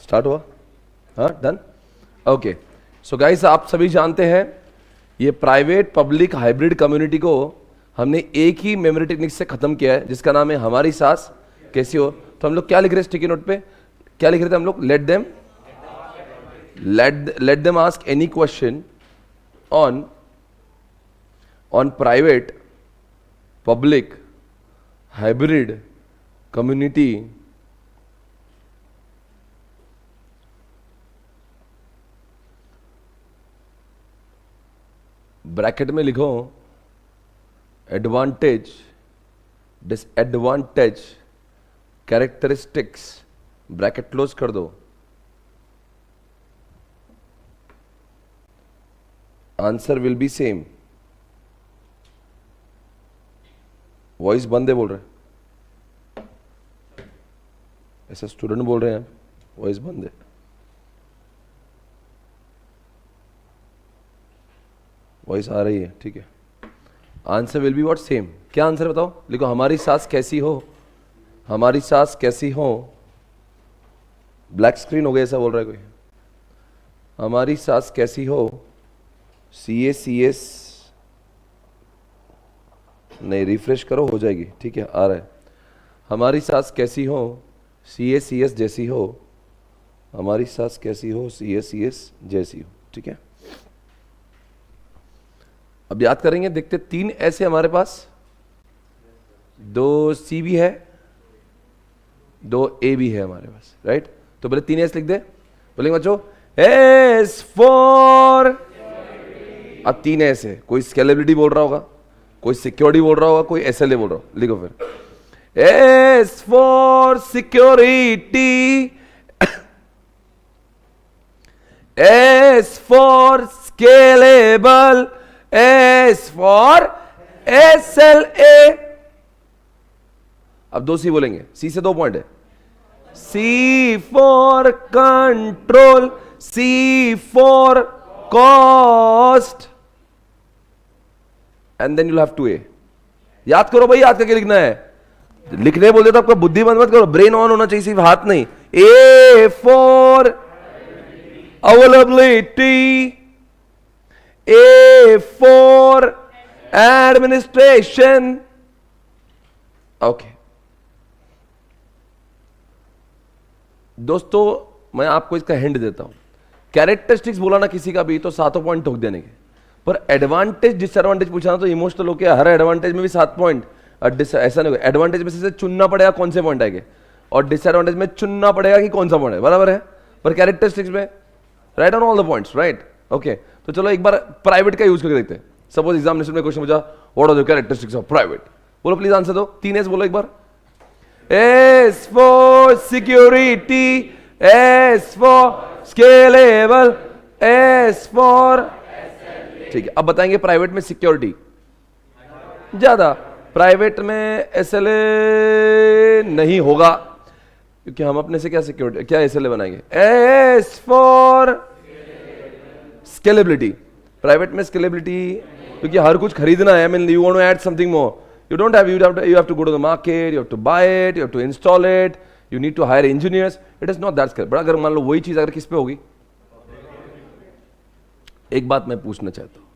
Start हुआ? हाँ, done. Okay, so guys आप सभी जानते हैं ये प्राइवेट पब्लिक हाइब्रिड कम्युनिटी को हमने एक ही मेमोरी टेक्निक से खत्म किया है जिसका नाम है हमारी सास कैसी हो। तो हम लोग क्या लिख रहे हैं स्टिकी नोट पे? क्या लिख रहे थे हम लोग? Let them ask any question on private public hybrid community bracket में लिखो advantage disadvantage characteristics, bracket close कर दो। Answer will be same. Voice बंद है बोल रहे, ऐसा स्टूडेंट बोल रहे हैं, वॉइस बंद है। वॉइस आ रही है, ठीक है। Answer will be what? Same. क्या आंसर बताओ? लिखो हमारी सास कैसी हो, हमारी सास कैसी हो। ब्लैक स्क्रीन हो गया ऐसा बोल रहा है कोई। हमारी सास कैसी हो, CS नहीं, रिफ्रेश करो हो जाएगी, ठीक है, आ रहा है। हमारी सास कैसी हो, CS जैसी हो, हमारी सास कैसी हो, CS जैसी हो, ठीक है। अब याद करेंगे, देखते 3 ऐसे हमारे पास, 2 C भी है, 2 A भी है हमारे पास, राइट। तो पहले 3 S लिख दे, बोलेंगे बच्चों S फॉर, अब 3 S है, कोई स्केलेबिलिटी बोल रहा होगा, कोई सिक्योरिटी बोल रहा होगा, कोई SLA बोल रहा होगा। लिखो फिर S for security, S for scalable, S for SLA। अब 2 C बोलेंगे, C से 2 पॉइंट है। C for control, C for cost, and then you have to A। याद करो भाई, याद करके लिखना है। लिखने बोलते तो आपका बुद्धि बंद मत करो, ब्रेन ऑन होना चाहिए, सिर्फ हाथ नहीं। A for availability, A for administration. Okay. दोस्तों मैं आपको इसका हिंट देता हूं। कैरेक्टरिस्टिक्स बोला ना किसी का भी तो 7 पॉइंट ठोक देने के, पर एडवांटेज डिसएडवांटेज पूछा तो इमोशनल होकर हर एडवांटेज में भी 7 पॉइंट, ऐसा नहीं होगा। एडवांटेज में से चुनना पड़ेगा कौन से पॉइंट आएंगे, और डिसएडवांटेज में चुनना पड़ेगा कि कौन सा पॉइंट है, बराबर है। पर कैरेक्टरिस्टिक्स में right on all the points, right. Okay, तो चलो एक बार प्राइवेट का यूज करके देखते हैं। सपोज एग्जामिनेशन में क्वेश्चन पूछा what are the characteristics of private, बोलो प्लीज आंसर दो। 3 S बोलो एक बार। S for security, S for scalable, S for, ठीक है। अब बताएंगे प्राइवेट में सिक्योरिटी ज्यादा, प्राइवेट में SLA नहीं होगा, क्योंकि हम अपने से क्या सिक्योरिटी, क्या SLA बनाएंगे? S for scalability. प्राइवेट में स्केलेबिलिटी, क्योंकि हर कुछ खरीदना है। I mean, you want to add something more. You don't have, you have to go to the market, you have to buy it, you have to install it, you need to hire engineers. It is not that scale. But अगर मान लो वही चीज अगर किस पे होगी, एक बात मैं पूछना चाहता हूं।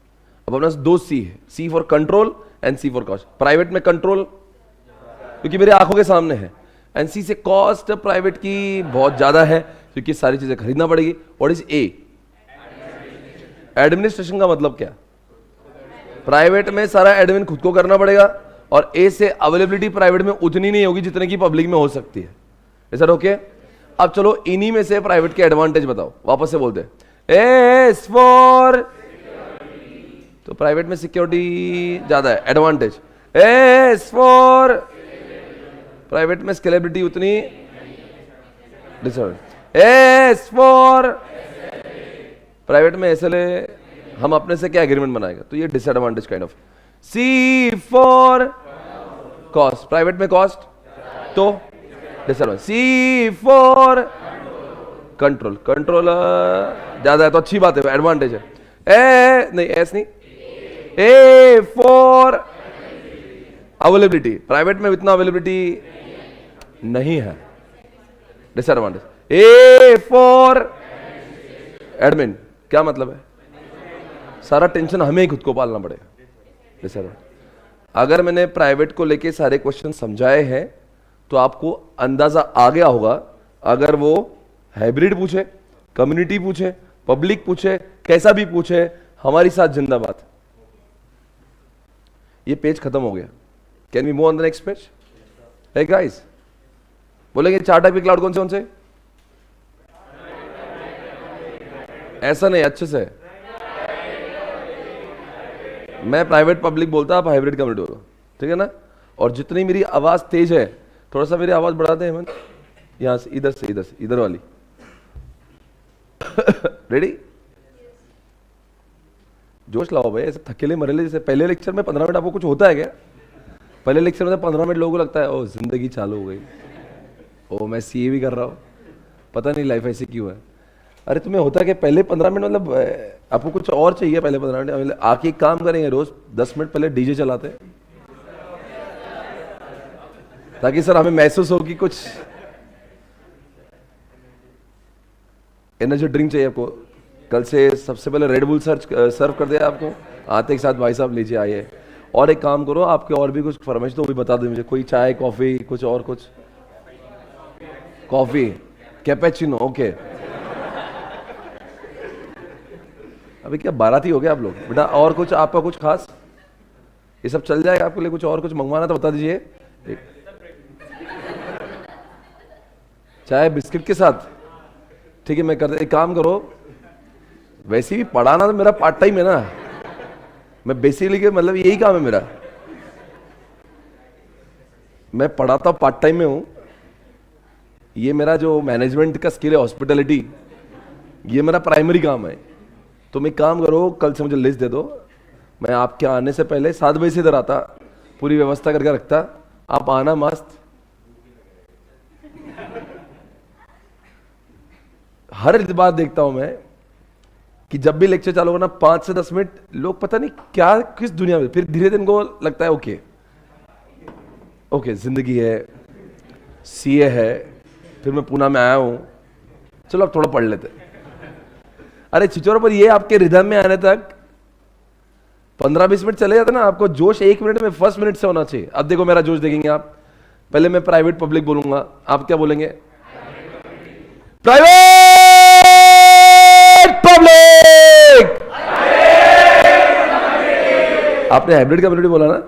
अब अपने पास 2 C है, C for control and C for cost. Private में कंट्रोल क्योंकि मेरे आंखों के सामने है, एंड C से कॉस्ट प्राइवेट की बहुत ज्यादा है क्योंकि सारी चीजें खरीदना पड़ेगी। What is A? एडमिनिस्ट्रेशन का मतलब क्या? प्राइवेट में सारा एडमिन खुद को करना पड़ेगा, और ए से अवेलेबिलिटी प्राइवेट में उतनी नहीं होगी जितने की पब्लिक में हो सकती है। Is that okay? अब चलो इन्हीं में से प्राइवेट के एडवांटेज बताओ, वापस से बोलते हैं। एस फॉर, तो प्राइवेट में सिक्योरिटी ज्यादा है, एडवांटेज। एस फॉर, प्राइवेट में स्केलेबिलिटी उतनी, डिसएडवांटेज। एस फॉर, प्राइवेट में SLA, हम अपने से क्या एग्रीमेंट बनाएगा, तो ये disadvantage kind of. C for cost, private में कॉस्ट तो disadvantage. C for control, control ज्यादा है तो अच्छी बात है, एडवांटेज है। ए नहीं, S नहीं, A फॉर अवेलेबिलिटी, प्राइवेट में इतना अवेलेबिलिटी नहीं है, डिसएडवांटेज। ए फॉर एडमिन, क्या मतलब है? सारा टेंशन हमें ही खुद को पालना पड़ेगा। सर अगर मैंने प्राइवेट को लेके सारे क्वेश्चन समझाए हैं तो आपको अंदाजा आ गया होगा, अगर वो हाइब्रिड पूछे, कम्युनिटी पूछे, पब्लिक पूछे, कैसा भी पूछे, हमारी साथ जिंदाबाद। ये पेज खत्म हो गया। Can we move on the next page? है गाइस? बोलेंगे 4 टाइप के क्लाउड कौन से? ऐसा नहीं, अच्छे से। मैं प्राइवेट पब्लिक बोलता, आप हाइब्रिड कम्युनिटी बोलो, ठीक है ना? और जितनी मेरी आवाज तेज है, थोड़ा सा मेरी आवाज बढ़ा दे हेमंत, यहां से, इधर से, इधर वाली। रेडी? जोश लाओ भाई, ऐसे थकेले मरेले जैसे। पहले लेक्चर में 15 मिनट आपको कुछ होता है क्या? पहले लेक्चर में 15 मिनट लोगों को लगता है ओ जिंदगी चालू हो गई, ओ मैं सीए भी कर रहा हूं, पता नहीं लाइफ ऐसी क्यों है। अरे तुम्हें होता है कि पहले 15 मिनट मतलब आपको कुछ और चाहिए। पहले 15 मिनट आके एक काम करेंगे, रोज 10 मिनट पहले डीजे चलाते हैं, ताकि सर हमें महसूस हो कि कुछ एनर्जी ड्रिंक चाहिए आपको। कल से सबसे पहले रेड बुल सर्व कर दिया आपको, आते के साथ भाई साहब लीजिए आइए। और एक काम करो, आपके और भी कुछ फरमाइश तो वो भी बता दो मुझे, कोई चाय कॉफी कुछ और कुछ। Coffee cappuccino, okay. अभी क्या बाराती हो गया आप लोग बेटा? और कुछ आपका कुछ खास? ये सब चल जाएगा आपके लिए? कुछ और कुछ मंगवाना तो बता दीजिए। चाय बिस्किट के साथ, ठीक है मैं कर एक काम करो, वैसे भी पढ़ाना तो मेरा पार्ट टाइम है ना, मैं बेसिकली के मतलब यही काम है मेरा, मैं पढ़ाता पार्ट टाइम में हूं। ये मेरा जो मैनेजमेंट का स्किल है, हॉस्पिटैलिटी, ये मेरा प्राइमरी काम है। तुम एक काम करो, कल से मुझे लिस्ट दे दो, मैं आपके आने से पहले 7 बजे से इधर आता, पूरी व्यवस्था करके रखता, आप आना मस्त। हर बार देखता हूं मैं कि जब भी लेक्चर चालू होगा ना 5 से 10 मिनट लोग पता नहीं क्या किस दुनिया में, फिर धीरे धीरे इनको लगता है ओके जिंदगी है, सीए है, फिर मैं पूना में आया हूं, चलो अब थोड़ा पढ़ लेते। अरे छिचोरों पर ये आपके रिदम में आने तक 15-20 मिनट चले जाते ना, आपको जोश 1 मिनट में, फर्स्ट मिनट से होना चाहिए। अब देखो मेरा जोश देखेंगे आप। पहले मैं प्राइवेट पब्लिक बोलूंगा, आप क्या बोलेंगे? Private public. आपने हाइब्रिड कम्युनिटी बोला ना?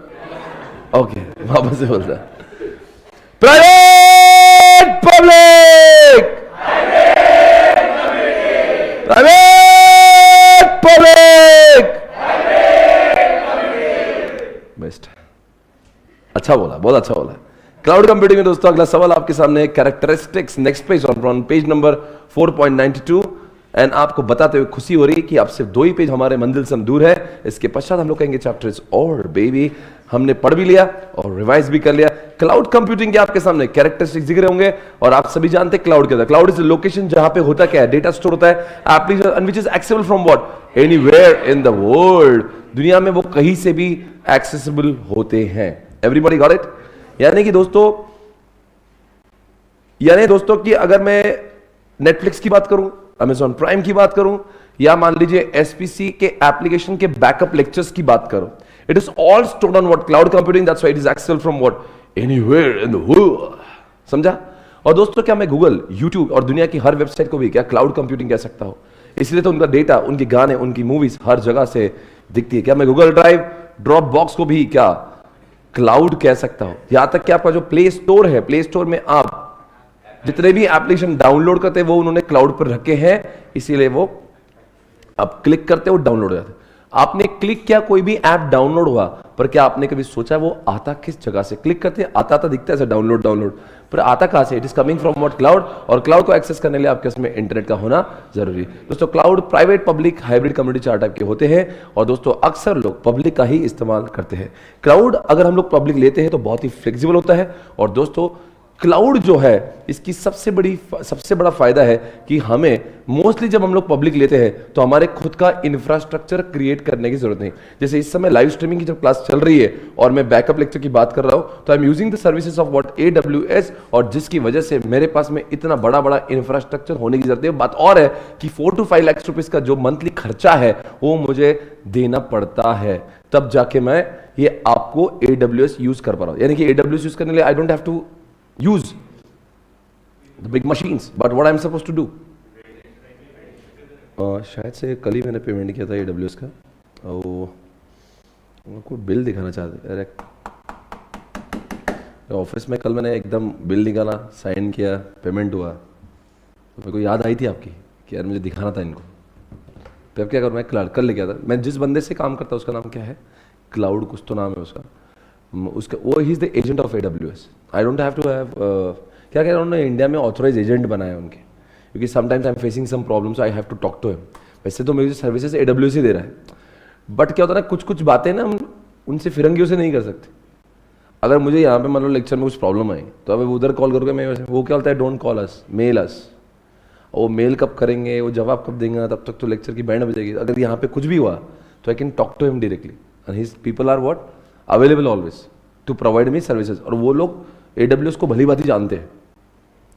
ओके, वापस से बोलता। Private public, private public, best. अच्छा बोला, बहुत अच्छा बोला। क्लाउड कंप्यूटिंग में दोस्तों अगला सवाल आपके सामने, characteristics, next page on page number 4.92। And आपको बताते हुए खुशी हो रही कि आप सिर्फ 2 ही पेज हमारे मंजिल से दूर है। इसके पश्चात हम लोग कहेंगे चैप्टर इज और बेबी, हमने पढ़ भी लिया और रिवाइज भी कर लिया। क्लाउड कंप्यूटिंग के आपके सामने कैरेक्टरिस्टिक्स जिक्र होंगे, और आप सभी जानते हैं क्लाउड क्या होता है। क्लाउड इज लोकेशन जहां पे होता क्या है, डेटा स्टोर होता है, application which is accessible from what, anywhere in the world. दुनिया में वो कहीं से भी एक्सेसिबल होते हैं। Everybody got it? यानी दोस्तों कि अगर मैं नेटफ्लिक्स की बात करूं, अमेजॉन प्राइम की बात करूं, या मान लीजिए एसपीसी के एप्लीकेशन के बैकअप लेक्चर्स की बात करूं, it is all stored on what, cloud computing. That's why it is accessible from what, anywhere in the world. समझा? और दोस्तों क्या मैं गूगल, यूट्यूब और दुनिया की हर वेबसाइट को भी क्या क्लाउड कंप्यूटिंग कह सकता हूं? इसलिए तो उनका डेटा, उनके गाने, उनकी मूवीज हर जगह से दिखती है। क्या मैं गूगल ड्राइव, ड्रॉप बॉक्स को भी क्या क्लाउड कह सकता हूं? यहां तक कि आपका जो प्ले स्टोर है, प्ले स्टोर में आप जितने भी एप्लीकेशन डाउनलोड करते हैं वो उन्होंने क्लाउड पर रखे हैं, इसीलिए वो आप क्लिक करते हो डाउनलोड हो जाते हैं। आपने क्लिक किया, कोई भी ऐप डाउनलोड हुआ, पर क्या आपने कभी सोचा वो आता किस जगह से? क्लिक करते आता दिखता है डाउनलोड, पर आता कहां से? It is coming from what, cloud. और क्लाउड को एक्सेस करने के लिए आपके उसमें इंटरनेट का होना जरूरी। दोस्तों cloud private, public, hybrid community 4 type के होते हैं, और दोस्तों अक्सर लोग पब्लिक का ही इस्तेमाल करते हैं। क्लाउड अगर हम लोग पब्लिक लेते हैं तो बहुत ही फ्लेक्सिबल होता है, और दोस्तों क्लाउड जो है इसकी सबसे बड़ा फायदा है कि हमें मोस्टली जब हम लोग पब्लिक लेते हैं तो हमारे खुद का इंफ्रास्ट्रक्चर क्रिएट करने की जरूरत नहीं। जैसे इस समय लाइव स्ट्रीमिंग की जब क्लास चल रही है और मैं बैकअप लेक्चर की बात कर रहा हूं, तो आई am using the services of what AWS, और जिसकी वजह से मेरे पास में इतना बड़ा बड़ा इंफ्रास्ट्रक्चर होने की जरूरत है। बात और है कि 4 to 5 लाख रुपीज का जो मंथली खर्चा है वो मुझे देना पड़ता है, तब जाके मैं ये आपको AWS यूज कर पा रहा हूं। यानी कि AWS यूज करने के लिए I don't have to use the big machines, but what I'm supposed to do? शायद से कल ही मैंने पेमेंट किया था AWS का, कोई बिल दिखाना चाहते। अरे ऑफिस में कल मैंने एकदम बिल निकाला, साइन किया, पेमेंट हुआ, तो मेरे को याद आई थी आपकी कि यार मुझे दिखाना था इनको। तो अब क्या करूँ, मैं कल लेके आता। मैं जिस बंदे से काम करता हूँ उसका नाम क्या है, क्लाउड कुछ तो नाम है उसका, वो ही is the agent of AWS। I don't have to have क्या कह रहा हूँ, उन्होंने इंडिया में ऑथोराइज एजेंट बनाया उनके, क्योंकि sometimes I am facing some problems, I have to talk to him. वैसे तो मेरी सर्विसेज AWS ही दे रहा है, बट क्या होता है ना, कुछ कुछ बातें ना हम उनसे फिरंगियों से नहीं कर सकते। अगर मुझे यहाँ पे मान लो लेक्चर में कुछ प्रॉब्लम आई तो अब उधर कॉल करोगे, मैं वो क्या होता है, don't call us, mail us. वो मेल कब करेंगे, वो जवाब कब देंगे, तब तक तो लेक्चर की बैंड बजेगी। अगर यहाँ पे कुछ भी हुआ तो I can talk to him directly, and his people are what available always to provide me services. और वो लोग AWS को भली बात ही जानते हैं,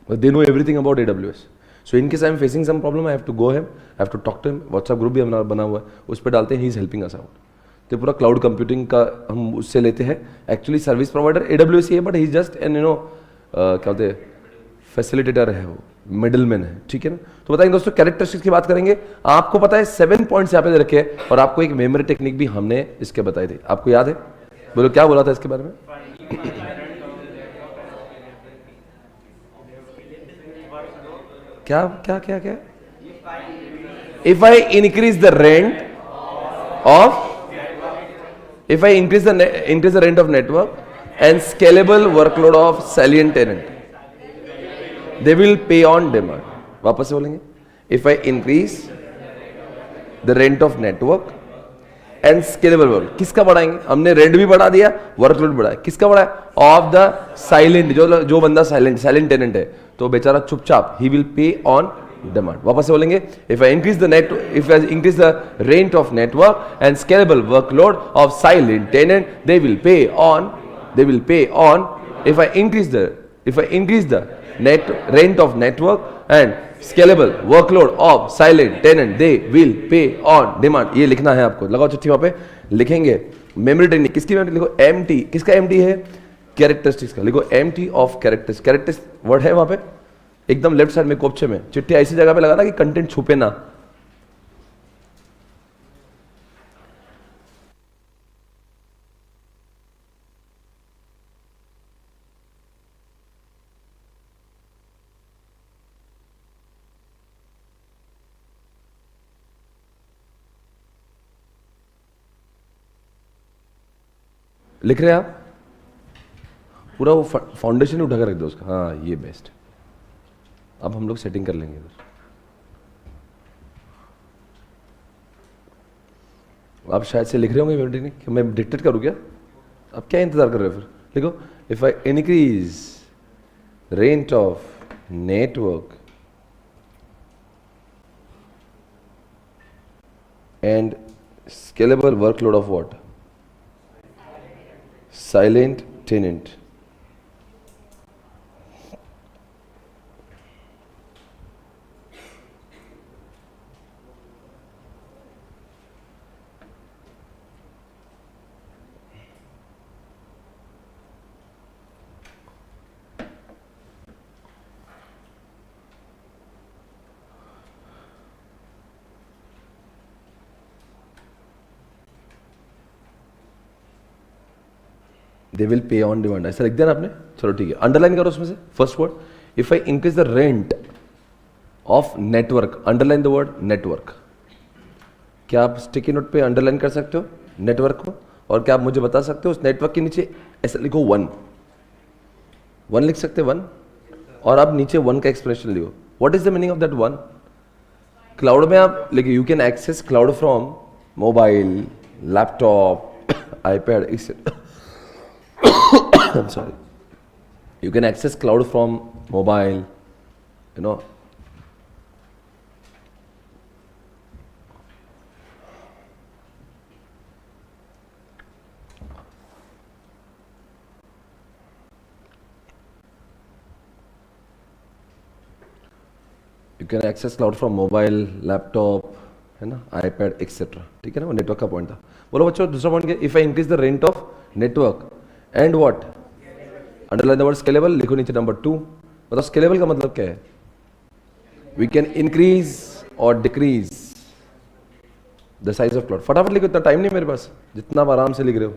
they know everything about AWS। So in case I am facing some problem, I have to go him, I have to talk to him. WhatsApp group भी हमारा बना हुआ है, उस पर डालते हैं, he is helping us out. तो पूरा क्लाउड कंप्यूटिंग का हम उससे लेते हैं। एक्चुअली सर्विस प्रोवाइडर AWS ही है, बट ही जस्ट एन क्या होते हैं, फैसिलिटेटर है, वो मिडिल मैन है, ठीक है ना। तो बताएंगे दोस्तों, कैरेक्टरिस्टिक्स की बात करेंगे। आपको पता है 7 पॉइंट्स यहाँ पे रखे हैं, और आपको एक मेमोरी टेक्निक भी हमने इसके बताई थी, आपको याद है? बोलो क्या बोला था इसके बारे में? क्या क्या क्या क्या? If I increase the rent of network and scalable workload of salient tenant, they will pay on demand. वापस से बोलेंगे, if I increase the rent of network and scalable workload, किसका बढ़ाएंगे? हमने रेंट भी बढ़ा दिया, वर्कलोड बढ़ाया, किसका बढ़ाया? ऑफ द साइलेंट, जो बंदा साइलेंट टेनेंट है, तो बेचारा चुपचाप, he will pay on demand. वापस से बोलेंगे, if I increase the rent of network and scalable workload of silent tenant, they will pay on. If I increase the rent of network and scalable workload of silent tenant, they will pay on demand. ये लिखना है आपको, लगाओ चिट्ठी वहां पे, लिखेंगे memory technique. किसकी मेमोरी? लिखो MT। किसका MT है? कैरेक्टरिस्टिक्स का। लिखो MT ऑफ कैरेक्टरिस्टिक्स वर्ड है वहां पे एकदम लेफ्ट साइड में कोपचे में। चिट्ठी ऐसी जगह पे लगाना कि कंटेंट छुपे ना। लिख रहे हैं आप? पूरा वो फाउंडेशन उठा कर रख दो उसका। हाँ, ये बेस्ट। अब हम लोग सेटिंग कर लेंगे। आप शायद से लिख रहे होंगे कि मैं डिक्टेट करूँ क्या? अब क्या इंतजार कर रहे हो फिर? लिखो, if I increase rent of network and scalable workload of what? Silent tenant. They will pay on demand, ऐसा लिख दिया ना आपने? चलो ठीक है, अंडरलाइन करो उसमें से first word, if I increase the rent of network, underline the word network. क्या आप स्टिकी नोट पे अंडरलाइन कर सकते हो नेटवर्क को? और क्या आप मुझे बता सकते हो उस नेटवर्क के नीचे ऐसा लिखो 1 लिख सकते हैं 1, और आप नीचे 1 का एक्सप्रेशन लिखो। What is the meaning of that 1? Cloud में आप लिखिए, you can access cloud from mobile, laptop, iPad, sorry, You can access cloud from mobile, you know. You can access cloud from mobile, laptop, है ना, iPad, etc. ठीक है ना, वो network का पॉइंट था. बोलो बच्चों, दूसरा पॉइंट क्या? If I increase the rent of network and what, underline the word scalable. लिखो नीचे नंबर 2. बताओ स्केलेबल का मतलब क्या है? वी कैन इंक्रीज और decrease the size of cloud. फटाफट लिखो, इतना टाइम नहीं मेरे पास, जितना आप आराम से लिख रहे हो.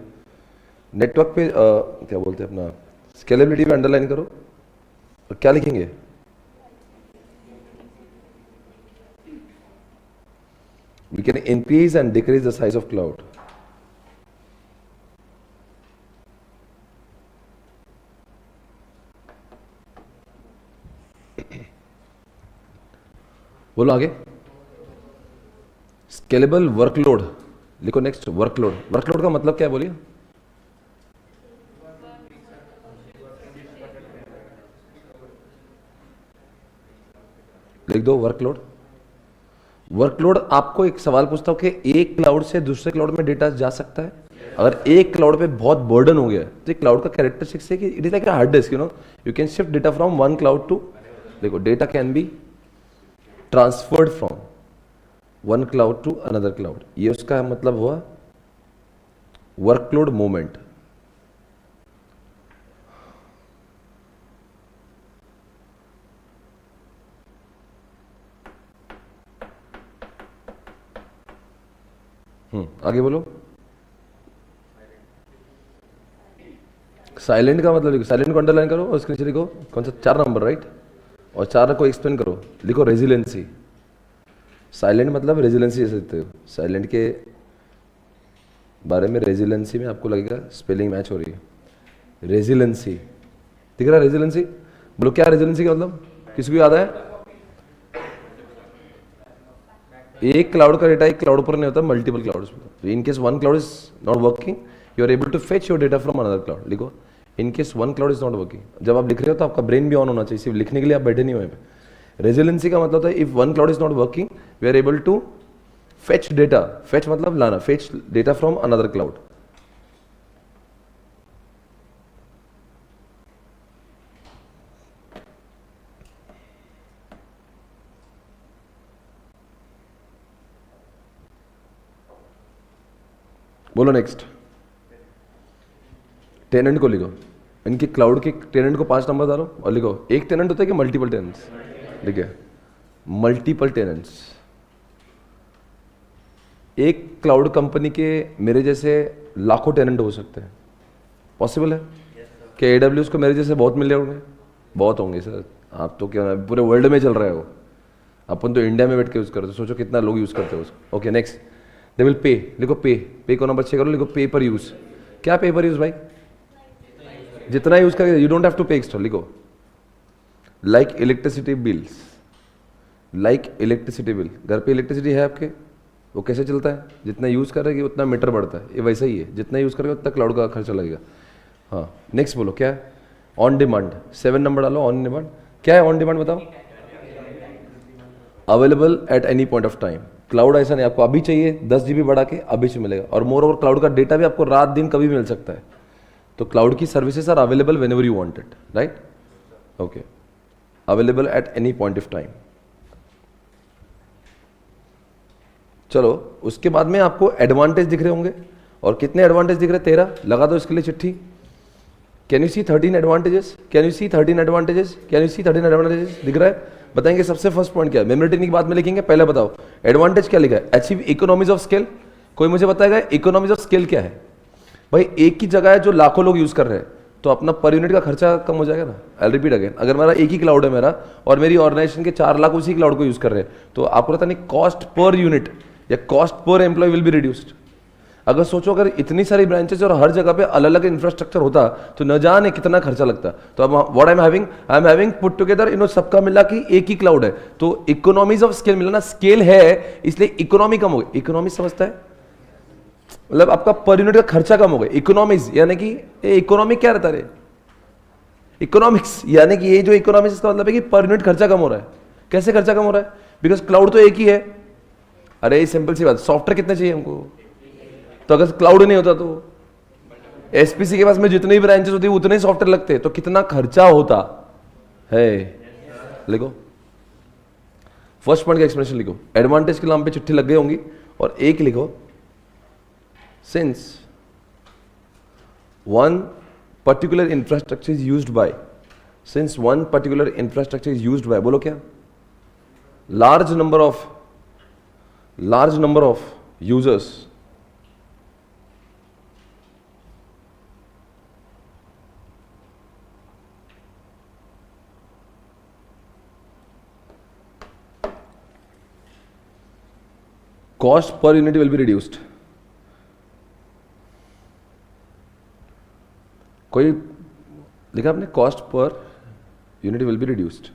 नेटवर्क पे क्या बोलते हैं अपना, स्केलेबिलिटी पे अंडरलाइन करो. और क्या लिखेंगे? We can increase and decrease the size of cloud. बोलो आगे. Scalable workload. लिखो नेक्स्ट, वर्कलोड. वर्कलोड का मतलब क्या है बोलिए? लिख दो वर्कलोड. वर्कलोड आपको एक सवाल पूछता हूं कि एक क्लाउड से दूसरे क्लाउड में डेटा जा सकता है? अगर एक क्लाउड पे बहुत बर्डन हो गया तो क्लाउड का कैरेक्टरिस्टिक्स है कि it is like a hard disk, you know, you can shift data from one cloud to. देखो, data can be transferred from one cloud to another cloud. ये उसका मतलब हुआ वर्कलोड मूवमेंट. आगे बोलो. साइलेंट का मतलब लिखो, साइलेंट को अंडरलाइन करो और उसके नीचे लिखो कौन सा, 4 नंबर, राइट. और 4 को एक्सप्लेन करो. लिखो रेजिलेंसी. साइलेंट मतलब रेजिलेंसी दे सकते हो. साइलेंट के बारे में, रेजिलेंसी में आपको लगेगा स्पेलिंग मैच हो रही है. रेजिलेंसी दिख रहा है? रेजिलेंसी बोलो. क्या रेजिलेंसी का मतलब किसी को याद है? एक क्लाउड का डेटा एक क्लाउड पर नहीं होता, मल्टीपल क्लाउड्स पर. In case one cloud is not working, you are able to fetch your data from another cloud. लिखो, in case one cloud is not working. जब आप लिख रहे हो तो आपका ब्रेन भी ऑन होना चाहिए, सिर्फ लिखने के लिए आप बैठे नहीं हुए. रेजिलेंसी का मतलब होता है if one cloud is not working, we are able to fetch data. Fetch मतलब लाना, fetch data from another cloud. बोलो नेक्स्ट. टेनेंट को लिखो. इनके क्लाउड के टेनेंट को 5 नंबर डालो और लिखो. एक टेनेंट होता है कि मल्टीपल टेनेंट्स? देखिए, मल्टीपल टेनेंट्स. एक क्लाउड कंपनी के मेरे जैसे लाखों टेनेंट हो सकते हैं. पॉसिबल है? क्या AWS को मेरे जैसे बहुत मिल रहे होंगे? बहुत होंगे सर. आप तो क्या पूरे वर्ल्ड में चल रहे हो, अपन तो इंडिया में बैठ के यूज करते हो. सोचो कितना लोग यूज करते हो उसको. Okay next. दे विल पे. लिखो पे. पे को नंबर 6 करो. लिखो पे पर यूज. क्या पे पर यूज भाई? जितना यूज करेगा, यू डोंट हैव टू पे एक्स्ट्रा. लिखो like electricity bills. Like electricity bill. घर पे इलेक्ट्रिसिटी है आपके, वो कैसे चलता है? जितना यूज करेगी उतना मीटर बढ़ता है. ये वैसा ही है, जितना यूज करेगा उतना क्लाउड का खर्चा लगेगा. हाँ नेक्स्ट बोलो क्या है? On demand. 7 नंबर डालो. ऑन डिमांड क्या है? ऑन डिमांड बताओ. Available at any point of time. Cloud ऐसा नहीं आपको अभी चाहिए 10 GB बढ़ा के अभी से मिलेगा. और मोर ओवर क्लाउड का डेटा भी आपको रात दिन कभी भी मिल सकता है. तो क्लाउड की services are available whenever you want it, right. Okay, available at any point of time. चलो उसके बाद में आपको एडवांटेज दिख रहे होंगे. और कितने एडवांटेज दिख रहे? 13. लगा दो इसके लिए चिट्ठी. Can you see 13 advantages? Can you see 13 advantages? Can you see 13 advantages? दिख रहा है? बताएंगे सबसे फर्स्ट पॉइंट क्या है? मेमोरी टेक्निक बाद में लिखेंगे, पहले बताओ एडवांटेज क्या लिखा है? Achieve economies of scale. कोई मुझे बताएगा इकोनॉमीज ऑफ स्केल क्या है? भाई एक ही जगह है जो लाखों लोग यूज कर रहे हैं, तो अपना पर यूनिट का खर्चा कम हो जाएगा ना. आई रिपीट अगेन, अगर मेरा एक ही क्लाउड है मेरा और मेरी ऑर्गेनाइजेशन के 4 लाख उसी क्लाउड को यूज कर रहे हैं, तो आपको पता नहीं कॉस्ट पर यूनिट या cost per employ will be reduced. अगर सोचो अगर इतनी सारी ब्रांचेस और हर जगह पे अलग अलग इंफ्रास्ट्रक्चर होता तो न जाने कितना खर्चा लगता. तो अब what I am having put together, सबका मिला कि एक ही क्लाउड है, तो इकोनॉमीज ऑफ स्केल मिला ना. स्केल है इसलिए इकोनॉमी कम हो गई. इकोनॉमी समझता है मतलब आपका पर यूनिट का खर्चा कम हो गया. इकोनॉमीज यानी कि इकोनॉमी क्या रहता है? इकोनॉमिक्स, यानी कि ये जो इकोनॉमिक्स, इसका मतलब है कि पर यूनिट खर्चा कम हो रहा है। कैसे खर्चा कम हो रहा है? बिकॉज क्लाउड तो एक ही है। अरे सिंपल सी बात, सॉफ्टवेयर कितने चाहिए हमको? तो अगर क्लाउड नहीं होता तो एसपीसी के पास में जितनी ब्रांचेस होती है उतने ही सॉफ्टवेयर लगते, तो कितना खर्चा होता है। लिखो, फर्स्ट पॉइंट का एक्सप्लेनेशन लिखो। एडवांटेज के नाम पे चिट्ठी लग गई होंगी, और एक लिखो, since one particular infrastructure is used by, since one particular infrastructure is used by, बोलो क्या? Large number of users, cost per unit will be reduced. कोई लिखा आपने? Cost per unit will be reduced.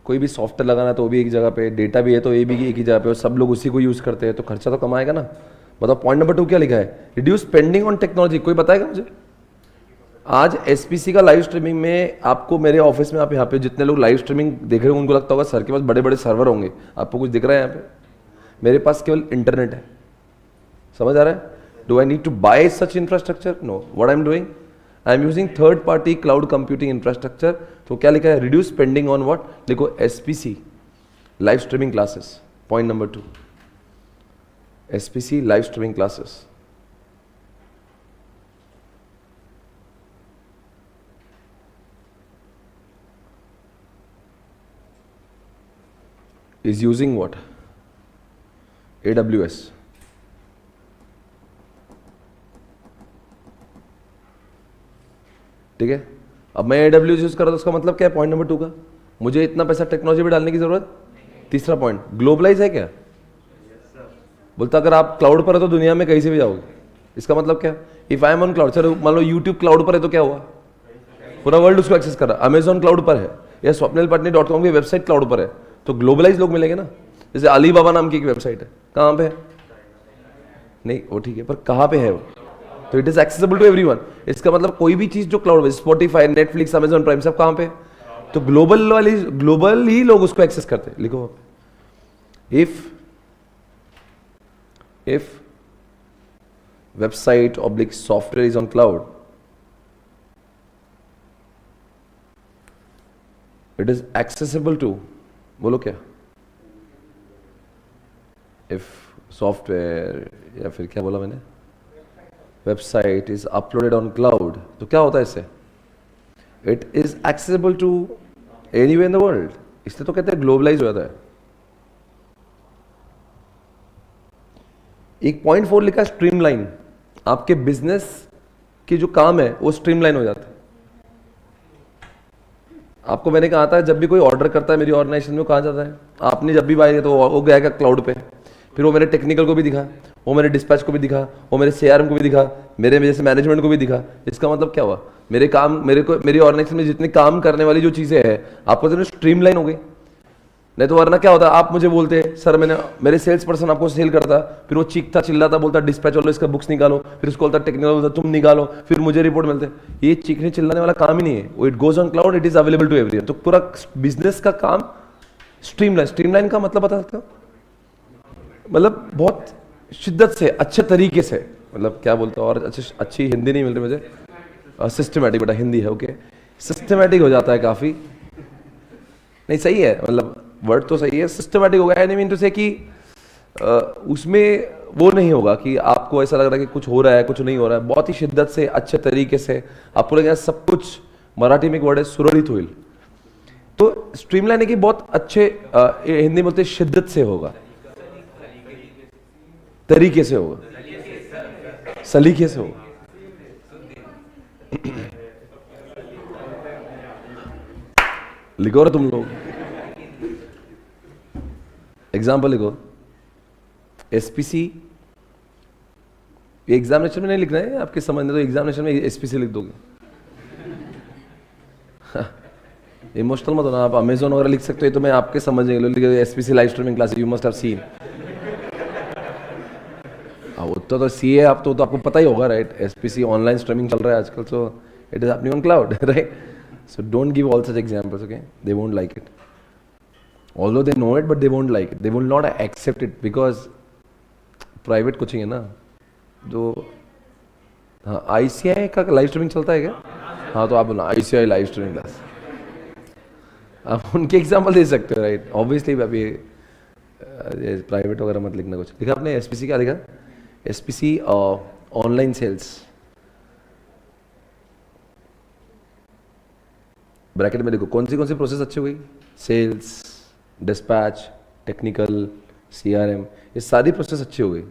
कोई भी सॉफ्टवेयर लगाना तो वो भी एक जगह पे, डेटा भी है तो ये भी एक ही जगह पे, और सब लोग उसी को यूज करते हैं, तो खर्चा तो कमाएगा ना। बताओ पॉइंट नंबर 2 क्या लिखा है? Reduce spending on technology. कोई बताएगा मुझे? आज एसपीसी का लाइव स्ट्रीमिंग में आपको, मेरे ऑफिस में आप यहाँ पे जितने लोग लाइव स्ट्रीमिंग देख रहे हो उनको लगता होगा सर के पास बड़े बड़े सर्वर होंगे। आपको कुछ दिख रहा है यहाँ पे? मेरे पास केवल इंटरनेट है। समझ आ रहा है? Do I need to buy such infrastructure? No. What I am doing, I am using third party cloud computing infrastructure. तो क्या लिखा है? Reduce spending on what? लिखो, SPC live streaming classes. Point number 2, SPC live streaming classes is using what? AWS. ठीक है, अब मैं AWS use कर रहा था, उसका मतलब क्या है? पॉइंट नंबर 2 का, मुझे इतना पैसा टेक्नोलॉजी में डालने की जरूरत। तीसरा पॉइंट, ग्लोबलाइज है क्या? बोलता अगर आप क्लाउड पर है तो दुनिया में कहीं से भी जाओगे। इसका मतलब क्या? If I am on cloud, sir मान लो यूट्यूब क्लाउड पर है तो क्या हुआ? पूरा वर्ल्ड उसको एक्सेस कर रहा है। अमेजॉन क्लाउड पर है, या swapnilpatni.com की वेबसाइट क्लाउड पर है, तो ग्लोबलाइज लोग मिलेंगे ना। जैसे अलीबाबा नाम की एक वेबसाइट है, कहाँ पे है? नहीं वो ठीक है, पर कहाँ पे है वो? तो it is accessible to everyone. इसका मतलब कोई भी चीज जो क्लाउड में, स्पॉटिफाई, नेटफ्लिक्स, अमेजॉन प्राइम, सब कहाँ पे? तो ग्लोबल ही लोग उसको एक्सेस करते हैं। लिखो, if website oblique software is on cloud, it is accessible to, बोलो क्या? इफ सॉफ्टवेयर, या फिर क्या बोला मैंने, website is uploaded on cloud, तो क्या होता है इससे? It is accessible to anywhere in the world. इसलिए तो कहते हैं ग्लोबलाइज हो जाता है। एक पॉइंट 4 लिखा, स्ट्रीमलाइन। आपके बिजनेस की जो काम है वो स्ट्रीमलाइन हो जाता है। आपको मैंने कहा था जब भी कोई ऑर्डर करता है मेरी ऑर्गेनाइजेशन में, कहा जाता है आपने जब भी बाय तो वो गया क्लाउड पे, फिर वो मेरे टेक्निकल को भी दिखा, वो मेरे डिस्पैच को भी दिखा, वो मेरे सीआरएम को भी दिखा, मेरे जैसे मैनेजमेंट को भी दिखा। इसका मतलब क्या हुआ? मेरे काम, मेरी ऑर्गेनाइजेशन में जितने काम करने वाली जो चीजें हैं आपको तो स्ट्रीमलाइन हो गई। नहीं तो वरना क्या होता, आप मुझे बोलते सर, मेरे सेल्स पर्सन आपको सेल करता, फिर वो चीखता चिल्लाता, बोलता डिस्पैच वालों इसका बुक्स निकालो, फिर उसको बोलता टेक्निकल बोलता तुम निकालो, फिर मुझे रिपोर्ट मिलते। ये चीखने चिल्लाने वाला काम ही नहीं है वो। It goes on cloud, it is available to everyone. तो पूरा बिजनेस का काम स्ट्रीमलाइन। स्ट्रीमलाइन का मतलब बता सकते हो? मतलब बहुत शिद्दत से, अच्छे तरीके से, मतलब क्या बोलते हो, और अच्छी हिंदी नहीं मिल रही मुझे। सिस्टमैटिक, बेटा हिंदी है, ओके। सिस्टमैटिक हो जाता है काफी। नहीं सही है, मतलब वर्ड तो सही है, सिस्टमैटिक होगा। आई मीन टू से कि उसमें वो नहीं होगा कि आपको ऐसा लग रहा है कि कुछ हो रहा है कुछ नहीं हो रहा है। बहुत ही शिद्दत से, अच्छे तरीके से आपको लगेगा सब कुछ, मराठी में एक वर्ड है सुरळीत होईल। तो स्ट्रीमलाइन की बहुत अच्छे, हिंदी में बोलते शिद्दत से होगा, तरीके से होगा, सलीके से होगा। लिखो रहे तुम लोग, एग्जाम्पल लिखो। एसपीसी, एग्जामिनेशन में नहीं लिखना है आपके समझ में, तो एग्जामिनेशन में एसपीसी लिख दोगे। इमोशनल मत होना, आप अमेजोन वगैरह लिख सकते हो, तो मैं आपके समझने के लिए SPC live streaming class, you must have seen. वो तो सी है आप तो आपको पता ही होगा, राइट? एसपीसी ऑनलाइन स्ट्रीमिंग चल रहा है आजकल, तो It is happening on cloud, right? So don't give all such examples, okay? They won't like it. Although they know it, but they won't like it. They will not accept it because private coaching है ना, जो हाँ ICI का live streaming चलता है क्या? हाँ तो आप बोलना ICI लाइव स्ट्रीमिंग क्लास, आप उनके एग्जाम्पल दे सकते हो, राइट? ऑब्वियसली अभी प्राइवेट वगैरह मत लिखना कुछ। लिखा आपने SPC क्या लिखा? SPC ऑनलाइन सेल्स, ब्रैकेट में देखो कौन सी प्रोसेस अच्छी हो गई? सेल्स, डिस्पैच, टेक्निकल, CRM, ये सारी प्रोसेस अच्छी हो गई।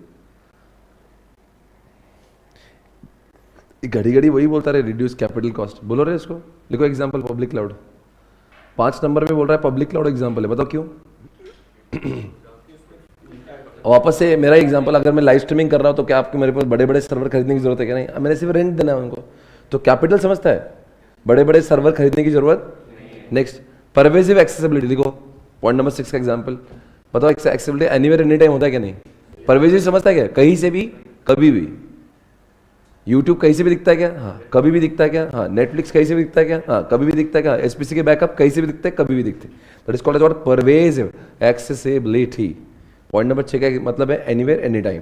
घड़ी घड़ी वही बोलता रहे रिड्यूस कैपिटल कॉस्ट, बोलो रहे इसको। लिखो एग्जांपल पब्लिक क्लाउड, 5 नंबर में बोल रहा है पब्लिक क्लाउड एग्जांपल है, बताओ क्यों? वापस से मेरा एग्जांपल, अगर मैं लाइव स्ट्रीमिंग कर रहा हूं तो क्या आपको मेरे पास बड़े बड़े सर्वर खरीदने की जरूरत है क्या? नहीं, मैंने सिर्फ रेंट देना है उनको, तो कैपिटल समझता है, बड़े बड़े सर्वर खरीदने की जरूरत। नेक्स्ट, परवेसिव एक्सेसिबिलिटी, देखो पॉइंट नंबर 6 का एग्जांपल, बताओ एक्सेसिबिलिटी एनीवेयर एनी टाइम होता है क्या? नहीं। परवेसिव समझता है क्या? कहीं से भी कभी भी। यूट्यूब कहीं से भी दिखता है क्या? हाँ कभी भी दिखता है क्या? हाँ नेटफ्लिक्स कहीं से भी दिखता है क्या? हाँ कभी भी दिखता है क्या? SPC के बैकअप कहीं से भी दिखते हैं, कभी भी दिखते हैं। That is called pervasive accessibility. Point number 6 का मतलब है एनीवेयर एनी टाइम।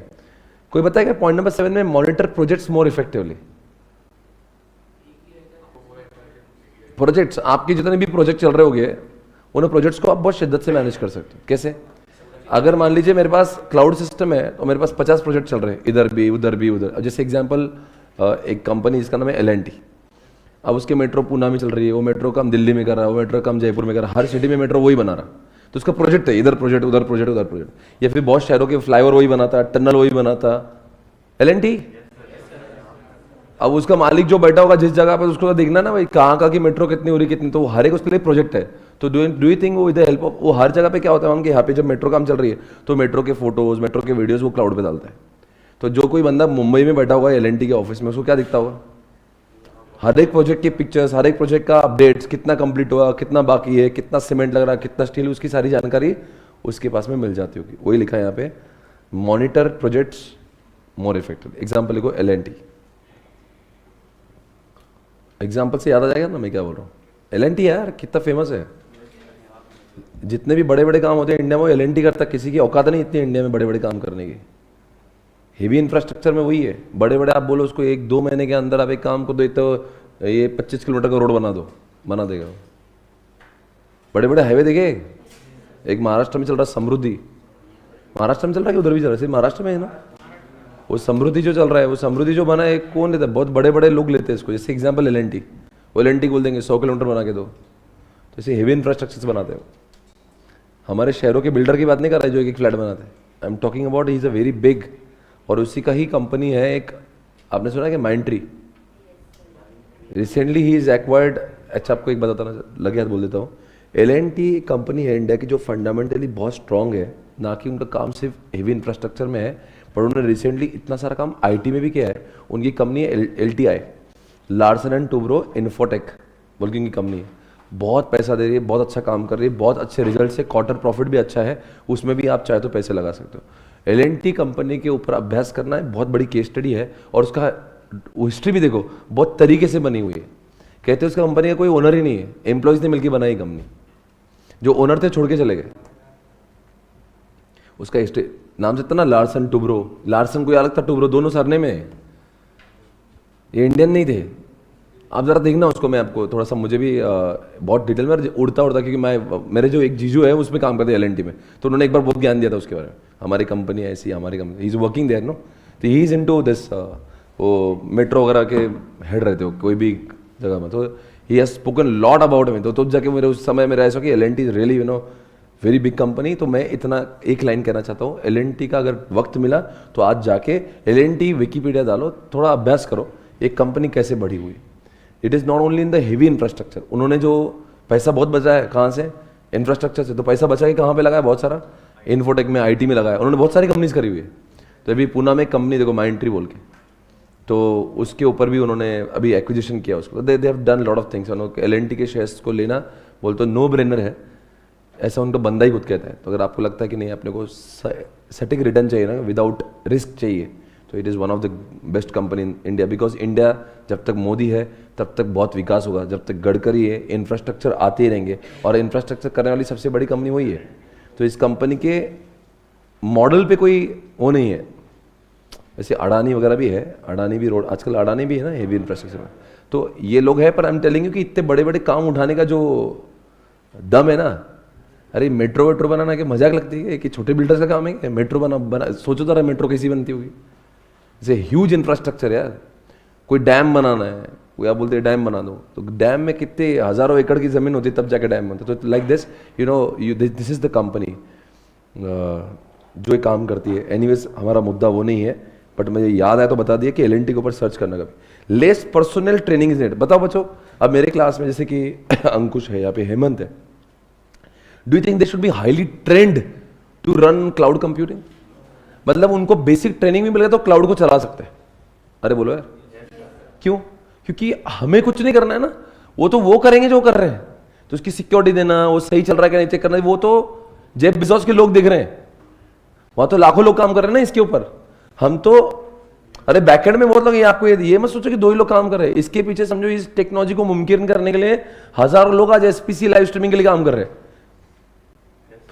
कोई बताएगा पॉइंट नंबर 7 में monitor projects more effectively. Projects, आपके जितने भी प्रोजेक्ट चल रहे होंगे उन प्रोजेक्ट्स को आप बहुत शिद्दत से मैनेज कर सकते हो। कैसे? अगर मान लीजिए मेरे पास क्लाउड सिस्टम है तो मेरे पास 50 प्रोजेक्ट चल रहे हैं, इधर भी उधर भी उधर। जैसे एग्जांपल एक कंपनी जिसका नाम है L&T, अब उसके मेट्रो पूना में चल रही है, वो मेट्रो काम दिल्ली में कर रहा है, वो मेट्रो काम जयपुर में कर रहा है, हर सिटी में मेट्रो वही बना रहा है, तो उसका प्रोजेक्ट है, इधर प्रोजेक्ट उधर प्रोजेक्ट उधर प्रोजेक्ट। या फिर बहुत शहरों के फ्लाईओवर वही बनाता, टनल वही बनाता, L&T। अब उसका मालिक जो बैठा होगा जिस जगह पे, उसको तो देखना ना भाई कहाँ की मेट्रो कितनी हो रही कितनी, तो हर एक उसके लिए प्रोजेक्ट है। तो डू यू थिंक वो इधर हेल्प, वो हर जगह पे क्या होता है उनके यहाँ पे जब मेट्रो काम चल रही है तो मेट्रो के फोटोज, मेट्रो के वीडियोस वो क्लाउड पे डालता है। तो जो कोई बंदा मुंबई में बैठा होगा L&T के ऑफिस में, उसको क्या दिखता होगा? हर एक प्रोजेक्ट की पिक्चर्स, हर एक प्रोजेक्ट का अपडेट्स, कितना कंप्लीट हुआ, कितना बाकी है, कितना सीमेंट लग रहा है, कितना स्टील, उसकी सारी जानकारी उसके पास में मिल जाती होगी। वही लिखा है यहाँ पे, monitor projects more effective. Example लिखो L&T। एग्जाम्पल से याद आ जाएगा ना मैं क्या बोल रहा हूँ। L&T यार कितना फेमस है, जितने भी बड़े बड़े काम होते हैं इंडिया में वो L&T करता है। किसी की औकात नहीं इतनी इंडिया में बड़े बड़े काम करने की। हेवी इंफ्रास्ट्रक्चर में वही है, बड़े बड़े आप बोलो उसको 1-2 महीने के अंदर आप एक काम को दो तो ये 25 किलोमीटर का रोड बना देगा। बड़े बड़े हाईवे देखे, एक महाराष्ट्र में चल रहा समृद्धि, महाराष्ट्र में चल रहा है कि उधर भी चल रहा है? सिर्फ महाराष्ट्र में है ना वो समृद्धि जो चल रहा है। वो समृद्धि जो बना है कौन लेता है? बहुत बड़े बड़े लोग लेते हैं इसको। जैसे एग्जाम्पल L&T, वो L&T बोल देंगे 100 किलोमीटर बना के दो, तो ऐसे हेवी इंफ्रास्ट्रक्चर बनाते हो। हमारे शहरों के बिल्डर की बात नहीं कर रहा है जो एक फ्लैट बनाते हैं, I am talking about he is a very big, और उसी का ही कंपनी है एक, आपने सुना है कि माइंट्री, रिसेंटली ही इज एक्वायर्ड। अच्छा आपको एक बताता ना लगे हाथ बोल देता हूँ, L&T कंपनी है इंडिया की जो फंडामेंटली बहुत स्ट्रांग है, ना कि उनका काम सिर्फ हेवी इंफ्रास्ट्रक्चर में है, पर उन्होंने रिसेंटली इतना सारा काम IT में भी किया है। उनकी कंपनी है LTI, Larsen and Toubro infotech बोल के उनकी कंपनी है, बहुत पैसा दे रही है, बहुत अच्छा काम कर रही है, बहुत अच्छे रिजल्ट से, क्वार्टर प्रॉफिट भी अच्छा है, उसमें भी आप चाहे तो पैसे लगा सकते हो। L&T कंपनी के ऊपर अभ्यास करना है, बहुत बड़ी केस स्टडी है, और उसका हिस्ट्री भी देखो बहुत तरीके से बनी हुई है। कहते हैं उसका कंपनी का कोई ओनर ही नहीं है, एम्प्लॉयज ने मिलकर बनाई कंपनी, जो ओनर थे छोड़ के चले गए। उसका हिस्ट्री नाम से था ना लार्सन टूब्रो, लार्सन कोई अलग था, टूब्रो दोनों सरने में है, ये इंडियन नहीं थे। आप जरा देखना उसको, मैं आपको थोड़ा सा, मुझे भी बहुत डिटेल में उड़ता क्योंकि मेरे जो एक जीजू है उसमें काम करते हैं L&T में, तो उन्होंने एक बार बहुत ज्ञान दिया था उसके बारे में। हमारी कंपनी ऐसी, हमारी company, he is working there no, तो ही इज इनटू दिस, वो मेट्रो वगैरह के हेड रहते हो कोई भी जगह में, तो he has spoken lot about me. तो जाके मेरे उस समय मेरा ऐसा कि L&T is really very big company. तो मैं इतना एक लाइन कहना चाहता हूँ, L&T का अगर वक्त मिला तो आज जाके L&T विकीपीडिया डालो, थोड़ा अभ्यास करो एक कंपनी कैसे बढ़ी हुई। It is not only in the heavy infrastructure, उन्होंने जो पैसा बहुत बचाया कहाँ से? इंफ्रास्ट्रक्चर से। तो पैसा बचा के कहाँ पे लगाया? बहुत सारा इन्फोटेक में, IT में लगाया। उन्होंने बहुत सारी कंपनीज करी हुई है। तो अभी पूना में एक कंपनी देखो माइंट्री बोल के, तो उसके ऊपर भी उन्होंने अभी एक्विजिशन किया उसको। They have done lot of things. L&T के शेयर्स को लेना बोलते नो ब्रेनर है, ऐसा उनका बंदा ही खुद कहता है। तो अगर आपको लगता है कि नहीं अपने को सटीक रिटर्न चाहिए ना, विदाउट रिस्क चाहिए, तो it is one of the best company in India, because India जब तक मोदी है तब तक बहुत विकास होगा, जब तक गडकरी है इंफ्रास्ट्रक्चर आते ही रहेंगे, और इंफ्रास्ट्रक्चर करने वाली सबसे बड़ी कंपनी वही है। तो इस कंपनी के मॉडल पे कोई वो नहीं है। वैसे अडानी वगैरह भी है, अडानी भी रोड, आजकल अडानी भी है ना हेवी इंफ्रास्ट्रक्चर में, तो ये लोग हैं। पर आई एम टेलिंग यू कि इतने बड़े बड़े काम उठाने का जो दम है ना, अरे मेट्रो वेट्रो बनाना के मजाक लगती है कि छोटे बिल्डर्स का काम है कि मेट्रो बना सोचो जरा मेट्रो कैसी बनती होगी, जैसे ह्यूज इंफ्रास्ट्रक्चर यार। कोई डैम बनाना है, कोई आप बोलते हैं डैम बना दो, तो डैम में कितने हजारों एकड़ की जमीन होती है तब जाके डैम बनता है। तो like this you know this is the company जो एक काम करती है। एनीवेज हमारा मुद्दा वो नहीं है, बट मुझे याद आया तो बता दिया कि एलएनटी के ऊपर सर्च करना कभी। Less personal training is net. बताओ बच्चों, अब मेरे क्लास में जैसे कि अंकुश है, यहाँ पे हेमंत है, do you think they should be highly trained to run cloud computing? मतलब उनको बेसिक ट्रेनिंग भी मिलेगा तो क्लाउड को चला सकते हैं। अरे बोलो यार, क्यों? क्योंकि हमें कुछ नहीं करना है ना, वो करेंगे जो कर रहे हैं। तो उसकी सिक्योरिटी देना, वो सही चल रहा है कि नहीं चेक करना, वो तो जेफ बेजोस के लोग देख रहे हैं। वहां तो लाखों लोग काम कर रहे हैं ना इसके ऊपर। हम तो अरे बैकएंड में बहुत लोग, आपको ये मत सोचो कि 2 ही लोग काम कर रहे हैं। इसके पीछे समझो इस टेक्नोलॉजी को मुमकिन करने के लिए हजारों लोग आज एसपीसी लाइव स्ट्रीमिंग के लिए काम कर रहे हैं।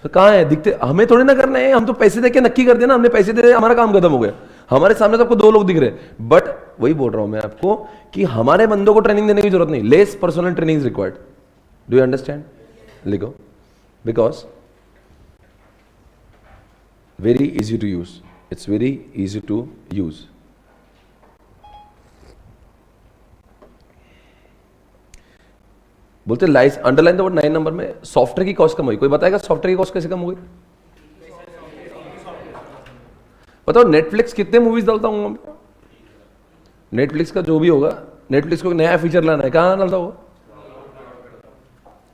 तो कहाँ है दिखते? हमें थोड़ी ना करना है, हम तो पैसे देके नक्की कर दिया ना, हमने पैसे दे, हमारा काम खत्म हो गया। हमारे सामने तो आपको 2 लोग दिख रहे हैं। बट वही बोल रहा हूं मैं आपको कि हमारे बंदों को ट्रेनिंग देने की जरूरत नहीं, less personal training is required. Do you understand? लिखो, because very easy to use, it's very easy to use. बोलते लाइस अंडरलाइन द वर्ड 9 नंबर में सॉफ्टवेयर की कॉस्ट कम हुई। कोई बताएगा सॉफ्टवेयर की कॉस्ट कैसे कम हो गई? बताओ, नेटफ्लिक्स कितने मूवीज डालता हूं? नेटफ्लिक्स का जो भी होगा, नेटफ्लिक्स को नया फीचर लाना है, कहां डालता होगा?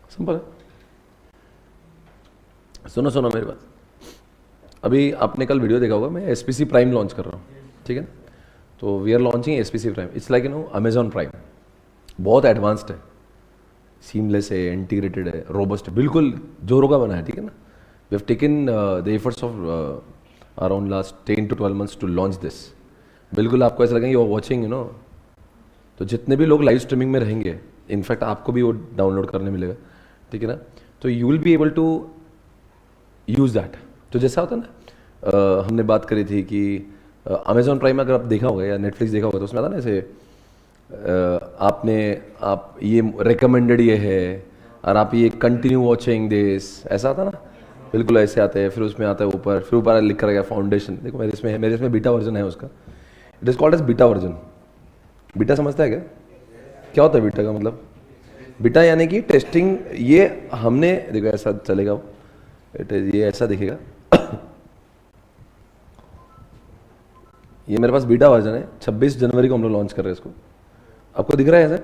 सिंपल है। सुनो मेरी बात। अभी आपने कल वीडियो देखा होगा, मैं एसपीसी प्राइम लॉन्च कर रहा हूँ, ठीक है? तो we are launching SPC Prime. It's like Amazon Prime. बहुत एडवांस्ड है, सीमलेस है, इंटीग्रेटेड है, रोबस्ट है, बिल्कुल जोरों का बना है, ठीक है ना? We have taken the efforts of around last 10 to 12 months to launch this. बिल्कुल आपको ऐसा लगेगा यू आर वॉचिंग, तो जितने भी लोग लाइव स्ट्रीमिंग में रहेंगे, इनफैक्ट आपको भी वो डाउनलोड करने मिलेगा, ठीक है ना? तो you will be able to use that. तो जैसा होता है ना, हमने बात करी थी कि अमेजॉन प्राइम अगर आप देखा होगा या नेटफ्लिक्स देखा होगा तो उसमें आता ना ऐसे आप ये रिकमेंडेड ये है और आप ये कंटिन्यू वॉचिंग दिस, ऐसा आता ना, बिल्कुल ऐसे आते हैं। फिर उसमें आता है ऊपर, फिर ऊपर लिख कर गया फाउंडेशन। देखो मेरे इसमें बीटा वर्जन है उसका, it is called as beta version. Beta समझता है क्या? क्या होता है बीटा का मतलब? बीटा यानी कि टेस्टिंग। ये हमने देखो ऐसा चलेगा, ये ऐसा दिखेगा ये मेरे पास बीटा वर्जन है। 26 जनवरी को हम लोग लॉन्च कर रहे हैं इसको। आपको दिख रहा है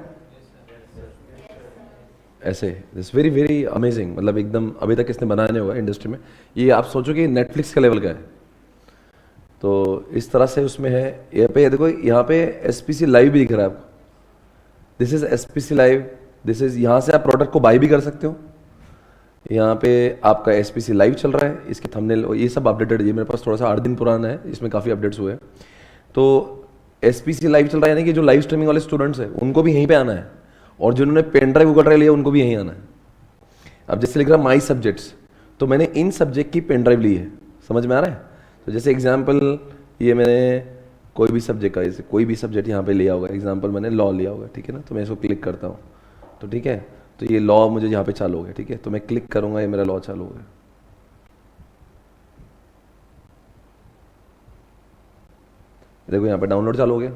ऐसे दिस वेरी वेरी अमेजिंग। मतलब एकदम अभी तक इसने बनाया नहीं होगा इंडस्ट्री में। ये आप सोचो कि नेटफ्लिक्स के लेवल का है। तो इस तरह से उसमें है। ये पे देखो, यहाँ पे एसपीसी लाइव भी दिख रहा है आपको। This is SPC live, this is, यहाँ से आप प्रोडक्ट को बाय भी कर सकते हो। यहाँ पे आपका एसपीसी लाइव चल रहा है, इसकी थंबनेल ये सब अपडेटेड है। ये मेरे पास थोड़ा सा 8 दिन पुराना है, इसमें काफ़ी अपडेट्स हुए हैं। तो एसपीसी लाइव चल रहा है, यानी कि जो लाइव स्ट्रीमिंग वाले स्टूडेंट्स हैं उनको भी यहीं पे आना है, और जिन्होंने पेन ड्राइव गूगल ड्राइव लिया उनको भी यहीं आना है। अब जैसे लिख रहा माई सब्जेक्ट्स, तो मैंने इन सब्जेक्ट की पेन ड्राइव ली है। समझ में आ रहा है? तो जैसे एग्जाम्पल, ये मैंने कोई भी सब्जेक्ट का, जैसे कोई भी सब्जेक्ट यहाँ पे लिया होगा, एग्जाम्पल मैंने लॉ लिया होगा, ठीक है ना? तो मैं इसको क्लिक करता हूँ, तो ठीक है, तो ये लॉ मुझे यहाँ पे चालू हो गया, ठीक है? तो मैं क्लिक करूँगा, ये मेरा लॉ चालू हो गया। देखो यहाँ पे डाउनलोड चालू हो गया।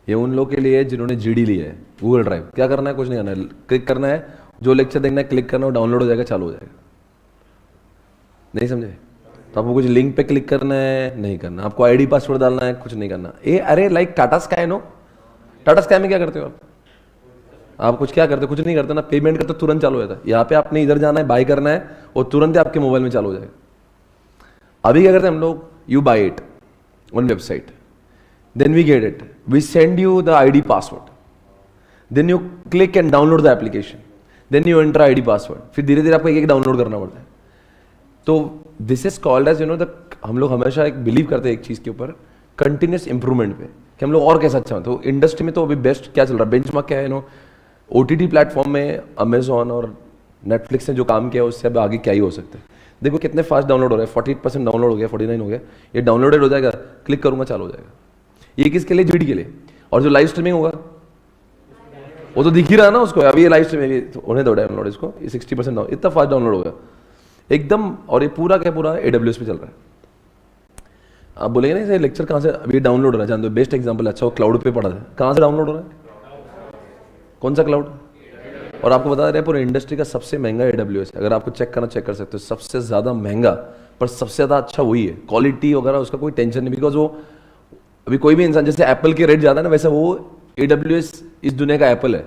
ये उन लोगों के लिए जिन्होंने जीडी लिया है, गूगल ड्राइव। क्या करना है? कुछ नहीं करना है, क्लिक करना है, जो लेक्चर देखना है क्लिक करना है, डाउनलोड हो जाएगा, चालू हो जाएगा। नहीं समझे? तो आपको कुछ लिंक पे क्लिक करना है, नहीं करना। आपको आईडी पासवर्ड डालना है, कुछ नहीं करना। अरे like Tata Sky no, Tata Sky में क्या करते हो आप कुछ क्या करते हो? कुछ नहीं करते ना, पेमेंट करते तुरंत चालू हो जाता है। यहाँ पे आपने इधर जाना है, बाय करना है, और तुरंत ही आपके मोबाइल में चालू हो जाएगा। अभी क्या करते हैं हम लोग? You buy it on website, then we get it, we send you the ID password, then you click and download the application, then you enter ID password, फिर धीरे धीरे आपको एक एक डाउनलोड करना पड़ता है। तो this is called as the, हम लोग हमेशा एक बिलीव करते हैं एक चीज़ के ऊपर कंटिन्यूस इंप्रूवमेंट पे कि हम लोग और कैसा अच्छा हो। तो इंडस्ट्री में तो अभी बेस्ट क्या चल रहा है, बेंचमार्क क्या है, OTT प्लेटफॉर्म में अमेजोन और नेटफ्लिक्स ने जो काम किया उससे अब आगे क्या ही हो सकता है। देखो कितने फास्ट डाउनलोड हो रहा है, 48% डाउनलोड हो गया, 49 हो गया, ये डाउनलोडेड हो जाएगा, क्लिक करूंगा चालू हो जाएगा। ये किसके लिए, जीडी के लिए। और जो लाइव स्ट्रीमिंग होगा वो तो दिख ही रहा है ना उसको, अभी ये लाइव स्ट्रीमिंग उन्हें दो डाउनलोड, इसको ये 60% डाउन, इतना फास्ट डाउनलोड होगा एकदम। और ये पूरा क्या पूरा AWS पे चल रहा है। आप बोलेंगे ना ये लेक्चर कहाँ से अभी डाउनलोड हो रहा है, जानते हो बेस्ट एग्जांपल अच्छा वो क्लाउड पे पड़ा है, कहाँ से डाउनलोड हो रहा है, कौन सा क्लाउड। और आपको बता रहे हैं पूरे इंडस्ट्री का सबसे महंगा AWS है, अगर आपको चेक करना चेक कर सकते हो, सबसे ज़्यादा महंगा पर सबसे ज़्यादा अच्छा वही है, क्वालिटी वगैरह उसका कोई टेंशन नहीं। बिकॉज वो अभी कोई भी इंसान, जैसे एप्पल के रेट ज़्यादा है ना, वैसे वो AWS इस दुनिया का एप्पल है,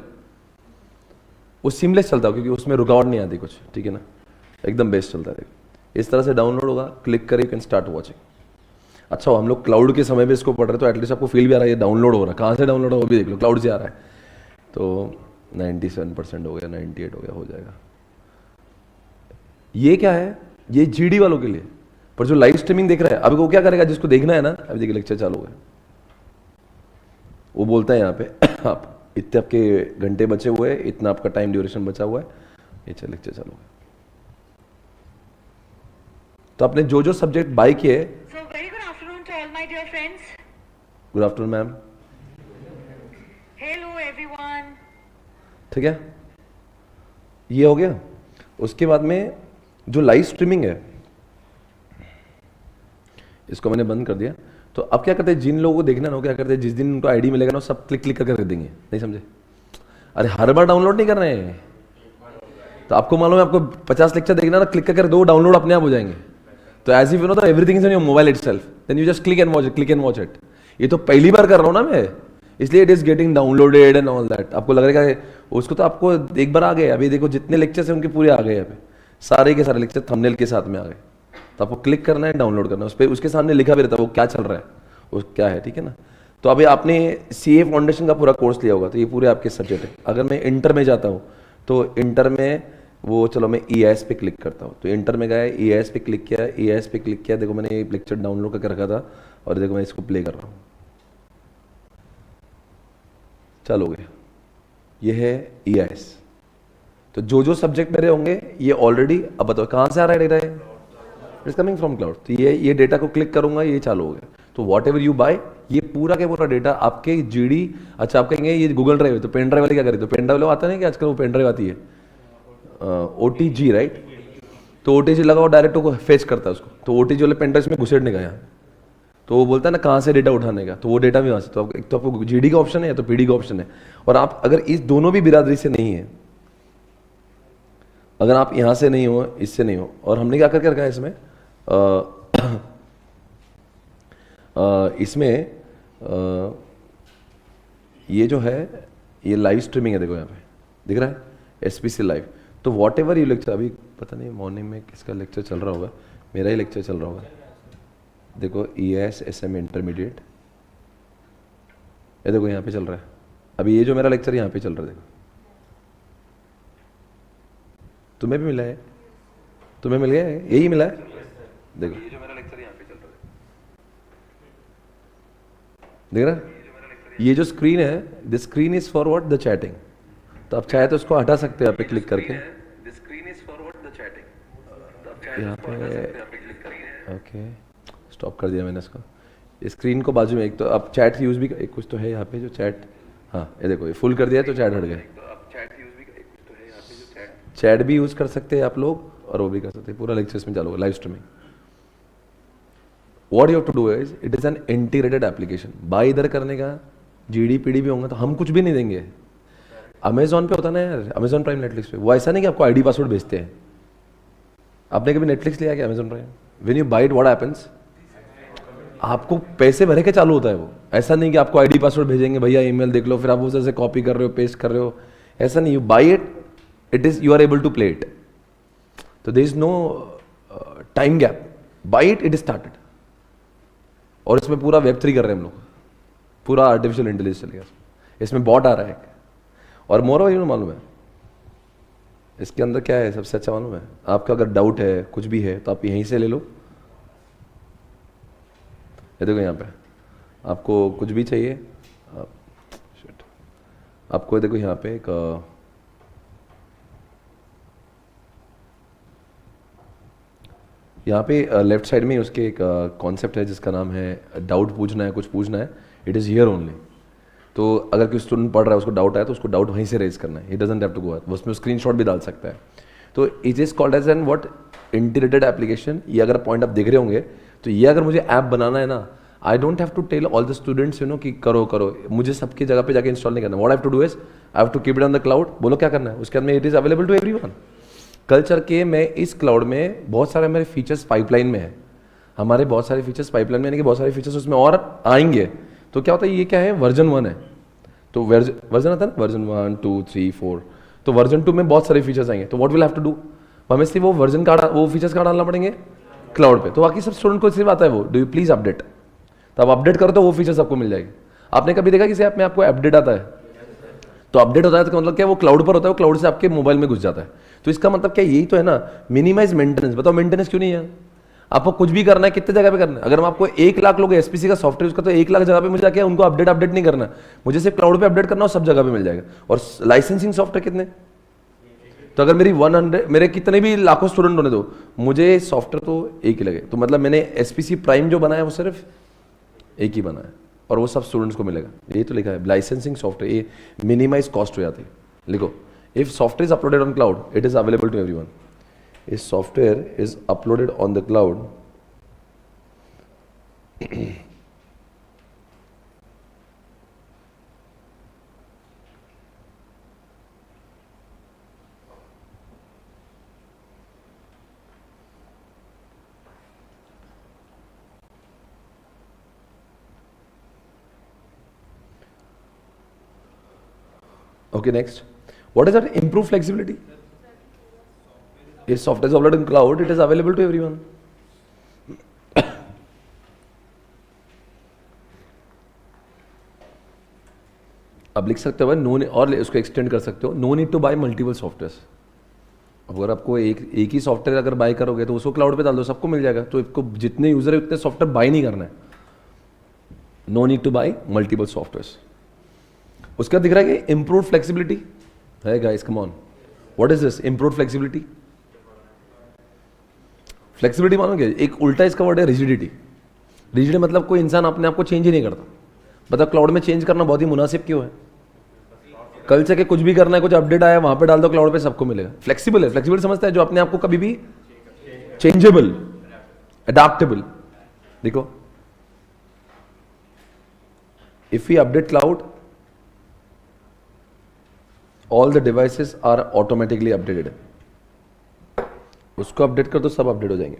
वो सीमलेस चलता है क्योंकि उसमें रुकावट नहीं आती कुछ, ठीक है ना, एकदम बेस्ट चलता है। इस तरह से डाउनलोड होगा, क्लिक करिए, यू कैन स्टार्ट वॉचिंग। अच्छा हम लोग क्लाउड के समय पे इसको पढ़ रहे हैं तो एटलीस्ट आपको फील भी आ रहा है ये डाउनलोड हो रहा है, कहाँ से डाउनलोड हो वो भी देख लो, क्लाउड से आ रहा है। तो 97% हो गया, 98 हो गया, हो जाएगा। ये क्या है, ये GD वालों के लिए। पर जो लाइव स्ट्रीमिंग देख रहा है अभी वो क्या करेगा, जिसको देखना है ना, अभी देखिए लेक्चर चालू है, वो बोलता है यहाँ पे आप इतने आपके घंटे बचे हुए हैं, इतना आपका टाइम ड्यूरेशन बचा हुआ है, ये लेक्चर चालू है। तो आपने जो जो सब्जेक्ट बाय किए। So very good afternoon to all my dear friends. Good afternoon ma'am. Hello everyone. ठीक है, ये हो गया। उसके बाद में जो लाइव स्ट्रीमिंग है इसको मैंने बंद कर दिया। तो अब क्या करते हैं, जिन लोगों को देखना ना, क्या करते हैं, जिस दिन उनको आईडी मिलेगा ना सब क्लिक क्लिक करके रख देंगे, नहीं समझे। अरे हर बार डाउनलोड नहीं कर रहे हैं, तो आपको मालूम है आपको 50 लेक्चर देखना ना, क्लिक करके दो, डाउनलोड अपने आप हो जाएंगे। तो as if you know that everything is on your mobile itself, then you just click and watch it. ये तो पहली बार कर रहा हूँ ना मैं, इसलिए it is getting downloaded and all that. आपको लग रहा है उसको तो आपको एक बार आ गए, अभी देखो जितने लेक्चर्स हैं उनके पूरे आ गए, अभी सारे के सारे लेक्चर थंबनेल के साथ में आ गए। तो आपको क्लिक करना है, डाउनलोड करना है, उस पर उसके सामने लिखा भी रहता है वो क्या चल रहा है, वो क्या है, ठीक है ना। तो अभी आपने CA फाउंडेशन का पूरा कोर्स लिया होगा, तो ये पूरे आपके सब्जेक्ट है। अगर मैं इंटर में जाता हूँ तो इंटर में वो चलो मैं EIS पे क्लिक करता हूँ, तो इंटर में गया, EIS पे क्लिक किया, EIS पे क्लिक किया, देखो मैंने ये लेक्चर डाउनलोड करके रखा था और देखो मैं इसको प्ले कर रहा हूँ, चलो हो गया। ये है EIS। तो जो जो सब्जेक्ट मेरे होंगे ये ऑलरेडी, अब बताओ कहाँ से आ रहा है data, it's coming from cloud. तो ये डेटा को क्लिक करूंगा, ये चालू हो गया। तो वॉट एवर यू बाय, ये पूरा के पूरा डेटा आपके GD। अच्छा आप कहेंगे ये गूगल ड्राइव है, तो पेन ड्राइव वाले क्या करें, तो पेन ड्राइव वाले आता नहीं कि आजकल वो पेन ड्राइव आती है OTG, राइट। तो OTG लगाओ, डायरेक्ट को फेच करता है उसको, तो OTG वाले पेन ड्राइव में घुसेड़ने का यहाँ, तो वो बोलता है ना कहाँ से डेटा उठाने का, तो वो डेटा भी वहाँ से। तो एक तो आपको GD का ऑप्शन है या तो PD का ऑप्शन है। और आप अगर इस दोनों भी बिरादरी से नहीं है, अगर आप यहाँ से नहीं हो, इससे नहीं हो, और हमने क्या करके रखा है इसमें इसमें ये जो है ये लाइव स्ट्रीमिंग है, देखो यहाँ पे दिख रहा है SPC लाइव। तो वॉट एवर यू लेक्चर, अभी पता नहीं मॉर्निंग में किसका लेक्चर चल रहा होगा, मेरा ही लेक्चर चल रहा होगा। देखो EIS SM इंटरमीडिएट, ये देखो यहाँ पे चल रहा है। अभी ये जो मेरा लेक्चर यहाँ पे चल रहा है, देखो तुम्हें भी मिला है, तुम्हें मिल गया है, यही मिला है। देखो ये जो मेरा लेक्चर यहाँ पे चल रहा है, देख रहा, ये जो स्क्रीन है, this screen is for what, the chatting. तो आप चाहे तो उसको हटा सकते हैं यहाँ पे क्लिक करके, यहाँ पे ओके स्टॉप कर दिया मैंने इसको। स्क्रीन को बाजू में एक तो आप चैट यूज भी, एक कुछ तो है यहाँ पे जो चैट, हाँ ये देखो ये फुल कर दिया है तो चैट हट गया। चैट भी यूज कर सकते हैं आप लोग और वो भी कर सकते हैं, पूरा लेक्चर इसमें चालू होगा live streaming. What you have to do is, it is an integrated application. Buy इधर करने का, GD PD भी होंगे तो हम कुछ भी नहीं देंगे। अमेजॉन पे होता ना यार, अमेजॉन प्राइम, नेटफ्लिक्स पे वो ऐसा नहीं कि आपको ID पासवर्ड भेजते हैं। आपने कभी नेटफ्लिक्स लिया क्या, Amazon Prime, when you buy it what happens, आपको पैसे भरे के चालू होता है वो। ऐसा नहीं कि आपको ID पासवर्ड भेजेंगे, भैया ईमेल देख लो, फिर आप उसे कॉपी कर रहे हो, पेस्ट कर रहे हो, ऐसा नहीं। You buy it, it is, you are able to play it. तो there is no time gap, buy it, it is started. और इसमें पूरा Web3 कर रहे हैं हम लोग, पूरा आर्टिफिशियल इंटेलिजेंस चल गया इसमें, बॉट आ रहा है। और मोर ओवर मालूम है इसके अंदर क्या है सबसे अच्छा मालूम है, आपका अगर डाउट है कुछ भी है तो आप यहीं से ले लो। ये देखो यहाँ पे आपको कुछ भी चाहिए shit. आपको देखो यहाँ पे एक यहाँ पे लेफ्ट साइड में उसके एक कॉन्सेप्ट है जिसका नाम है डाउट पूछना है, कुछ पूछना है, इट इज़ हियर ओनली। तो अगर कोई स्टूडेंट पढ़ रहा है उसको डाउट आया तो उसको डाउट वहीं से रेज करना है, he doesn't have to go, उसमें स्क्रीनशॉट भी डाल सकता है। तो it is called as an what integrated application. ये अगर पॉइंट आप देख रहे होंगे तो ये अगर मुझे ऐप बनाना है ना, I don't have to tell all the students you know कि करो करो, मुझे सबकी जगह पे जाके इंस्टॉल नहीं करना। What I have to do is I have to keep it on the cloud. बोलो क्या करना है उसके अंदर, it is available to everyone. कल चल के मैं इस क्लाउड में बहुत सारे मेरे फीचर्स पाइपलाइन में है, हमारे बहुत सारे फीचर्स पाइपलाइन में, यानी कि बहुत सारे फीचर्स उसमें और आएंगे। तो क्या होता है, ये क्या है, वर्जन 1 है, तो वर्जन आता है ना, वर्जन 1 2 3 4, तो वर्जन 2 में बहुत सारे फीचर्स आएंगे। तो what will have to do, हमें सिर्फ वो वर्जन का वो फीचर्स का डालना पड़ेंगे क्लाउड पे। तो बाकी सब स्टूडेंट को सिर्फ आता है वो डू यू प्लीज अपडेट, तो आप अपडेट करो तो वो फीचर्स आपको मिल जाएगी। आपने कभी देखा किसी ऐप में आपको अपडेट आता है, तो अपडेट होता है तो मतलब क्या, वो क्लाउड पर होता है, वो क्लाउड से आपके मोबाइल में घुस जाता है। तो इसका मतलब क्या, यही तो है ना, मिनिमाइज मेंटेनेंस। बताओ मेंटेनेंस क्यों नहीं है, आपको कुछ भी करना है कितने जगह पे करना है। अगर मैं आपको 1 लाख लोग एसपीसी का सॉफ्टवेयर यूज करते हैं, 1 लाख जगह पे मुझे क्या, उनको अपडेट नहीं करना, मुझे सिर्फ क्लाउड पे अपडेट करना और सब जगह पे मिल जाएगा। और लाइसेंसिंग सॉफ्टवेयर कितने, तो अगर मेरी 100 मेरे कितने भी लाखों स्टूडेंट होने दो, मुझे सॉफ्टवेयर तो एक ही लगे। तो मतलब मैंने एसपीसी प्राइम जो बनाया वो सिर्फ एक ही बनाया और वो सब स्टूडेंट्स को मिलेगा। ये तो लिखा है लाइसेंसिंग सॉफ्टवेयर, ये मिनिमाइज कॉस्ट हो जाती है। लिखो, if software is uploaded on cloud it is available to everyone. If software is uploaded on the cloud okay, next, what is that, improve flexibility? If software is uploaded in cloud it is available to everyone. अब लिख सकते हो no, और उसको extend कर सकते हो, no need to buy multiple softwares. अगर आपको एक ही सॉफ्टवेयर अगर बाय करोगे तो उसको क्लाउड पे डाल दो, सबको मिल जाएगा। तो इसको जितने यूजर है उतने सॉफ्टवेयर बाय नहीं करना है, no need to buy multiple softwares. उसका दिख रहा है कि इम्प्रूव फ्लेक्सिबिलिटी है guys, come on, what is this improve flexibility? Flexibility मानोगे, एक उल्टा इसका वर्ड है रिजिडिटी। रिजिडिटी मतलब कोई इंसान अपने आप को चेंज ही नहीं करता। बताओ क्लाउड में चेंज करना बहुत ही मुनासिब क्यों है? कल से के कुछ भी करना है, कुछ अपडेट आया वहां पे डाल दो, क्लाउड पे सबको मिलेगा। फ्लेक्सिबल है, फ्लेक्सिबल समझता है जो अपने आप को कभी भी चेंजेबल, अडेप्टेबल। देखो, if we update cloud all the devices are automatically updated। उसको अपडेट कर तो सब अपडेट हो जाएंगे।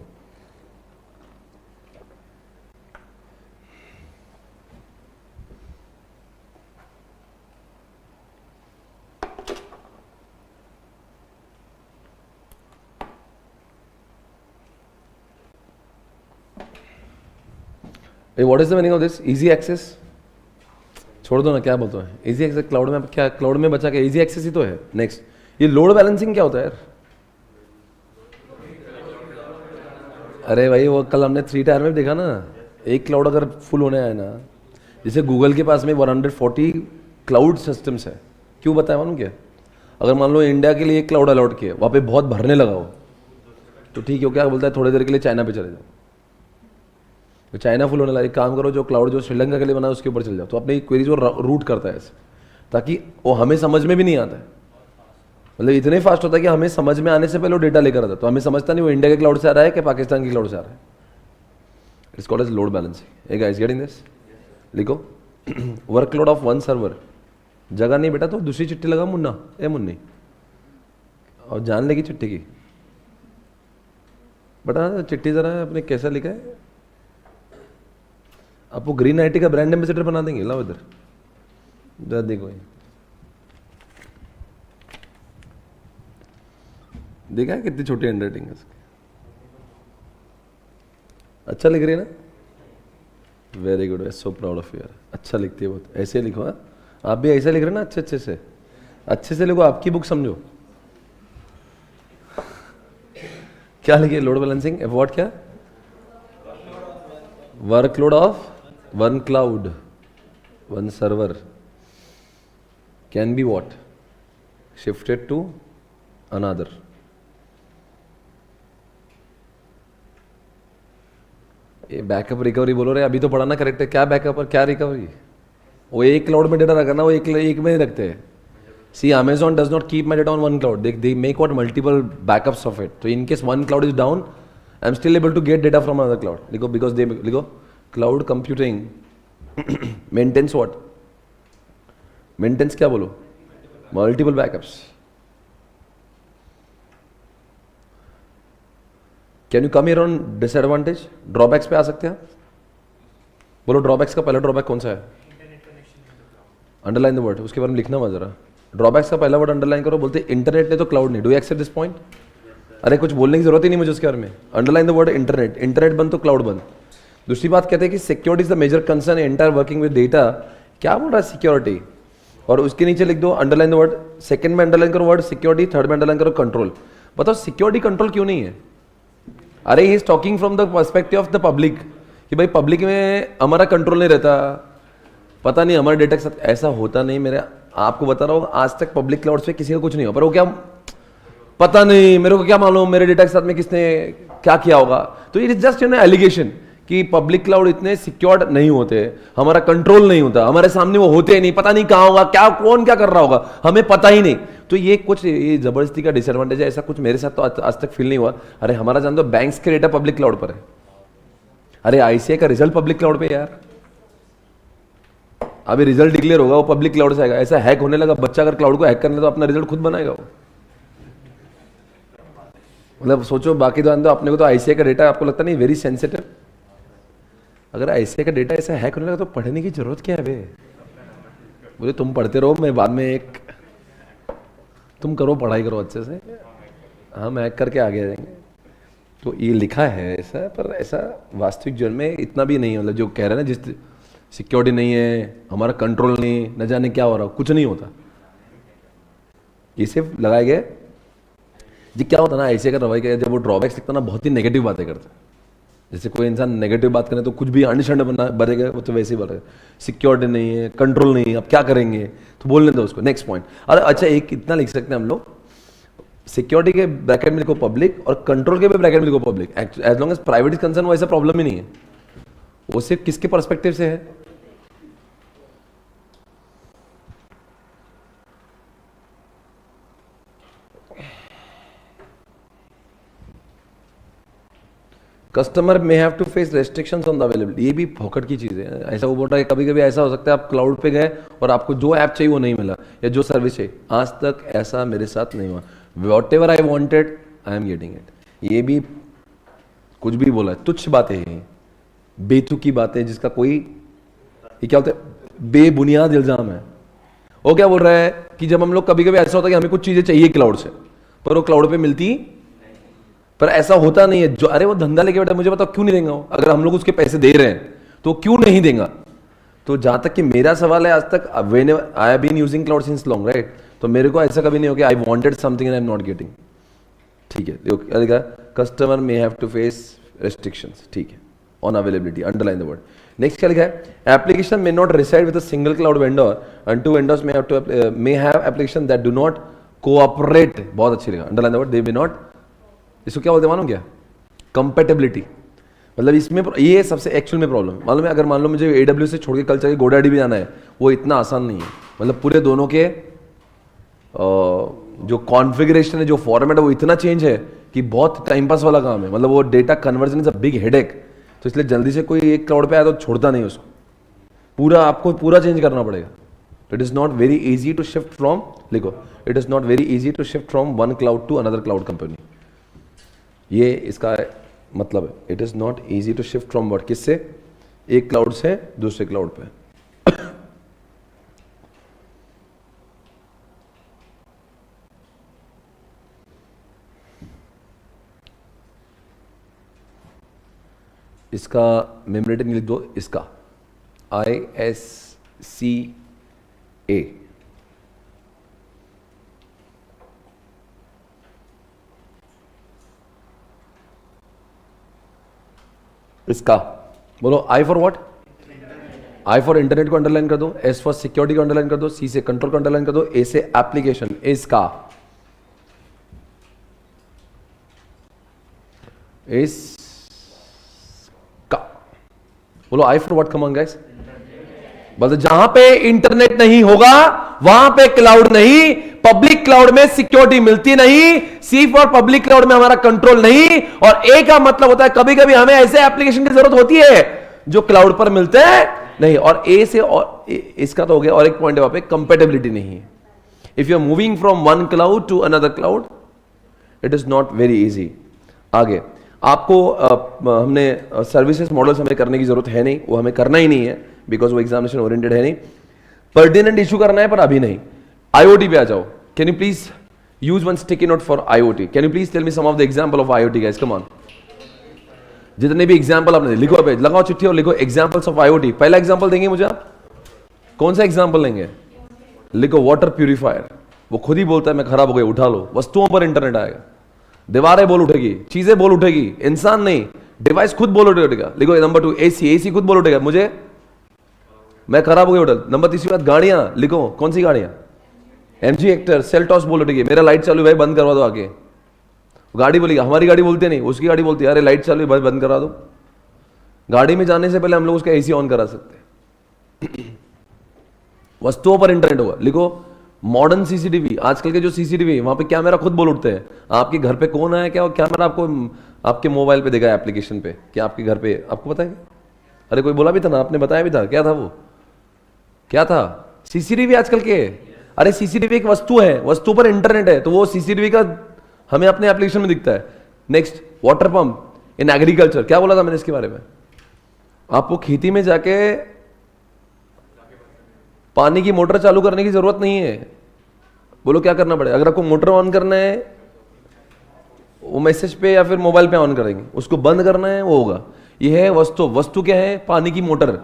What is the meaning of this easy access? छोड़ दो ना, क्या बोलते हैं इजी एक्सेस क्लाउड में, क्या क्लाउड में बचा के इजी एक्सेस ही तो है। नेक्स्ट, ये लोड बैलेंसिंग क्या होता है यार? अरे भाई वो कल हमने 3 टायर में देखा ना, एक क्लाउड अगर फुल होने आए ना, जैसे गूगल के पास में 140 क्लाउड सिस्टम्स है। क्यों बताया मालूम क्या? अगर मान लो इंडिया के लिए एक क्लाउड अलॉट किया, वहाँ पे बहुत भरने लगा हो तो ठीक है, क्या बोलता है थोड़ी देर के लिए चाइना पे चले जाओ, तो चाइना फुल होने लगा, एक काम करो जो क्लाउड जो श्रीलंका के लिए बना है उसके ऊपर चल जाओ। तो अपनी क्वेरीज को रूट करता है ऐसे, ताकि वो हमें समझ में भी नहीं आता है। मतलब इतने फास्ट होता है कि हमें समझ में आने से पहले वो डेटा लेकर आता है, तो हमें समझता नहीं वो इंडिया के क्लाउड से आ रहा है कि पाकिस्तान की क्लाउड से आ रहा है। It's called as load balancing. A guys getting this? लिखो, वर्कलोड ऑफ वन सर्वर। जगह नहीं बेटा तो दूसरी चिट्ठी लगा मुन्ना, ए मुन्नी, और जान लेगी चिट्ठी की। बता चिट्ठी जरा अपने कैसा लिखा है, आपको ग्रीन आईटी का ब्रांड एम्बेसडर बना देंगे। लाओ इधर जरा देखो, देखा है कितनी छोटी हैंडराइटिंग है इसकी? अच्छा लिख रही है ना? Very good, so proud of you यार, अच्छा लिखती है बहुत। ऐसे लिखो, हाँ आप भी ऐसे लिख रहे हो ना, अच्छे से लिखो, आपकी बुक समझो। क्या लिखिए? लोड बैलेंसिंग, व्हाट क्या? Workload of one cloud, one server can be what? Shifted to another. ये बैकअप रिकवरी बोलो रे, अभी तो पढ़ा ना करेक्ट है, क्या बैकअप और क्या रिकवरी? वो एक क्लाउड में डेटा रखा ना, वो एक में ही रखते हैं. See, Amazon does not keep my data on one cloud. They make what multiple backups of it. So in case one cloud is down, I'm still able to get data from another cloud. Because they cloud computing maintains what? Maintains क्या बोलो? Multiple backups. Can you come here on disadvantage? Drawbacks पे आ सकते हैं आप? बोलो drawbacks का पहला drawback कौन सा है? अंडरलाइन द वर्ड, उसके बारे में लिखना मत जरा. ड्रॉबैक्स का पहला वर्ड अंडरलाइन करो. बोलते इंटरनेट ने तो क्लाउड नहीं. Do you accept this point? अरे कुछ बोलने की जरूरत ही नहीं मुझे उसके बारे में. Underline the word internet. Internet बंद तो क्लाउड बंद. दूसरी बात कहते हैं कि security is the major concern entire working with data. क्या बोल रहा है सिक्योरिटी? और उसके नीचे लिख दो अंडरलाइन द वर्ड. सेकंड में अंडरलाइन करो वर्ड सिक्योरिटी, थर्ड में अंडरलाइन करो कंट्रोल. बताओ सिक्योरिटी कंट्रोल क्यों नहीं है? अरे he is talking from the perspective of the public कि भाई पब्लिक में हमारा कंट्रोल नहीं रहता. पता नहीं हमारे डेटा के साथ ऐसा होता नहीं. मेरे आपको बता रहा हूँ आज तक पब्लिक क्लाउड पे किसी का कुछ नहीं हो. पर वो क्या पता नहीं, मेरे को क्या मालूम मेरे डेटा के साथ में किसने क्या किया होगा. तो इट इज जस्ट एलिगेशन कि पब्लिक क्लाउड इतने सिक्योर्ड नहीं होते, हमारा कंट्रोल नहीं होता, हमारे सामने वो होते नहीं, पता नहीं कहाँ होगा, क्या कौन क्या कर रहा होगा, हमें पता ही नहीं. तो ये कुछ ये जबरदस्ती का डिसएडवांटेज है. ऐसा कुछ मेरे साथ तो आज तक फील नहीं हुआ. अरे हमारा जान दो बैंक्स के डेटा पब्लिक क्लाउड पर है. अरे आईसीआई का रिजल्ट पब्लिक क्लाउड पे यार. अभी रिजल्ट डिक्लेयर होगा वो पब्लिक क्लाउड से आएगा. ऐसा हैक होने लगा. बच्चा अगर क्लाउड को हैक करने तो अपना रिजल्ट खुद बनाएगा वो. मतलब सोचो बाकी तो अपने को तो आईसीआई का डेटा आपको लगता नहीं वेरी सेंसिटिव. अगर आईसीआई का डेटा ऐसा हैक होने लगा तो पढ़ने की जरूरत क्या है बे? बोले तुम पढ़ते रहो, मैं बाद में तुम करो पढ़ाई करो अच्छे से, हम हैक करके आगे जाएंगे. तो ये लिखा है ऐसा, पर ऐसा वास्तविक जीवन में इतना भी नहीं है. मतलब जो कह रहे हैं ना, जिस सिक्योरिटी नहीं है, हमारा कंट्रोल नहीं, न जाने क्या हो रहा, कुछ नहीं होता. ये सिर्फ लगाए गए जी. क्या होता ना ऐसे का रवैया, जब वो ड्रॉबैक्स लिखता ना बहुत ही नेगेटिव बातें करते हैं. जैसे कोई इंसान नेगेटिव बात करे तो कुछ भी अंडशंड बनेगा, वो तो वैसे ही बोलेगा सिक्योरिटी नहीं है, कंट्रोल नहीं है, अब क्या करेंगे, तो बोलने दो उसको. Next point. अरे अच्छा एक इतना लिख सकते हैं हम लोग, सिक्योरिटी के ब्रैकेट में लिखो पब्लिक और कंट्रोल के भी ब्रैकेट में लिखो public. As long as private is concern वो ऐसा प्रॉब्लम ही नहीं है. वो सिर्फ किसके पर्सपेक्टिव से है? Customer may have to face restrictions on the availability. ये भी फोकट की चीज़ है. ऐसा वो बोल रहा है कभी कभी ऐसा हो सकता है आप क्लाउड पे गए और आपको जो ऐप चाहिए वो नहीं मिला या जो सर्विस चाहिए. आज तक ऐसा मेरे साथ नहीं हुआ. What ever I wanted I am getting it. ये भी कुछ भी बोला है, तुच्छ बातें हैं, बेतुकी बातें जिसका कोई, ये क्या होता है, बेबुनियाद इल्जाम है. वो क्या बोल रहा है कि जब हम लोग कभी कभी ऐसा होता है कि हमें कुछ चीज़ें चाहिए क्लाउड से, पर वो क्लाउड पे मिलती, पर ऐसा होता नहीं है. जो अरे वो धंधा लेके बैठा, मुझे बताओ क्यों नहीं देंगे वो? अगर हम लोग उसके पैसे दे रहे हैं तो क्यों नहीं देगा? तो जहां तक कि मेरा सवाल है, आज तक when I have been using cloud since long, right, तो मेरे को ऐसा कभी नहीं हो कि I wanted something and I am not getting. ठीक है, देखो customer may have to face restrictions. ठीक है, on availability, underline the word. Next क्या लिखा है? Application may not reside with a single cloud vendor and two vendors may have application that do not cooperate. बहुत अच्छी लिखा, underline the word. They may not, इसको क्या बोलते हैं मालूम क्या? कंपेटेबिलिटी. मतलब इसमें ये सबसे एक्चुअल में प्रॉब्लम मालूम है. अगर मान लो मुझे AWS से छोड़ के कल चाहिए GoDaddy भी जाना है, वो इतना आसान नहीं है. मतलब पूरे दोनों के जो कॉन्फ़िगरेशन है, जो फॉर्मेट है, वो इतना चेंज है कि बहुत टाइम पास वाला काम है. मतलब वो data conversion is a big headache. तो इसलिए जल्दी से कोई एक क्लाउड पे आया तो छोड़ता नहीं उसको, पूरा आपको पूरा चेंज करना पड़ेगा. तो it is not very easy to shift from, लिखो, it is not very easy to shift from one cloud to another cloud company. ये इसका मतलब है. It is not easy to shift from word, किससे? एक क्लाउड से दूसरे cloud पे. इसका मेमोरी लिख दो, इसका ISCA. इसका बोलो, I for what? I for internet को अंडरलाइन कर दो, एस फॉर सिक्योरिटी को अंडरलाइन कर दो, सी से कंट्रोल को अंडरलाइन कर दो, ए से एप्लीकेशन, इसका बोलो I for what, come on guys, बस जहां पे इंटरनेट नहीं होगा वहां पे क्लाउड नहीं, पब्लिक क्लाउड में सिक्योरिटी मिलती नहीं, सी फॉर पब्लिक क्लाउड में हमारा कंट्रोल नहीं, और ए का मतलब होता है कभी कभी हमें ऐसे एप्लीकेशन की जरूरत होती है जो क्लाउड पर मिलते हैं नहीं, और ए से, और इसका तो हो गया, और एक पॉइंट है वहां पे कंपेटेबिलिटी नहीं है। If you are moving from one cloud to another cloud it is not very easy. आगे आपको हमने सर्विसेज मॉडल्स हमें करने की जरूरत है नहीं, वो हमें करना ही नहीं है बिकॉज वो एग्जामिनेशन ओरिएंटेड है नहीं, पर्टिनेंट इशू करना है पर अभी नहीं। आईओटी पे आ जाओ, can you please use one sticky note for IoT, can you please tell me some of the example of IoT guys, come on. जितने भी एग्जांपल आपने लिखो पे, लगाओ चिट्ठी और लिखो एग्जांपल्स ऑफ आईओटी। पहला एग्जांपल देंगे मुझे आप, कौन सा एग्जांपल लेंगे? लिखो वाटर प्यूरिफायर, वो खुद ही बोलता है मैं खराब हो गया उठा लो, वस्तुओं पर इंटरनेट आएगा, दीवारें बोल उठेगी, चीजें बोल उठेगी, इंसान नहीं, डिवाइस खुद बोल उठेगा। लिखो नंबर 2 एसी, एसी खुद बोल उठेगा मुझे मैं खराब हो गया उठल। नंबर 3 बात गाड़ियां, लिखो कौन सी गाड़ियां? एमजी एक्टर, सेल्टॉस बोल उठेगी, मेरा लाइट चालू भाई बंद करवा दो आके, गाड़ी बोलेगी, हमारी गाड़ी बोलती नहीं, उसकी गाड़ी बोलती है अरे लाइट चालू है भाई बंद करा दो। गाड़ी में जाने से पहले हम लोग उसका एसी ऑन करा सकते हैं। वस्तुओं पर इंटरनेट होगा, लिखो मॉडर्न सीसीटीवी, आजकल के जो सीसीटीवी वहां पे कैमरा खुद बोल उठते हैं, आपके घर पे कौन आया क्या कैमरा आपको आपके मोबाइल पे देखा एप्लीकेशन पे, क्या आपके घर पे आपको पता है? अरे कोई बोला भी था ना, आपने बताया भी था, क्या था वो, क्या था? सीसीटीवी आजकल के, अरे सीसीटीवी एक वस्तु है, वस्तु पर इंटरनेट है, तो वो सीसीटीवी का हमें अपने एप्लीकेशन में दिखता है। Next water pump in agriculture, क्या बोला था मैंने इसके बारे में? आपको खेती में जाके पानी की मोटर चालू करने की जरूरत नहीं है, बोलो क्या करना पड़ेगा? अगर आपको मोटर ऑन करना है वो मैसेज पे या फिर मोबाइल पे ऑन करेंगे, उसको बंद करना है वो होगा। ये है वस्तु, वस्तु क्या है? पानी की मोटर,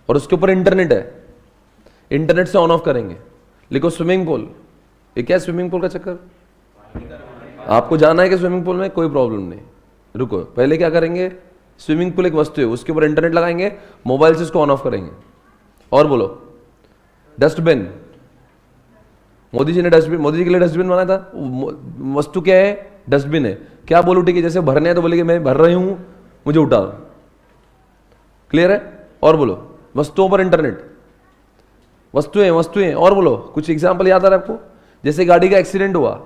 और उसके ऊपर इंटरनेट है, इंटरनेट से ऑन ऑफ करेंगे। लिखो स्विमिंग पूल, ये क्या है स्विमिंग पूल का चक्कर? आपको जाना है कि स्विमिंग पूल में? कोई प्रॉब्लम नहीं, रुको पहले क्या करेंगे, स्विमिंग पूल एक वस्तु है, उसके ऊपर इंटरनेट लगाएंगे, मोबाइल से उसको ऑन ऑफ करेंगे। और बोलो डस्टबिन, मोदी जी ने डस्टबिन, मोदी जी के लिए डस्टबिन बनाया था, वस्तु क्या है? डस्टबिन है। क्या बोल उठेगी? जैसे भरने है तो बोलेगी मैं भर रही हूं मुझे उठा, क्लियर है? और बोलो वस्तुओं पर इंटरनेट, वस्तुएं वस्तुएं, और बोलो कुछ एग्जांपल याद आ रहा है आपको? जैसे गाड़ी का एक्सीडेंट हुआ,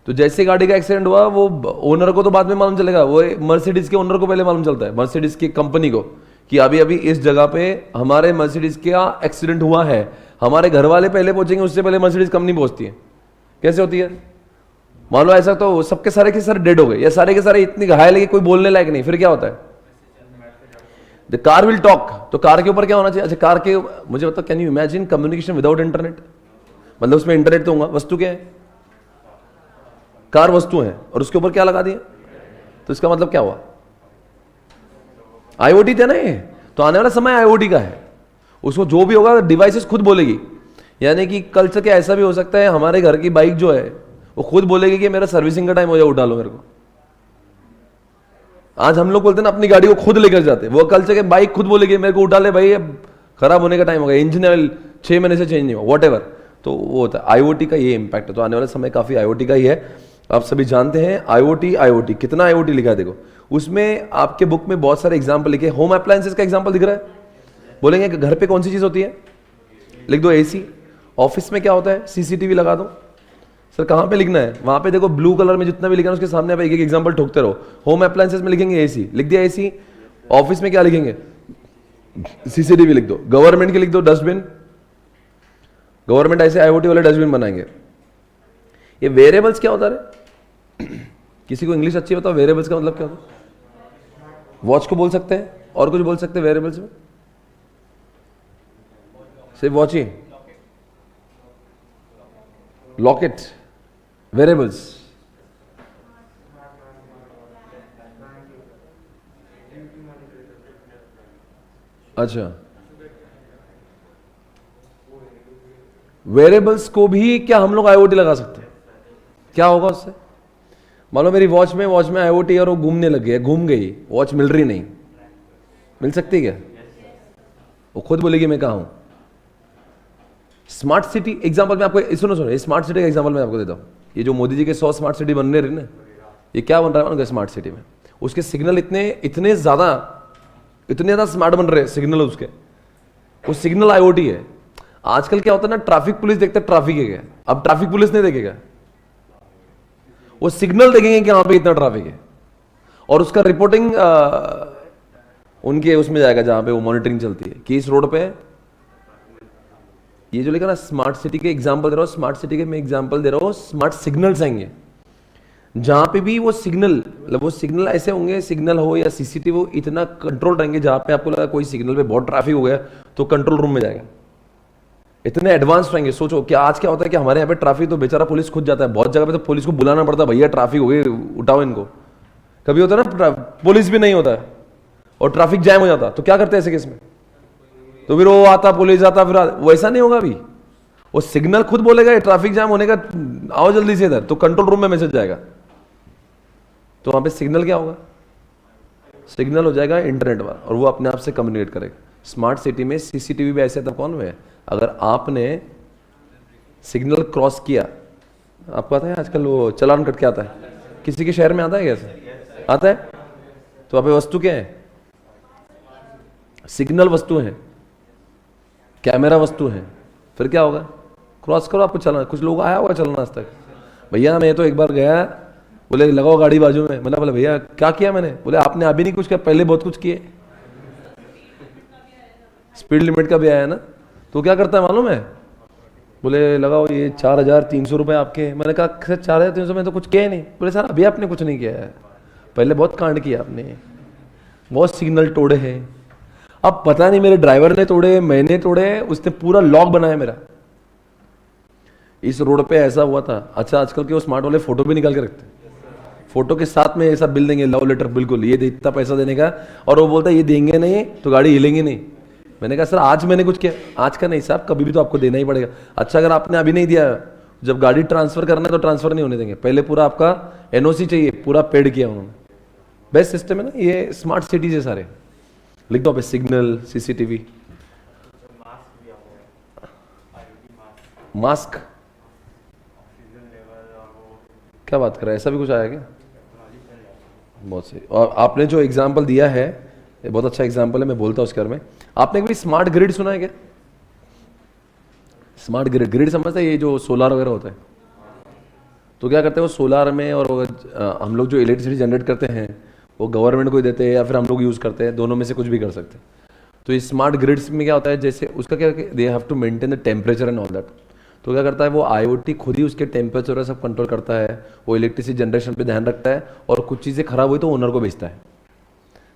तो जैसे गाड़ी का एक्सीडेंट हुआ वो ओनर को तो बाद में मालूम चलेगा, वो मर्सिडीज के ओनर को पहले मालूम चलता है, मर्सिडीज की कंपनी को, कि अभी अभी इस जगह पे हमारे मर्सिडीज का एक्सीडेंट हुआ है। हमारे घर वाले पहले पहुंचेंगे, उससे पहले मर्सिडीज कंपनी पहुंचती है। कैसे होती है? मान लो ऐसा तो सबके सारे के सारे डेड हो गए, या सारे के सारे इतने घायल है कि कोई बोलने लायक नहीं, फिर क्या होता है? The car will talk. तो कार के ऊपर क्या होना चाहिए? अच्छा कार के, मुझे बताओ can you imagine communication without internet? मतलब उसमें इंटरनेट तो होगा, वस्तु क्या है? कार वस्तु है, और उसके ऊपर क्या लगा दिया, तो इसका मतलब क्या हुआ? आईओटी थे ना ये, तो आने वाला समय आईओटी का है, उसको जो भी होगा डिवाइसेस खुद बोलेगी। यानी कि कल से क्या ऐसा भी हो सकता है हमारे घर की बाइक जो है वो खुद बोलेगी कि मेरा सर्विसिंग का टाइम हो जाए, उठा लो मेरे को। आज हम लोग बोलते हैं ना अपनी गाड़ी को खुद लेकर जाते, वो कल से बाइक खुद बोलेगी मेरे को उठा ले भाई, अब खराब होने का टाइम हो गया, इंजन ऑयल 6 महीने से चेंज नहीं हुआ, वॉट एवर। तो वो होता है आईओटी का ये इंपैक्ट है। तो आने वाला समय काफी आईओटी का ही है, आप सभी जानते हैं आईओटी। आईओटी कितना आईओटी लिखा है देखो, उसमें आपके बुक में बहुत सारे एग्जाम्पल लिखे। होम अप्लायंसेस का एग्जाम्पल दिख रहा है, बोलेंगे कि घर पे कौन सी चीज होती है, लिख दो एसी। ऑफिस में क्या होता है? सीसीटीवी लगा दो। सर कहां पे लिखना है? वहां पे देखो ब्लू कलर में जितना भी लिखा है उसके सामने आप एक एक एग्जाम्पल ठोकते रहो। होम अप्लायंसेस में लिखेंगे एसी, लिख दिया एसी। ऑफिस में क्या लिखेंगे? सीसीटीवी लिख दो। गवर्नमेंट के लिख दो डस्टबिन, गवर्नमेंट ऐसे आईओटी वाले डस्टबिन बनाएंगे। ये वेरिएबल्स क्या होता है? किसी को इंग्लिश अच्छी बताओ, वेरिएबल्स का मतलब क्या होता है? वॉच को बोल सकते हैं, और कुछ बोल सकते हैं वेरिएबल्स में? सिर्फ वॉच ही? Locket, variables. अच्छा, वेरिएबल्स को भी क्या हम लोग आईओटी लगा सकते हैं? क्या होगा उससे? मान लो मेरी वॉच में आईओटी और वो घूमने लग गया, घूम गई वॉच, मिल रही नहीं, मिल सकती है क्या? वो खुद बोलेगी मैं कहाँ हूं। स्मार्ट सिटी एग्जांपल में आपको सुनो सुनो, स्मार्ट सिटी का एग्जांपल मैं आपको देता हूं। ये जो मोदी जी के 100 स्मार्ट सिटी बनने रही ना, ये क्या बन रहा है उनके स्मार्ट सिटी में, उसके सिग्नल इतने ज्यादा स्मार्ट बन रहे हैं सिग्नल उसके, वो सिग्नल आईओटी है। आजकल क्या होता है ना, ट्रैफिक पुलिस देखते ट्रैफिक है क्या, अब ट्रैफिक पुलिस नहीं देखेगा, वो सिग्नल देखेंगे कि वहां पे कितना ट्रैफिक है, और उसका रिपोर्टिंग उनके उसमें जाएगा जहां पे वो मॉनिटरिंग चलती है कि इस रोड पे। ये जो लिखा ना स्मार्ट सिटी के एग्जांपल दे रहा हूं, स्मार्ट सिटी के मैं एग्जांपल दे रहा हूं, स्मार्ट सिग्नल्स आएंगे जहां पे भी वो सिग्नल, मतलब वो सिग्नल ऐसे होंगे, सिग्नल हो या सीसीटीवी हो, इतना कंट्रोल रहेंगे जहां पे आपको लगा कोई सिग्नल पे बहुत ट्रैफिक हो गया तो कंट्रोल रूम में जाएगा, इतने एडवांस रहेंगे। सोचो कि आज क्या होता है कि हमारे यहाँ पे ट्रैफिक तो बेचारा पुलिस खुद जाता है, बहुत जगह पे तो पुलिस को बुलाना पड़ता है, भैया ट्रैफिक हो गई उठाओ इनको। कभी होता है ना पुलिस भी नहीं होता है और ट्रैफिक जैम हो जाता, तो क्या करते हैं ऐसे केस में, तो फिर वो आता पुलिस आता, फिर वैसा नहीं होगा। अभी वो सिग्नल खुद बोलेगा ट्रैफिक जैम होने का, आओ जल्दी से इधर, तो कंट्रोल रूम में मैसेज जाएगा, तो वहां पे सिग्नल क्या होगा, सिग्नल हो जाएगा इंटरनेट वाला, और वो अपने आप से कम्युनिकेट करेगा। स्मार्ट सिटी में सीसीटीवी भी ऐसे तब कौन हुए, अगर आपने सिग्नल क्रॉस किया, आपको आता है आजकल वो चालान कट के आता है, किसी के शहर में आता है कैसे आता है, तो वहां पे वस्तु क्या है, सिग्नल वस्तु है, कैमरा वस्तु है, फिर क्या होगा, क्रॉस करो आपको चलना। कुछ लोग आया होगा चलना आज तक, भैया मैं तो एक बार गया, बोले लगाओ गाड़ी बाजू में, मैंने बोला भैया क्या किया मैंने, बोले आपने अभी नहीं कुछ किया, पहले बहुत कुछ किए, स्पीड लिमिट का भी आया ना, तो क्या करता है मालूम है, बोले लगाओ ये 4,300 रुपए आपके। मैंने कहा सर 4,300 में तो कुछ किया ही नहीं। बोले सर अभी आपने कुछ नहीं किया है, पहले बहुत कांड किया आपने, बहुत सिग्नल तोड़े हैं। अब पता नहीं मेरे ड्राइवर ने तोड़े, मैंने तोड़े, उसने पूरा लॉग बनाया मेरा, इस रोड पे ऐसा हुआ था। अच्छा आजकल के वो स्मार्ट वाले फोटो भी निकाल के रखते हैं, फोटो के साथ में ऐसा बिल देंगे, लव लेटर बिल्कुल, ये इतना पैसा देने का, और वो बोलता है ये देंगे नहीं तो गाड़ी हिलेंगे नहीं। मैंने कहा सर आज मैंने कुछ किया, आज का नहीं साहब, कभी भी तो आपको देना ही पड़ेगा। अच्छा अगर आपने अभी नहीं दिया, जब गाड़ी ट्रांसफर करना है तो ट्रांसफर नहीं होने देंगे, पहले पूरा आपका एनओसी चाहिए, पूरा पेड किया उन्होंने। बेस्ट सिस्टम है ना ये स्मार्ट सिटीज है सारे, लिख दो पे सिग्नल, सीसीटीवी, मास्क, क्या बात कर रहा है, ऐसा भी कुछ आया क्या, बहुत सही। और आपने जो एग्जाम्पल दिया है ये बहुत अच्छा एग्जाम्पल है, मैं बोलता हूँ उसके बारे में। आपने कभी स्मार्ट ग्रिड सुना है क्या, स्मार्ट ग्रिड, ग्रिड समझते हैं, ये जो सोलार वगैरह होता है, तो क्या करते हैं वो सोलार में, और हम लोग जो इलेक्ट्रिसिटी जनरेट करते हैं वो गवर्नमेंट को ही देते हैं या फिर हम लोग यूज़ करते हैं, दोनों में से कुछ भी कर सकते हैं। तो इस स्मार्ट ग्रिड्स में क्या होता है, जैसे उसका क्या, they have to maintain the temperature and all that, तो क्या करता है वो आईओटी खुद ही उसके टेम्परेचर और सब कंट्रोल करता है, वो इलेक्ट्रिसिटी जनरेशन पे ध्यान रखता है, और कुछ चीज़ें खराब हुई तो ओनर को बेचता है।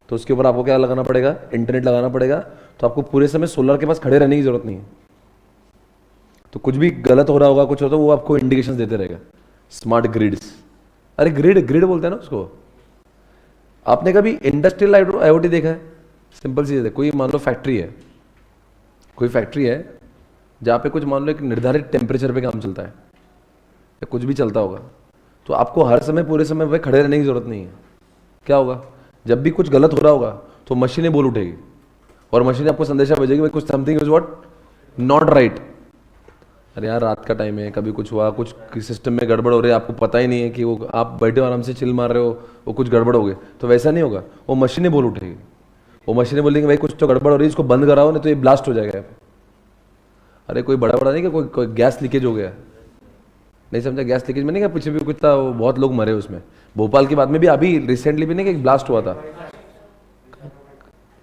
तो उसके ऊपर आपको क्या लगाना पड़ेगा, इंटरनेट लगाना पड़ेगा, तो आपको पूरे समय सोलर के पास खड़े रहने की जरूरत नहीं है, तो कुछ भी गलत हो रहा होगा, कुछ होता है, वो आपको इंडिकेशन देते रहेगा। स्मार्ट ग्रिड्स, अरे ग्रिड ग्रिड बोलते हैं ना उसको। आपने कभी इंडस्ट्रियल आईओटी देखा है, सिंपल सी चीज़ है, कोई मान लो फैक्ट्री है, कोई फैक्ट्री है जहाँ पे कुछ मान लो एक निर्धारित टेम्परेचर पे काम चलता है या कुछ भी चलता होगा, तो आपको हर समय पूरे समय पे खड़े रहने की जरूरत नहीं है। क्या होगा, जब भी कुछ गलत हो रहा होगा तो मशीनें बोल उठेगी, और मशीन आपको संदेशा भेजेगी भाई कुछ something is what not right. अरे यार रात का टाइम है, कभी कुछ हुआ, कुछ सिस्टम में गड़बड़ हो रही है, आपको पता ही नहीं है कि वो आप बैठे हो आराम से चिल मार रहे हो, वो कुछ गड़बड़ हो गई, तो वैसा नहीं होगा, वो मशीनें बोल उठेगी, वो मशीनें बोलेंगे भाई कुछ तो गड़बड़ हो रही है, इसको बंद कराओ नहीं तो ये ब्लास्ट हो जाएगा। अरे कोई बड़ा बड़ा नहीं कि कोई गैस लीकेज हो गया, नहीं समझा, गैस लीकेज में नहीं क्या, पीछे भी कितना बहुत लोग मरे उसमें, भोपाल की बात में भी अभी रिसेंटली भी नहीं कि ब्लास्ट हुआ था,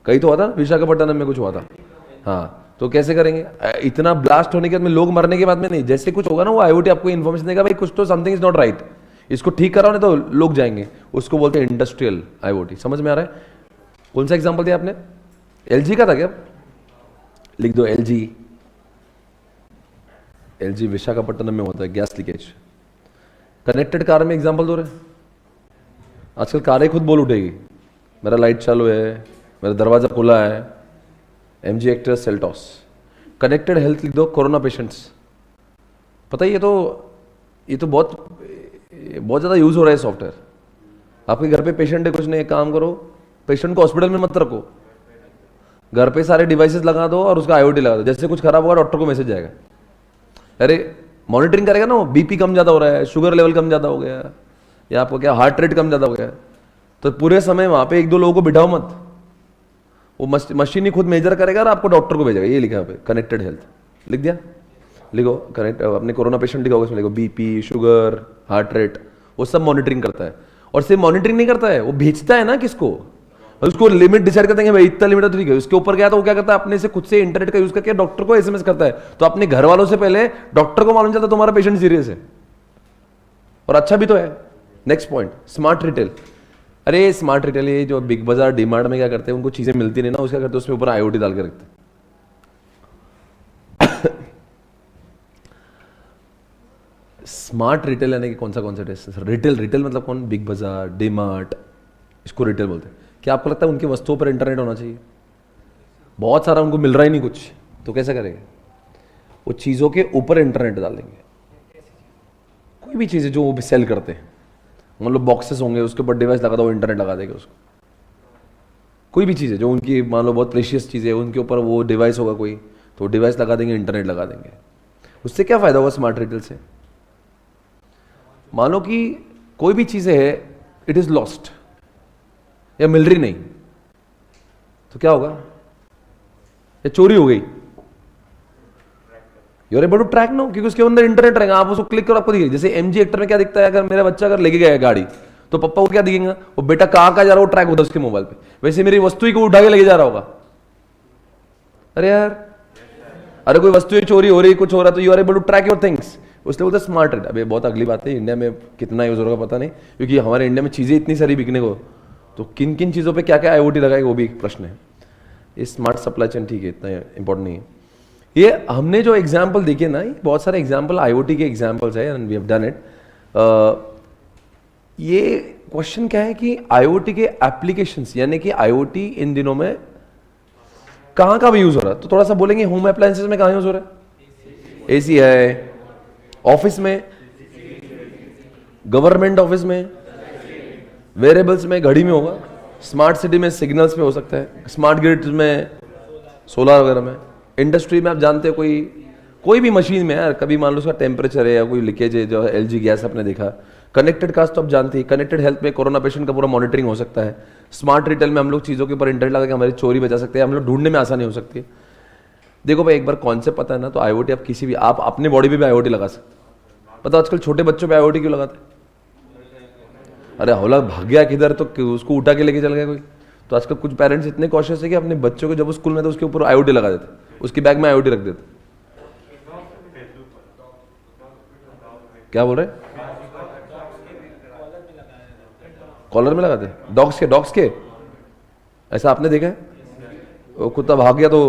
कहीं तो हुआ था, विशाखापट्टनम में कुछ हुआ था। हाँ तो कैसे करेंगे, इतना ब्लास्ट होने के बाद में, लोग मरने के बाद में नहीं, जैसे कुछ होगा ना वो आईओटी आपको इन्फॉर्मेशन देगा भाई कुछ तो समथिंग इज नॉट राइट, इसको ठीक कराओ नहीं तो लोग जाएंगे, उसको बोलते हैं इंडस्ट्रियल आईओटी। समझ में आ रहा है, कौन सा एग्जांपल दिया आपने, एलजी का था क्या, लिख दो एलजी, एलजी विशाखापट्टनम में होता है गैस लीकेज। कनेक्टेड कार में एग्जांपल दो रहे, आजकल कारें खुद बोल उठेगी मेरा लाइट चालू है, मेरा दरवाजा खुला है, MG actor Seltos. Connected health लिख दो, कोरोना पेशेंट्स, पता है ये तो बहुत ज़्यादा यूज़ हो रहा है सॉफ्टवेयर। आपके घर पे पेशेंट है, कुछ नहीं, काम करो, पेशेंट को हॉस्पिटल में मत रखो, घर पे सारे डिवाइसेस लगा दो और उसका आईओटी लगा दो, जैसे कुछ खराब होगा डॉक्टर को मैसेज जाएगा, अरे मॉनिटरिंग करेगा ना, वो बीपी कम ज़्यादा हो रहा है, शुगर लेवल कम ज़्यादा हो गया, या आपको क्या हार्ट रेट कम ज़्यादा हो गया, तो पूरे समय वहाँ पे 1-2 लोगों को बिठाओ मत, वो मशीन ही खुद मेजर करेगा और आपको डॉक्टर को भेजेगा। ये लिखा है पे कनेक्टेड हेल्थ, लिख दिया, लिखो कनेक्ट, अपने कोरोना पेशेंट लिखोगे उसमें लिखो बीपी, शुगर, हार्ट रेट, वो सब मॉनिटरिंग करता है। और सिर्फ मॉनिटरिंग नहीं करता है, वो भेजता है ना किसको, उसको लिमिट डिसाइड करते हैं भाई इतना लिमिट है तो ठीक है, उसके ऊपर गया तो वो क्या करता है, अपने से खुद से इंटरनेट का यूज करके डॉक्टर को एसएमएस करता है, तो अपने घर वालों से पहले डॉक्टर को मालूम चलता है तुम्हारा पेशेंट सीरियस है, और अच्छा भी तो है। Next point, smart retail. अरे स्मार्ट रिटेल, ये जो बिग बाजार डीमार्ट में क्या करते हैं, उनको चीजें मिलती नहीं ना, उसका करते हैं उसमें ऊपर आईओटी डाल के रखते हैं। स्मार्ट रिटेल यानी कि कौन सा टेस्ट, रिटेल, रिटेल मतलब कौन, बिग बाजार, डीमार्ट, इसको रिटेल बोलते हैं। क्या आपको लगता है उनकी वस्तुओं पर इंटरनेट होना चाहिए? बहुत सारा उनको मिल रहा ही नहीं कुछ, तो कैसे करेंगे? वो चीज़ों के ऊपर इंटरनेट डालेंगे। कोई भी चीज़ें जो वो भी सेल करते हैं, मतलब बॉक्सेस होंगे, उसके ऊपर डिवाइस लगा दो, वो इंटरनेट लगा देंगे उसको। कोई भी चीज़ है जो उनकी मान लो बहुत प्रेशियस चीज़ है, उनके ऊपर वो डिवाइस होगा कोई, तो डिवाइस लगा देंगे, इंटरनेट लगा देंगे। उससे क्या फ़ायदा होगा स्मार्ट रिटेल से? मान लो कि कोई भी चीज़ है, इट इज़ लॉस्ट या मिल रही नहीं, तो क्या होगा? या चोरी हो गई, you are able to track no, क्योंकि उसके अंदर इंटरनेट रहेगा, आप उसको क्लिक करो आपको दिखेगा। जैसे एमजी एक्टर में क्या दिखता है, अगर मेरा बच्चा अगर लेके गया है गाड़ी, तो पप्पा को क्या दिखेगा, वो बेटा कहाँ जा रहा है वो ट्रैक होता है उसके मोबाइल पे। वैसे मेरी वस्तु ही को उठा के लेके जा रहा होगा, अरे यार, अरे कोई वस्तु चोरी हो रही, कुछ हो रहा, तो you are able to track your things, उसलिए बोलते स्मार्ट रिटेल। अभी बहुत अगली बात है, इंडिया में कितना यूज होगा पता नहीं, क्योंकि हमारे इंडिया में चीजें इतनी सारी बिकने को, तो किन किन चीज़ों पे क्या क्या आईओटी लगाएगा वो भी एक प्रश्न है। ये स्मार्ट सप्लाई चेन ठीक है, इतना इंपॉर्टेंट नहीं है। ये हमने जो एग्जाम्पल देखे ना, ये बहुत सारे एग्जाम्पल आईओटी के एग्जाम्पल्स है, and we have done it. ये क्वेश्चन क्या है कि आईओटी के एप्लीकेशंस, यानी कि आईओटी इन दिनों में कहाँ का भी यूज हो रहा है, तो थोड़ा सा बोलेंगे होम अप्लायंसेस में कहाँ यूज हो रहा है? एसी है, ऑफिस में, गवर्नमेंट ऑफिस में, वेरेबल्स में, घड़ी में होगा, स्मार्ट सिटी में सिग्नल्स पे हो सकता है, स्मार्ट ग्रिड में, सोलर वगैरह में, इंडस्ट्री में आप जानते हो कोई भी मशीन में यार, कभी मान लो उसका टेम्परेचर है या कोई लीकेज है, जो एलजी गैस आपने देखा। कनेक्टेड कास्ट तो आप जानते हैं, कनेक्टेड हेल्थ में कोरोना पेशेंट का पूरा मॉनिटरिंग हो सकता है। स्मार्ट रिटेल में हम लोग चीज़ों के ऊपर इंटरनेट लगा के हमारी चोरी बचा सकते हैं, हम लोग ढूंढने में आसानी हो सकती है। देखो भाई, एक बार कॉन्सेप्ट पता है ना, तो आईओटी आप किसी भी, आप अपने बॉडी पे भी आईओटी लगा सकते। पता आजकल छोटे बच्चों पे आईओटी क्यों लगाते हैं? अरे हौला भाग गया किधर, तो उसको उठा के लेके चल गया कोई। तो आजकल कुछ पेरेंट्स इतने कॉशियस है कि अपने बच्चों को जब वो स्कूल में, तो उसके ऊपर आईओटी लगा देते, उसकी बैग में आईओटी रख देते। क्या बोल रहे? कॉलर में लगाते, डॉग्स के ऐसा आपने देखा है? वो कुत्ता भाग गया तो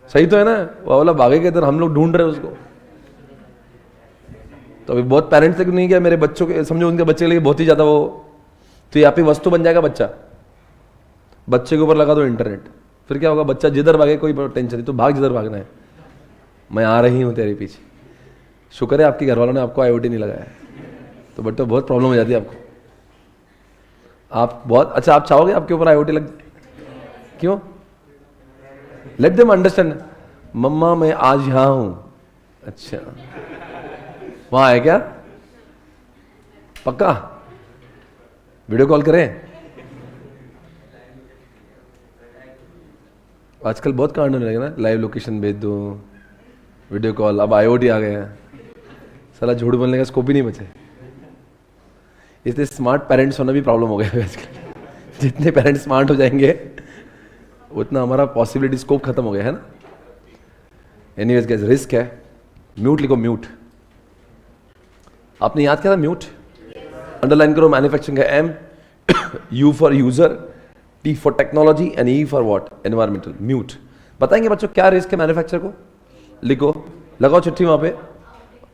सही तो है ना, वो वाला भागे के इधर, हम लोग ढूंढ रहे हैं उसको। तो अभी बहुत पेरेंट्स तक नहीं किया, मेरे बच्चों के, समझो उनके बच्चे के लिए बहुत ही ज्यादा वो, तो यहाँ पे वस्तु बन जाएगा बच्चा, बच्चे के ऊपर लगा दो इंटरनेट, फिर क्या होगा? बच्चा जिधर भागे कोई टेंशन नहीं, तो भाग जिधर भागना है, मैं आ रही हूँ तेरे पीछे। शुक्र है आपके घर वालों ने आपको आईओटी नहीं लगाया, तो बट तो बहुत प्रॉब्लम हो जाती है आपको। आप बहुत अच्छा, आप चाहोगे आपके ऊपर आईओटी लग जाए? क्यों? लेट देम अंडरस्टैंड, मम्मा मैं आज यहाँ हूं, अच्छा वहां है क्या? पक्का वीडियो कॉल करें? आजकल बहुत कांड होने लगे ना, लाइव लोकेशन भेज दो, वीडियो कॉल, अब आईओटी आ गया, साला झूठ बोलने का स्कोप ही नहीं बचे। इसलिए स्मार्ट पेरेंट्स होना भी प्रॉब्लम हो गया है आजकल। जितने पेरेंट्स स्मार्ट हो जाएंगे उतना हमारा पॉसिबिलिटी स्कोप खत्म हो गया है ना। एनीवेज गाइस, रिस्क है। म्यूट लिखो, म्यूट। आपने याद किया था म्यूट? अंडरलाइन करो, मैन्युफैक्चरिंग है M, U for user, T for technology and E for what? Environmental. Mute. बताएंगे बच्चों क्या रिस्क है मैन्युफैक्चर को? लिखो, लगाओ चिट्ठी वहां पे,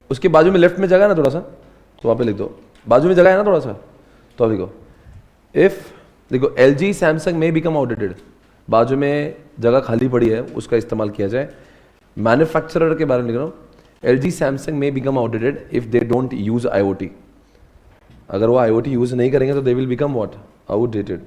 उसके बाजू में लेफ्ट में जगह है ना थोड़ा सा, तो वहां पे लिख दो, बाजू में जगह है ना थोड़ा सा, तो लिखो इफ, देखो एलजी सैमसंग में बिकम आउटडेटेड, बाजू में जगह खाली पड़ी है, उसका इस्तेमाल किया जाए। मैन्युफैक्चरर के बारे में लिख रहा हूँ, एलजी सैमसंग में become outdated if they don't use IoT. अगर वो आईओटी यूज नहीं करेंगे तो they will become what? Outdated.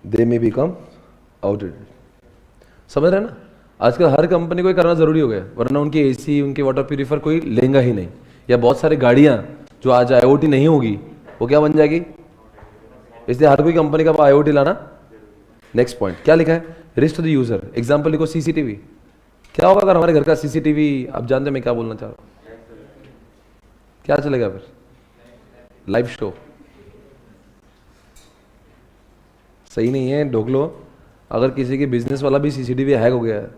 They may become outdated. समझ रहे हैं ना? आजकल हर कंपनी को ये करना जरूरी हो गया, वरना उनकी एसी, उनके वाटर प्यूरिफायर कोई लेंगा ही नहीं। या बहुत सारी गाड़ियां जो आज आईओटी नहीं होगी वो क्या बन जाएगी? इसलिए हर कोई कंपनी का आईओटी लाना। नेक्स्ट पॉइंट क्या लिखा है? Risk to the user. Example लिखो सीसीटीवी। क्या होगा अगर हमारे घर का सीसीटीवी, आप जानते हैं मैं क्या बोलना चाह रहा हूं, क्या चलेगा फिर? Live show. सही नहीं है ढोकलो। अगर किसी के बिजनेस वाला भी सीसीटीवी हैक हो गया है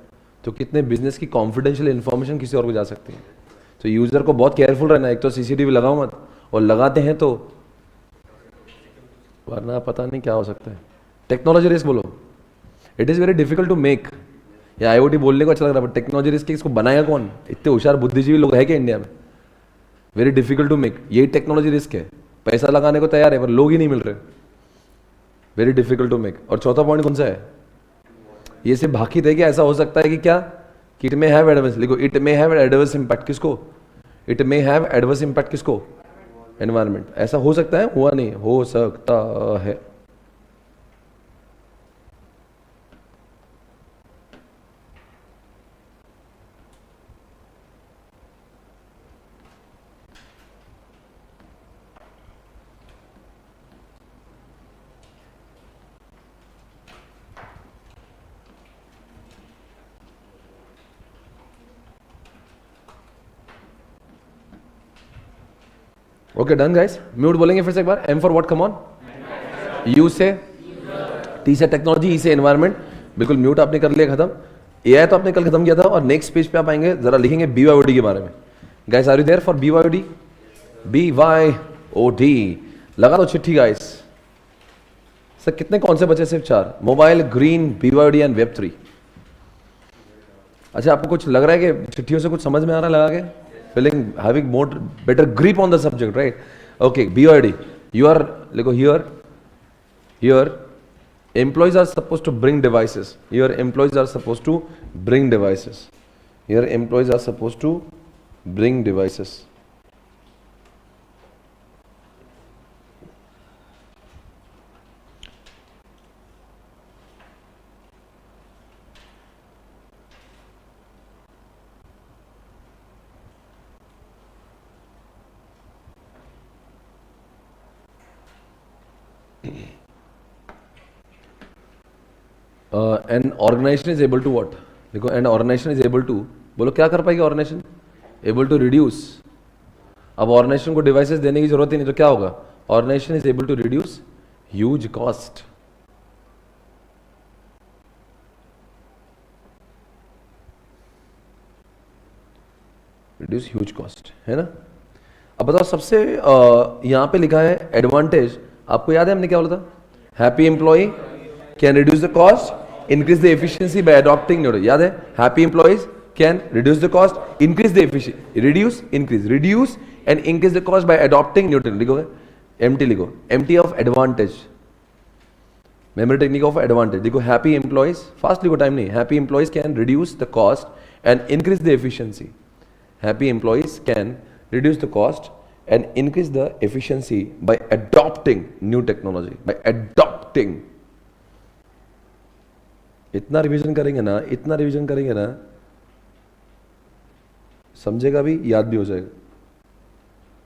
तो कितने बिजनेस की कॉन्फिडेंशियल इंफॉर्मेशन किसी और को जा सकती है। तो यूजर को बहुत केयरफुल रहना है। एक तो सीसीटीवी लगाओ मत, और लगाते हैं तो वरना पता नहीं क्या हो सकता है। टेक्नोलॉजी रिस्क बोलो। It is very difficult to make. या आईओटी बोलने को अच्छा लग रहा है, बट टेक्नोलॉजी रिस्क इसको बनाया कौन? इतने होशियार बुद्धिजीवी लोग है क्या इंडिया में? Very difficult to make. यही टेक्नोलॉजी रिस्क है। पैसा लगाने को तैयार है पर लोग ही नहीं मिल रहे। Very difficult to make. और चौथा पॉइंट कौन सा है? ये सिर्फ भाकित है कि ऐसा हो सकता है कि क्या, कि इट मे हैव एडवर्स। लिखो, it may have adverse impact. किसको? It may have adverse impact. किसको? एनवायरमेंट। ऐसा हो सकता है, हुआ नहीं, हो सकता है। Okay done guys. म्यूट बोलेंगे फिर से एक बार। M for what? Come on. U से, टी से टेक्नोलॉजी, ई से एनवायरमेंट। बिल्कुल म्यूट आपने कर लिया खत्म। एआई तो आपने कल खत्म किया था। और नेक्स्ट पेज पे आप आएंगे, जरा लिखेंगे बीवाईओडी के बारे में। Guys are you there for BYOD? BYOD लगा दो चिट्ठी गाइस। सर कितने कौन से बचे? सिर्फ 4। Mobile, green, BYOD and web 3। अच्छा आपको कुछ लग रहा है कि चिट्ठियों से कुछ समझ में आ रहा है? लगा के feeling having more better grip on the subject, right? Okay, BYD. You are, like here, employees are supposed to bring devices. Here, employees are supposed to bring devices. Here, employees are supposed to bring devices. An organization is able to what? देखो, an organization is able to, बोलो क्या कर पाएगी organization? Able to reduce. अब organization को devices देने की जरूरत ही नहीं, तो क्या होगा? Organization is able to reduce huge cost. Reduce huge cost, है ना? अब बताओ सबसे यहां पे लिखा है एडवांटेज। आपको याद है हमने क्या बोला था? Happy employee can reduce the cost, increase the efficiency by adopting new। याद है? happy employees can reduce the cost, increase the efficiency, reduce and increase the cost by adopting new technology। लिखोगे MT, लिखो MT of advantage, memory technique of advantage। देखो happy employees, fast लिखो, time नहीं। happy employees can reduce the cost and increase the efficiency। happy employees can reduce the cost and increase the efficiency by adopting new technology, by adopting। इतना revision करेंगे ना, इतना revision करेंगे ना, समझेगा भी, याद भी हो जाएगा।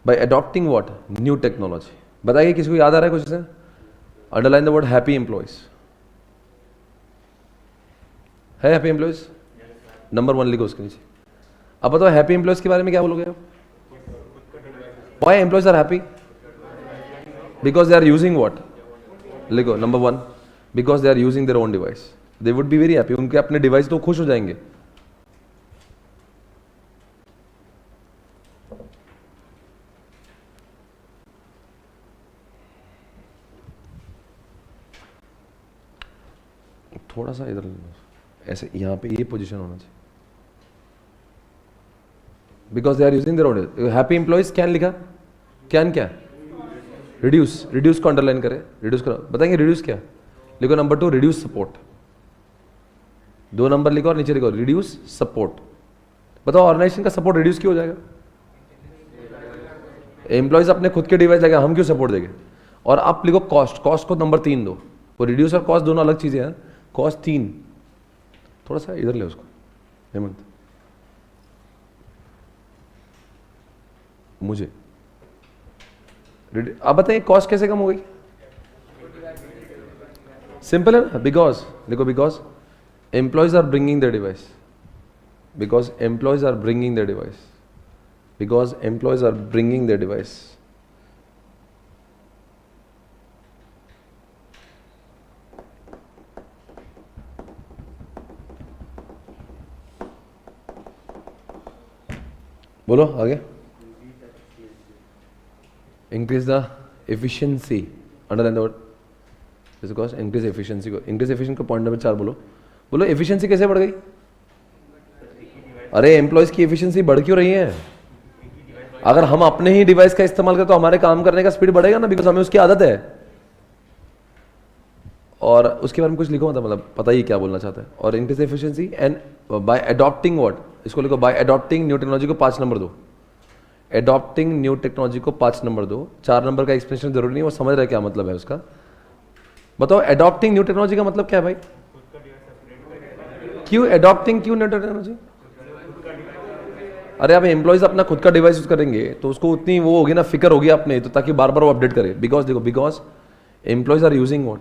Bye adopting what? New technology. बताइए किसी को याद आ रहा है कुछ से? Underline the word happy employees. है हैप्पी एम्प्लॉयज? नंबर 1 लिखो उसके नीचे। अब बताओ हैप्पी एम्प्लॉयज के बारे में क्या बोलोगे आप? Why employees are happy? Because they are using what? लिखो number 1, because they are using their own device. They would be very happy. उनके अपने डिवाइस तो खुश हो जाएंगे। थोड़ा सा इधर ऐसे, यहां पे ये पोजीशन होना चाहिए। Because they are using their own. Happy employees can लिखा, कैन क्या? रिड्यूस। रिड्यूस को अंडरलाइन करें, रिड्यूस करो। बताएंगे रिड्यूस क्या? लिखो नंबर 2 रिड्यूस सपोर्ट। 2 नंबर लिखो और नीचे लिखो रिड्यूस सपोर्ट। बताओ ऑर्गेनाइजेशन का सपोर्ट रिड्यूस क्यों हो जाएगा? एम्प्लॉयज अपने खुद के डिवाइस लगे, हम क्यों सपोर्ट देंगे? और आप लिखो कॉस्ट। कॉस्ट को नंबर 3 दो। वो रिड्यूस और कॉस्ट दोनों अलग चीजें हैं। कॉस्ट 3, थोड़ा सा इधर ले उसको हेमंत, मुझे आप बताइए कॉस्ट कैसे कम हो गई? सिंपल है ना, बिकॉज देखो, because employees are bringing the device, because employees are bringing the device, because employees are bringing the device. बोलो आगे। Increase the efficiency, underline the word, because increase efficiency को, इंक्रीज एफिशिएंसी को point number 4 बोलो। बोलो efficiency कैसे बढ़ गई? अरे एम्प्लॉयज की एफिशिएंसी बढ़ क्यों रही है? अगर हम अपने ही डिवाइस का इस्तेमाल करें तो हमारे काम करने का स्पीड बढ़ेगा ना, बिकॉज हमें उसकी आदत है। और उसके बारे में कुछ लिखो, मतलब पता ही क्या बोलना चाहता है। और increase efficiency and bye adopting what, इसको लिखो, बाय अडॉप्टिंग न्यू टेक्नोलॉजी को 5 नंबर दो। एडॉप्टिंग न्यू टेक्नोलॉजी को 5 नंबर दो। 4 नंबर का एक्सप्लेनेशन जरूरी नहीं, वो समझ रहे क्या मतलब है उसका। बताओ एडॉप्टिंग न्यू टेक्नोलॉजी का मतलब क्या है भाई? क्यों एडॉप्टिंग, क्यों न्यू टेक्नोलॉजी? अरे आप एम्प्लॉयज अपना खुद का डिवाइस यूज करेंगे तो उसको उतनी वो होगी ना, फिक्र होगी अपने, तो ताकि बार बार वो अपडेट करे। बिकॉज देखो, because employees are using what,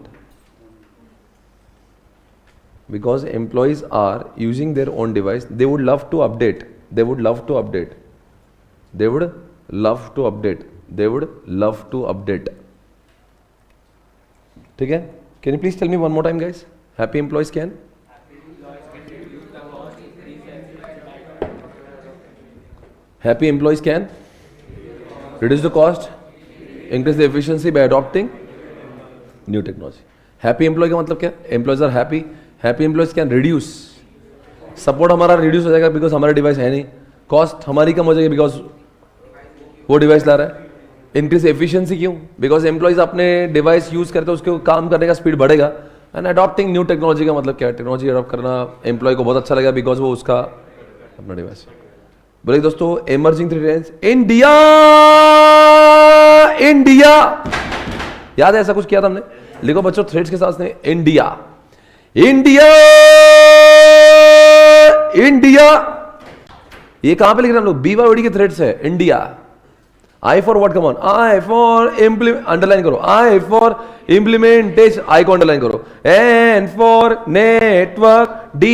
because employees are using their own device, they would love to update, they would love to update, they would love to update, they would love to update. ठीक है? Can you please tell me one more time guys? Happy employees can? Happy employees can reduce the cost, increase the efficiency by adopting new technology. Happy employee का मतलब क्या? Employees are happy. Happy employees can reduce. Support हमारा reduce हो जाएगा because हमारा device है नहीं. Cost हमारी कम हो जाएगी बिकॉज वो डिवाइस ला रहा है। इंक्रीज एफिशिएंसी क्यों? बिकॉज एम्प्लॉयज अपने डिवाइस यूज करते हैं, उसके काम करने का स्पीड बढ़ेगा। एंड अडॉप्टिंग न्यू टेक्नोलॉजी का मतलब क्या है? टेक्नोलॉजी अडॉप्ट करना एम्प्लॉय को बहुत अच्छा लगेगा बिकॉज वो उसका अपना डिवाइस। बोलिए दोस्तों, emerging three trends. India, India याद है ऐसा कुछ किया था हमने? लिखो बच्चों थ्रेड्स के साथ ने, इंडिया, इंडिया, इंडिया। ये कहां पे लिख रहे हैं हम लोग? BYOD के थ्रेड्स है। India, I for what? Come on, I for implement, underline करो, I for implementation, I को underline करो, N for network, D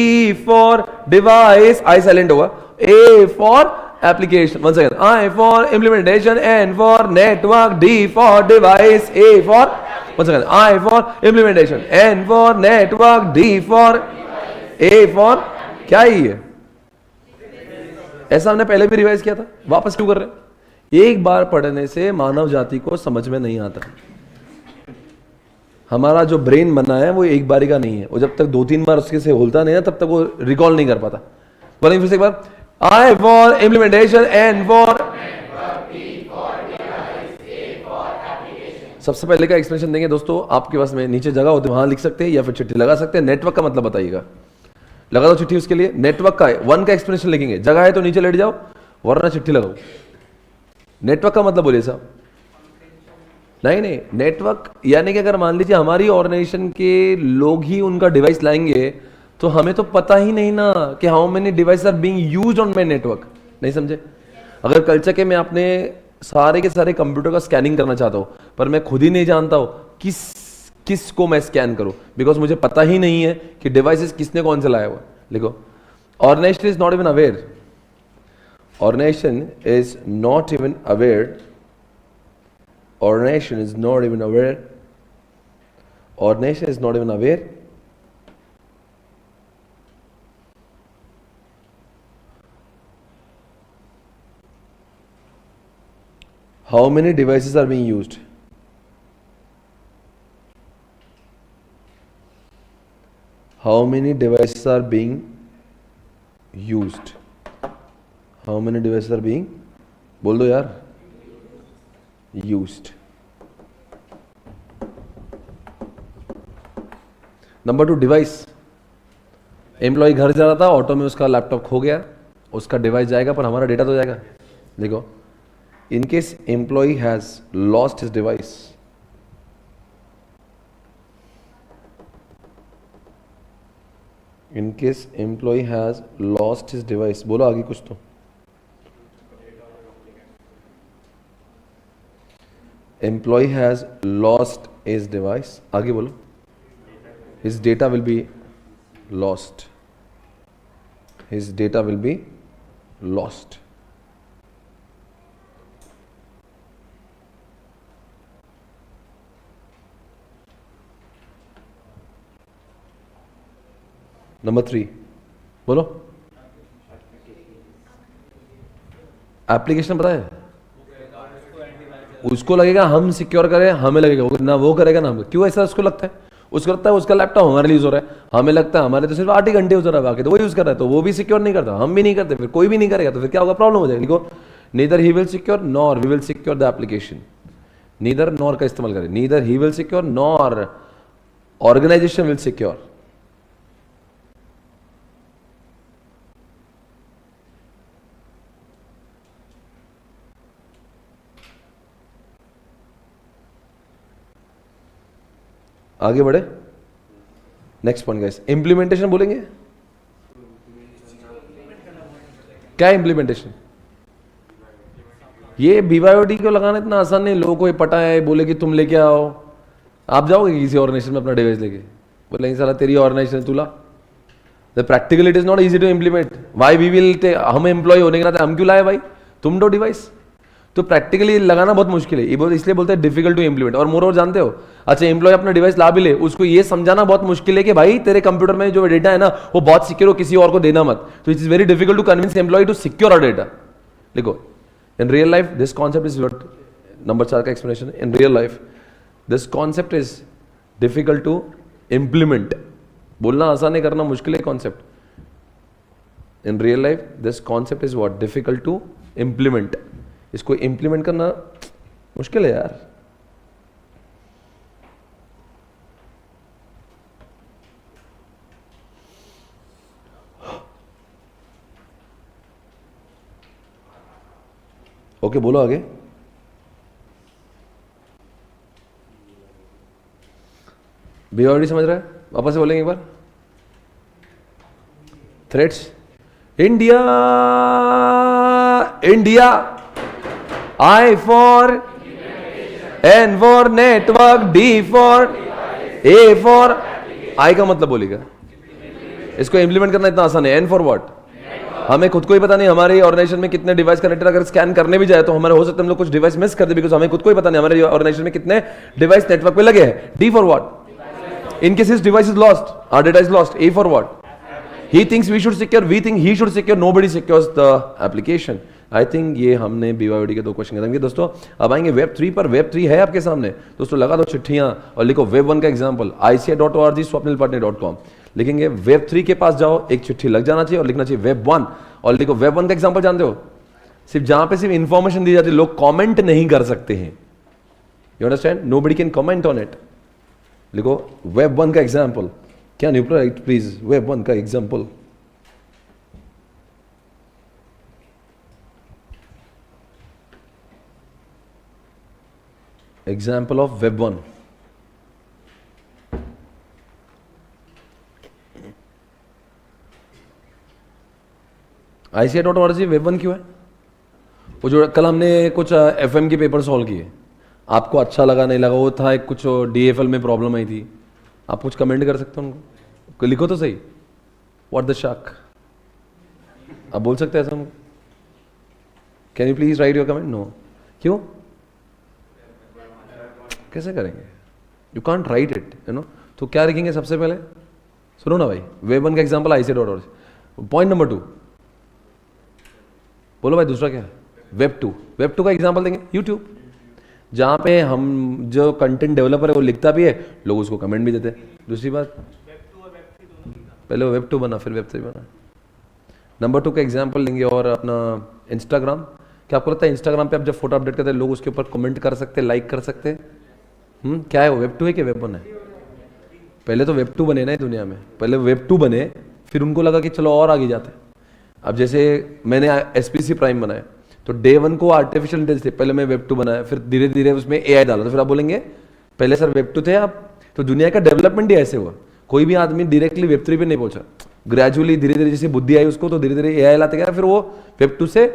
for device, I silent होगा, A for application, one second, I for implementation, N for network, D for device, A for, one second, I for implementation, N for network, D for, A for, क्या ही है? ऐसा हमने पहले भी revise किया था, वापस क्यों कर रहे हैं? एक बार पढ़ने से मानव जाति को समझ में नहीं आता। हमारा जो ब्रेन बना है वो एक बारी का नहीं है, वो जब तक 2-3 बार उसके से होता नहीं है तब तक वो रिकॉल नहीं कर पाता। बोलेंगे फिर से एक बार, I for implementation, N for, सबसे पहले का एक्सप्लेनेशन देंगे दोस्तों। आपके पास में नीचे जगह होती है, वहां लिख सकते हैं या फिर चिट्ठी लगा सकते हैं। नेटवर्क का मतलब बताइएगा, लगा दो चिट्ठी उसके लिए। नेटवर्क का 1 का एक्सप्लेनेशन लिखेंगे, जगह है तो नीचे लेट जाओ वरना चिट्ठी लगाओ। नेटवर्क का मतलब बोलिए साहब। नहीं, नेटवर्क यानी कि अगर मान लीजिए हमारी ऑर्गेनाइजेशन के लोग ही उनका डिवाइस लाएंगे तो हमें तो पता ही नहीं ना कि how many device are being used on my network. नहीं समझे? अगर कल्चर के मैं अपने सारे के सारे कंप्यूटर का स्कैनिंग करना चाहता हूं पर मैं खुद ही नहीं जानता हूं किस को मैं स्कैन करूं, बिकॉज मुझे पता ही नहीं है कि डिवाइसेस किसने कौन से लाया हुआ। लिखो, organization is not even aware, organization is not even aware, organization is not even aware, organization is not even aware how many devices are being used, how many devices are being used, how many devices are being, बोल दो यार, used. Number 2, device. Employ घर जा रहा था, auto में उसका laptop खो गया, उसका डिवाइस जाएगा पर हमारा डेटा तो जाएगा। देखो, in case employee has lost his device, in case employee has lost his device, बोलो आगे कुछ तो। Employee has lost his device, आगे बोलो। His data will be lost, his data will be lost. Number 3 बोलो। एप्लीकेशन पता है, उसको लगेगा हम सिक्योर करें, हमें लगेगा ना वो करेगा ना हम। क्यों ऐसा उसको लगता है? उसको लगता है उसका लैपटॉप हमारे लिए यूज हो रहा है, हमें लगता है हमारे तो सिर्फ 8 ही घंटे यूज हो रहा है, बाकी तो वो यूज कर रहा है, तो वो भी सिक्योर नहीं करता, हम भी नहीं करते, फिर कोई भी नहीं करेगा, तो फिर क्या होगा? प्रॉब्लम हो जाएगी। लिखो, neither he will secure nor we will secure the application. Neither nor का इस्तेमाल करें, neither he will secure nor organization will secure. आगे बढ़े, नेक्स्ट पॉइंट गाइस, इंप्लीमेंटेशन बोलेंगे। क्या है इंप्लीमेंटेशन? ये BYOD को लगाना इतना आसान नहीं, लोगों को ये पता है, बोले कि तुम लेके आओ, आप जाओगे किसी ऑर्गेनाइजेशन में अपना डिवाइस लेके, बोले नहीं साला तेरी ऑर्गेनाइजेशन तुला। The practical it is not easy to implement. Why we will, हम एम्प्लॉय होने के नाते हम क्यों लाए भाई, तुम दो डिवाइस। तो प्रैक्टिकली लगाना बहुत मुश्किल है, इसलिए बोलते हैं डिफिकल्ट टू इंप्लीमेंट। और मोर ओवर जानते हो, अच्छा एम्प्लॉय अपना डिवाइस ला भी ले, उसको ये समझाना बहुत मुश्किल है कि भाई तेरे कंप्यूटर में जो डेटा है ना वो बहुत सिक्योर हो, किसी और को देना मत। तो it is very difficult to convince employee to secure our data. लिखो, in real life this concept is what number 4 का explanation. In real life this concept is difficult to implement. बोलना आसान है, करना मुश्किल है concept. In real life this concept is what difficult to implement. इसको implement करना मुश्किल है यार। ओके बोलो आगे। BYOD समझ रहा है? वापस से बोलेंगे एक बार। Threats, India India, I for N for network, D for A for I का मतलब बोलेगा। इसको इंप्लीमेंट करना इतना आसान है। N for what? हमें खुद को ही पता नहीं हमारे ऑर्गेनाइजेशन में कितने डिवाइस कनेक्टेड, अगर स्कैन करने भी जाए तो हमारे हो सकता है हम लोग कुछ डिवाइस मिस कर दे, बिकॉज हमें खुद को ही पता नहीं हमारे ऑर्गेनाइजेशन में कितने डिवाइस नेटवर्क पे लगे हैं। D for what? In case his device is lost, our data is lost. A for what? He thinks we should secure, we think he should secure, nobody secures the application. I think ये हमने BYOD के 2 question करेंगे दोस्तों। अब आएंगे web 3 पर। Web 3 है आपके सामने दोस्तों, लगा दो चिट्ठियां और लिखो वेब 1 का एग्जांपल ICI.org swapnilpatne.com। लिखेंगे वेब 3 के पास जाओ, एक चिट्ठी लग जाना चाहिए और लिखना चाहिए वेब 1 और लिखो वेब 1 का एग्जांपल जानते हो, सिर्फ जहां पे सिर्फ इंफॉर्मेशन दी जाती है, लोग कमेंट नहीं कर सकते हैं। You understand? Nobody can comment on it. लिखो वेब 1 का example. Can you right please web 1 का example? Example of Web 1. ICI.org Web 1 क्यों है? वो जो कल हमने कुछ FM के पेपर सॉल्व किए, आपको अच्छा लगा नहीं लगा, वो था एक कुछ DFL में प्रॉब्लम आई थी, आप कुछ कमेंट कर सकते हो उनको, लिखो तो सही। व्हाट द शक, आप बोल सकते हैं ऐसा हमको? Can you please write your comment? No. क्यों? कैसे करेंगे? You can't write it, you know. तो क्या लिखेंगे सबसे पहले? सुनो ना भाई, वेब 1 का एग्जांपल ICI.org। पॉइंट नंबर 2 बोलो भाई, दूसरा क्या है? वेब 2। वेब 2 का एग्जांपल देंगे यूट्यूब, जहां पे हम जो कंटेंट डेवलपर है वो लिखता भी है, लोग उसको कमेंट भी देते हैं। दूसरी बात, पहले वेब 2 बना फिर वेब 3 बना। नंबर 2 का एग्जांपल लेंगे और अपना इंस्टाग्राम। क्या आपको लगता है इंस्टाग्राम पे आप जब फोटो अपडेट करते हैं लोग उसके ऊपर कमेंट कर सकते हैं, लाइक कर सकते हैं? क्या है वो, वेब 2 है कि वेब 1 है? पहले तो वेब 2 बने ना इस दुनिया में, पहले वेब 2 बने, फिर उनको लगा कि चलो और आगे जाते हैं। अब जैसे मैंने SPC प्राइम बनाया, तो डे 1 को आर्टिफिशियल इंटेलिजेंस थे, पहले मैं वेब 2 बनाया, फिर धीरे धीरे उसमें AI डाला, तो फिर आप बोलेंगे पहले सर वेब 2 थे आप। तो दुनिया का डेवलपमेंट ही ऐसे हुआ, कोई भी आदमी डायरेक्टली वेब 3 पे नहीं पहुंचा। ग्रेजुअली धीरे धीरे जैसे बुद्धि आई उसको, तो धीरे धीरे एआई लाते गया, फिर वो वेब 2 से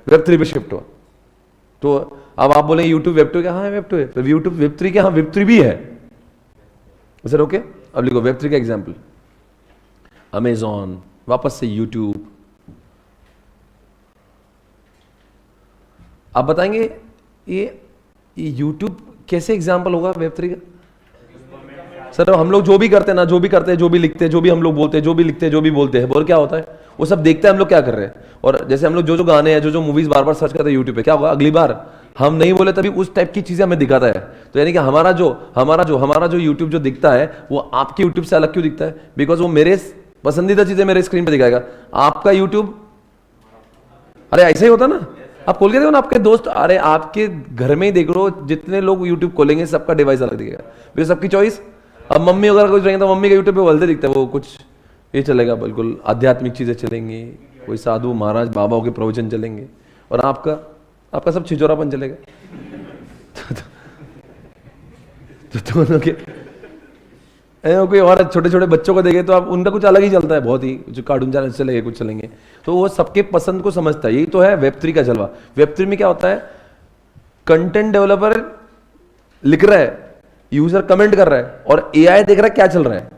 वेब 3 पे शिफ्ट हुआ। तो अब आप बोले यूट्यूब वेब 2 क्या? हाँ वेब 2 है। तो यूट्यूब वेब 3 क्या? हाँ वेब 3 भी है सर। ओके, अब लिखो वेब 3 का एग्जाम्पल, अमेजॉन, वापस से यूट्यूब। आप बताएंगे ये यूट्यूब कैसे एग्जाम्पल होगा वेब 3 का? सर हम लोग जो भी करते हैं ना, जो भी करते हैं, जो भी लिखते हैं, जो भी हम लोग बोलते हैं, जो भी लिखते हैं, जो भी बोलते हैं, बोल क्या होता है, वो सब देखते हैं हम लोग क्या कर रहे हैं। और जैसे हम लोग जो जो गाने हैं, जो जो मूवीज बार बार सर्च करते हैं यूट्यूब पे, क्या होगा अगली बार हम नहीं बोले तभी उस टाइप की चीजें हमें दिखाता है। तो यानी कि हमारा जो यूट्यूब जो दिखता है वो आपके यूट्यूब से अलग क्यों दिखता है? बिकॉज वो मेरे पसंदीदा चीजें मेरे स्क्रीन पे दिखाएगा। आपका यूट्यूब, अरे ऐसा ही होता ना, आप खोल के देखो ना आपके दोस्त, अरे आपके घर में ही देख लो, जितने लोग यूट्यूब खोलेंगे सबका डिवाइस अलग दिखेगा, बिकॉज सबकी चॉइस। अब मम्मी अगर कुछ रहेंगे तो मम्मी का यूट्यूब पे वल्दे दिखता है, वो कुछ ये चलेगा, बिल्कुल आध्यात्मिक चीजें चलेंगी, कोई साधु महाराज बाबाओं के प्रवचन चलेंगे, और आपका सब छिचोरापन चलेगा। तो दोनों के कोई और छोटे छोटे बच्चों को देखे तो आप उनका कुछ अलग ही चलता है, बहुत ही जो कार्टून चैनल चलेंगे, कुछ चलेंगे, तो वो सबके पसंद को समझता है। यही तो है वेब 3 का जलवा। वेब 3 में क्या होता है, कंटेंट डेवलपर लिख रहा है, यूजर कमेंट कर रहा है, और एआई देख रहा है क्या चल रहा है।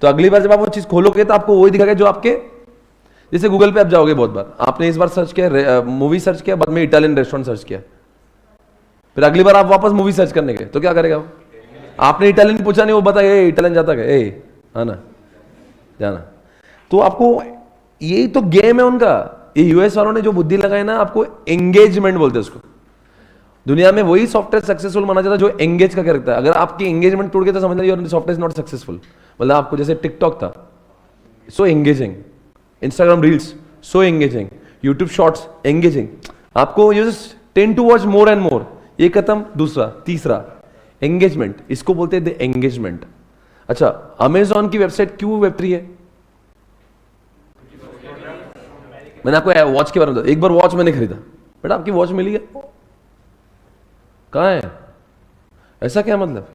तो अगली बार जब आप वो चीज खोलोगे तो आपको वही दिखाएगा जो आपके, जैसे गूगल पे आप जाओगे, बहुत बार आपने इस बार सर्च किया मूवी सर्च किया, बाद में इटालियन रेस्टोरेंट सर्च किया, फिर अगली बार आप वापस मूवी सर्च करने गए तो क्या करेगा वो? आपने इटालियन पूछा नहीं, वो बताया इटालियन जाता है, आना जाना। तो आपको यही तो गेम है उनका। ये यूएस वालों ने जो बुद्धि लगाई ना, आपको एंगेजमेंट बोलते हैं उसको। दुनिया में वही सॉफ्टवेयर सक्सेसफुल माना जाता है जो एंगेज करके रखता है। अगर आपकी एंगेजमेंट टूट गई तो समझ लीजिए सॉफ्टवेयर नॉट सक्सेसफुल। मतलब आपको जैसे टिकटॉक था, so engaging, Instagram reels so engaging, YouTube shorts engaging, आपको users tend to watch more and more. ये खत्म, दूसरा, तीसरा एंगेजमेंट, इसको बोलते हैं द एंगेजमेंट। अच्छा, अमेजॉन की वेबसाइट क्यों वेब 3 है? मैंने आपको वॉच के बारे में बताया, एक बार वॉच मैंने खरीदा, बेटा आपकी वॉच मिली है, कहाँ है? ऐसा क्या मतलब?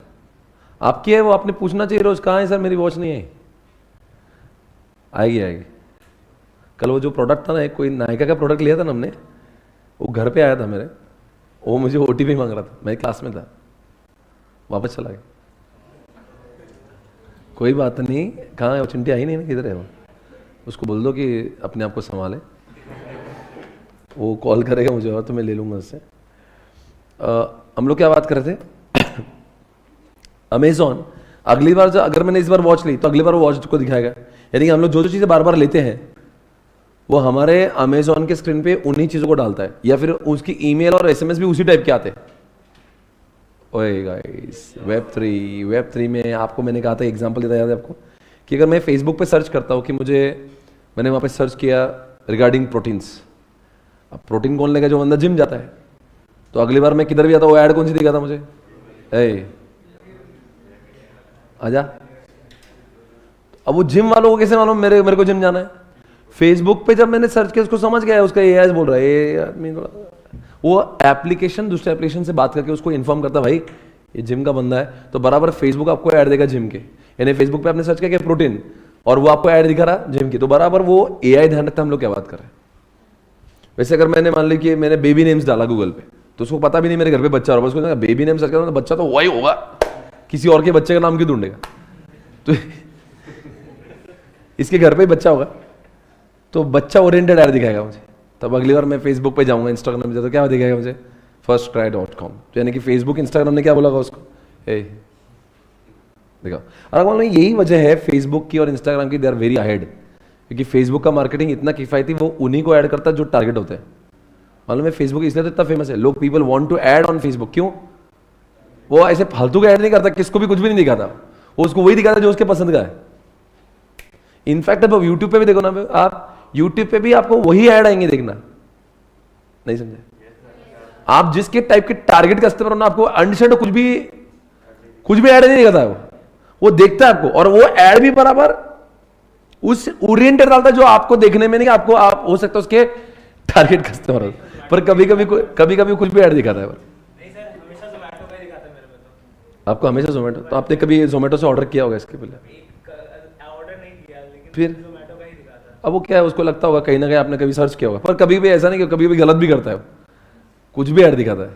आपकी है वो, आपने पूछना चाहिए रोज, कहाँ है सर मेरी वॉच नहीं आई। आएगी आएगी। कल वो जो प्रोडक्ट था ना, एक कोई नायका का प्रोडक्ट लिया था ना हमने, वो घर पे आया था मेरे, वो मुझे ओटीपी मांग रहा था, मैं क्लास में था, वापस चला गया। कोई बात नहीं, कहाँ है वो? चिंटी आई नहीं ना, किधर है वो? उसको बोल दो कि अपने आप को संभाले, वो कॉल करेगा मुझे और तो मैं ले लूंगा उससे। हम लोग क्या बात कर रहे थे? अमेजॉन अगली बार अगर मैंने इस बार वॉच ली तो अगली बार वो वॉच को दिखाएगा। यानी कि हम लोग जो जो चीज़ें बार बार लेते हैं वो हमारे अमेजॉन के स्क्रीन पे उन्हीं चीज़ों को डालता है, या फिर उसकी ईमेल और एसएमएस भी उसी टाइप के आते हैं। ओए गाइस, वेब 3 में आपको मैंने कहा था, एग्जांपल देता याद है आपको, कि अगर मैं फेसबुक पे सर्च करता हूँ कि मैंने वहाँ पे सर्च किया रिगार्डिंग प्रोटीन्स, अब प्रोटीन कौन लेगा? जो बंदा जिम जाता है। तो अगली बार मैं किधर भी आता वो ऐड कौन सी दिखाता मुझे? आजा। अब वो जिम वालों को कैसे मालूम मेरे को जिम जाना है? फेसबुक पे जब मैंने सर्च किया उसको समझ गया, उसका एआई बोल रहा है, ये आदमी वो एप्लीकेशन दूसरे एप्लीकेशन से बात करके उसको इन्फॉर्म करता, भाई ये जिम का बंदा है, तो बराबर फेसबुक आपको ऐड देगा जिम के। यानी फेसबुक पे आपने सर्च किया प्रोटीन और वो आपको ऐड दिखा रहा जिम की, तो बराबर वो एआई ध्यान रखता है हम लोग क्या बात कर रहे हैं। वैसे अगर मैंने मान ली कि मैंने बेबी नेम्स डाला गूगल पे, तो उसको पता भी नहीं मेरे घर पे बच्चा हो रहा है, उसको बेबी नेम सर्च करना तो बच्चा तो वही होगा, किसी और के बच्चे का नाम क्यों ढूंढेगा? तो इसके घर पे ही बच्चा होगा, तो बच्चा ओरिएंटेड ऐड दिखाएगा मुझे। तब अगली बार मैं फेसबुक पे जाऊंगा, इंस्टाग्राम पे जाता तो क्या दिखाएगा मुझे? firstcry.com। तो यानी कि फेसबुक इंस्टाग्राम ने क्या बोला उसको? देखो, और मालूम यही वजह है फेसबुक की और इंस्टाग्राम की, दे आर वेरी अहेड, क्योंकि फेसबुक का मार्केटिंग इतना किफायती, वो उन्हीं को ऐड करता है जो टारगेट होते हैं। मालूम है फेसबुक इसलिए तो इतना फेमस है, लोग people want to add on Facebook. क्यों? वो ऐसे फालतू का ऐड नहीं करता, किसको भी कुछ भी नहीं दिखाता, वो उसको वही दिखाता जो उसके पसंद का है। इनफैक्ट अब यूट्यूब पे भी देखो ना, आप यूट्यूब पे भी आपको वही ऐड आएंगे, देखना। नहीं समझे? आप जिसके टाइप के टारगेट कस्टमर हो ना, आपको अंडरस्टैंड कुछ भी ऐड नहीं दिखाता है, वो देखता है आपको, और वो ऐड भी बराबर उस ओरिएंटेड डालता है जो आपको देखने में नहीं, आपको आप हो सकता है उसके टारगेट कस्टमर हो, पर कभी कभी कुछ भी ऐड दिखाता है। नहीं सर, हमेशा ज़ोमैटो का ही दिखाता है मेरे में तो। आपको हमेशा जोमेटो? तो आपने कभी जोमेटो से ऑर्डर किया होगा इसके पहले? ऑर्डर नहीं किया, लेकिन फिर ज़ोमैटो का ही अब वो क्या है, उसको लगता होगा कहीं ना कहीं आपने कभी सर्च किया होगा, पर कभी भी ऐसा नहीं कि कभी भी गलत भी करता है वो। कुछ भी ऐड दिखाता है,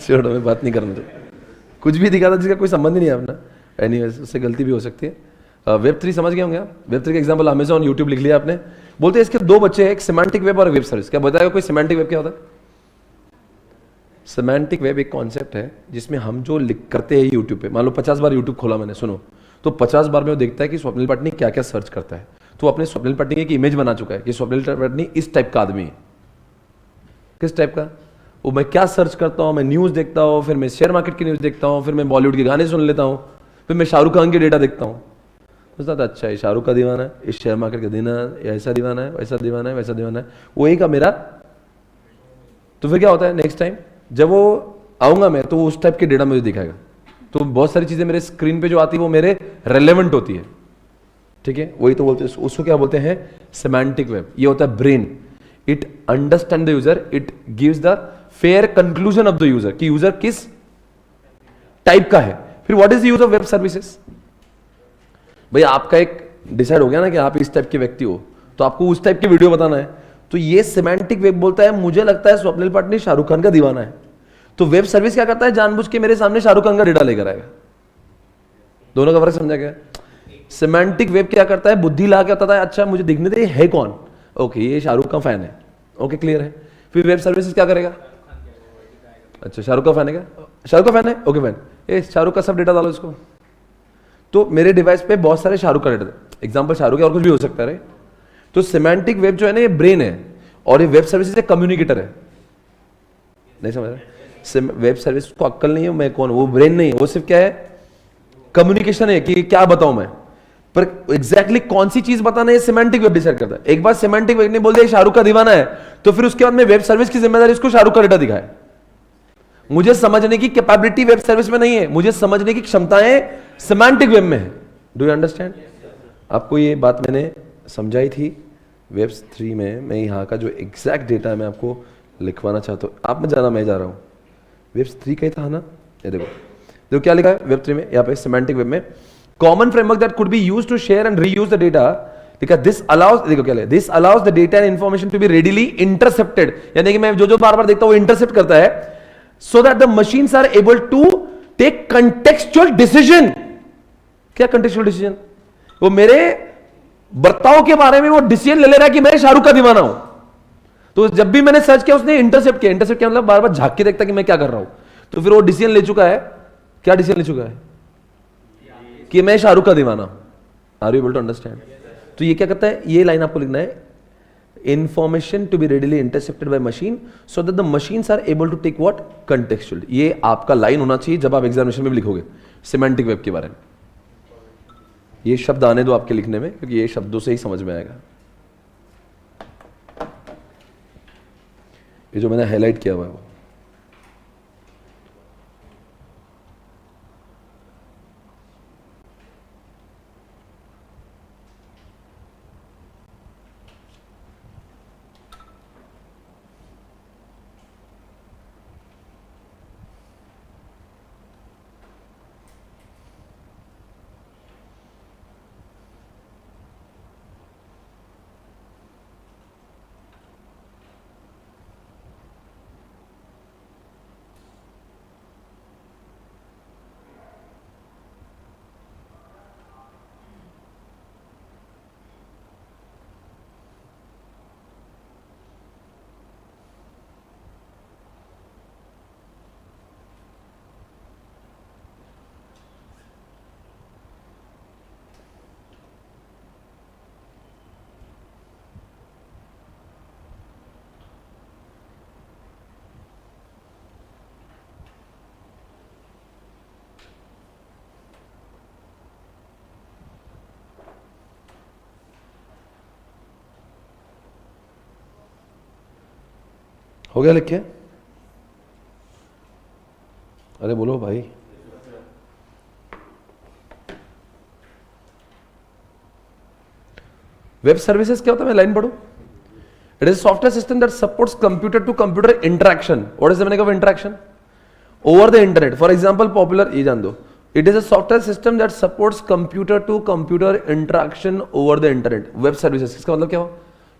छोड़ो मैं बात नहीं करना चाहिए, कुछ भी दिखाता है जिसका कोई संबंध ही नहीं है अपना। एनीवेज उससे गलती भी हो सकती है। वेब 3 समझ गए होंगे आप। वेब 3 का एग्जांपल अमेजॉन, यूट्यूब लिख लिया आपने। बोलते हैं इसके दो बच्चे हैं, एक सिमेंटिक वेब और वेब सर्विस। क्या बताएगा कोई सिमेंटिक वेब क्या होता है? सिमेंटिक वेब एक कॉन्सेप्ट है जिसमें हम जो लिख करते हैं यूट्यूब पे, मान लो 50 बार यूट्यूब खोला मैंने, सुनो, तो 50 बार में वो देखता है कि स्वप्निल पटनी क्या क्या सर्च करता है। तो अपने स्वप्निल पटनी की एक इमेज बना चुका है कि स्वप्निल पटनी इस टाइप का आदमी है। किस टाइप का? वो मैं क्या सर्च करता हूँ, मैं न्यूज़ देखता हूँ, फिर मैं शेयर मार्केट की न्यूज़ देखता हूँ, फिर मैं बॉलीवुड के गाने सुन लेता हूँ, फिर मैं शाहरुख खान के डेटा देखता हूँ। तो अच्छा ये शाहरुख का दीवाना है, इस शेयर मार्केट का दीवाना, ऐसा दीवाना है, वैसा दीवाना है, वैसा दीवाना है, वही का मेरा। तो फिर क्या होता है, नेक्स्ट टाइम जब वो आऊंगा मैं तो उस टाइप के डेटा मुझे दिखाएगा। तो बहुत सारी चीजें मेरे स्क्रीन पे जो आती है वो मेरे रेलेवेंट होती है। ठीक है, वही तो बोलते हैं उसको, क्या बोलते हैं? Semantic web. ये होता है brain, it understand the user, it gives the fair conclusion of the user कि यूजर किस टाइप का है। फिर what is the use of web services? भाई आपका एक डिसाइड हो गया ना कि आप इस टाइप के व्यक्ति हो, तो आपको उस टाइप की वीडियो बताना है। तो ये सेमांटिक वेब बोलता है मुझे लगता है स्वप्निल पटनी शाहरुख खान का दीवाना है, तो वेब सर्विस क्या करता है, जानबूझ के मेरे सामने शाहरुख खान का डेटा लेकर आएगा। दोनों का फर्क समझा गया? सेमांटिक वेब क्या करता है, बुद्धि ला के बताता है अच्छा मुझे दिखने दे है कौन, ओके ये शाहरुख का फैन है, ओके क्लियर है। फिर वेब सर्विसेज क्या करेगा, अच्छा शाहरुख का फैन है क्या, शाहरुख का फैन है, ओके फैन, ये शाहरुख का सब डेटा डालो इसको। तो मेरे डिवाइस पे बहुत सारे शाहरुख का डेटा, एग्जांपल शाहरुख है और कुछ भी हो सकता है। तो सेमांटिक वेब जो है ना, ये ब्रेन है और ये वेब सर्विसेज एक कम्युनिकेटर है। नहीं समझ रहे? वेब सर्विस को अक्ल नहीं है मैं कौन, वो ब्रेन नहीं है, वो सिर्फ क्या है, कम्युनिकेशन है कि क्या बताऊं मैं, पर एग्जैक्टली कौन सी चीज बताना है सेमांटिक वेब डिसाइड करता है। एक बार सेमांटिक वेब ने बोल दिया शाहरुख का दीवाना है, तो फिर उसके बाद में वेब सर्विस की जिम्मेदारी उसको शाहरुख का डेटा दिखाए। मुझे समझने की कैपेबिलिटी वेब सर्विस में नहीं है, मुझे समझने की क्षमताएं सेमांटिक वेब में है। Do you understand? आपको ये बात मैंने समझाई थी वेब 3 में। मैं यहाँ का जो एग्जैक्ट डेटा है मैं आपको लिखवाना चाहता हूँ, आप मत जाना, मैं जा रहा हूँ। वेब 3 का ही था ना, ये देखो क्या लिखा है वेब 3 में, यहाँ पे सेमांटिक वेब में common framework that could be used to share and reuse the data. ठीक है, दिस अलाउज, देखो क्या है, this allows the data and information to be readily intercepted, यानी कि मैं जो बार बार देखता हूं वो इंटरसेप्ट करता है, so that the machines are able to take contextual decision. क्या कंटेक्चुअल डिसीजन? वो मेरे बर्ताव के बारे में वो डिसीजन ले रहा है कि मैं शाहरुख का दीवाना हूं। तो जब भी मैंने सर्च किया उसने इंटरसेप्ट किया। इंटरसेप्ट किया मतलब बार बार झांक के देखता कि मैं क्या कर रहा हूं, तो फिर वो डिसीजन ले चुका है। क्या डिसीजन ले चुका है? कि मैं शाहरुख का दीवाना हूं। Are you able to understand? तो ये क्या करता है, ये लाइन आपको लिखना है, information to be readily intercepted by machine so that the machines are able to take what, contextual. ये आपका लाइन होना चाहिए जब आप एग्जामिनेशन में भी लिखोगे सेमांटिक वेब के बारे में। ये शब्द आने दो आपके लिखने में, क्योंकि ये शब्दों से ही समझ में आएगा। ये जो मैंने हाईलाइट किया हुआ है वो हो गया लिख के? अरे बोलो भाई। वेब सर्विसेज क्या होता है, मैं लाइन पढ़ू। It is software system that supports computer to computer interaction. What is the meaning of interaction? Over the internet. For example popular, ये जान दो, it is a software system that supports computer to computer interaction over the internet, web services. इसका मतलब क्या हुआ?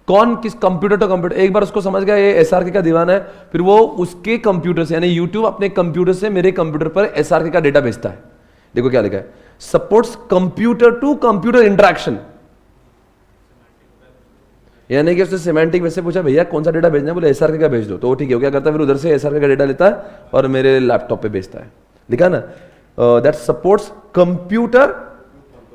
कौन किस computer to computer, एक बार उसको समझ गया ये एसआरके का दीवाना है, फिर वो उसके कंप्यूटर से यानी यूट्यूब अपने कंप्यूटर से मेरे कंप्यूटर पर एसआरके का डेटा भेजता है। देखो क्या लिखा है, supports computer to computer interaction, यानी कि उसने सिमेंटिक वैसे पूछा भैया कौन सा डेटा भेजना है, बोले एसआरके का भेज दो, तो ठीक है, क्या करता है फिर उधर से एसआरके का डेटा लेता है और मेरे लैपटॉप पे भेजता है। लिखा ना, दैट सपोर्ट्स कंप्यूटर,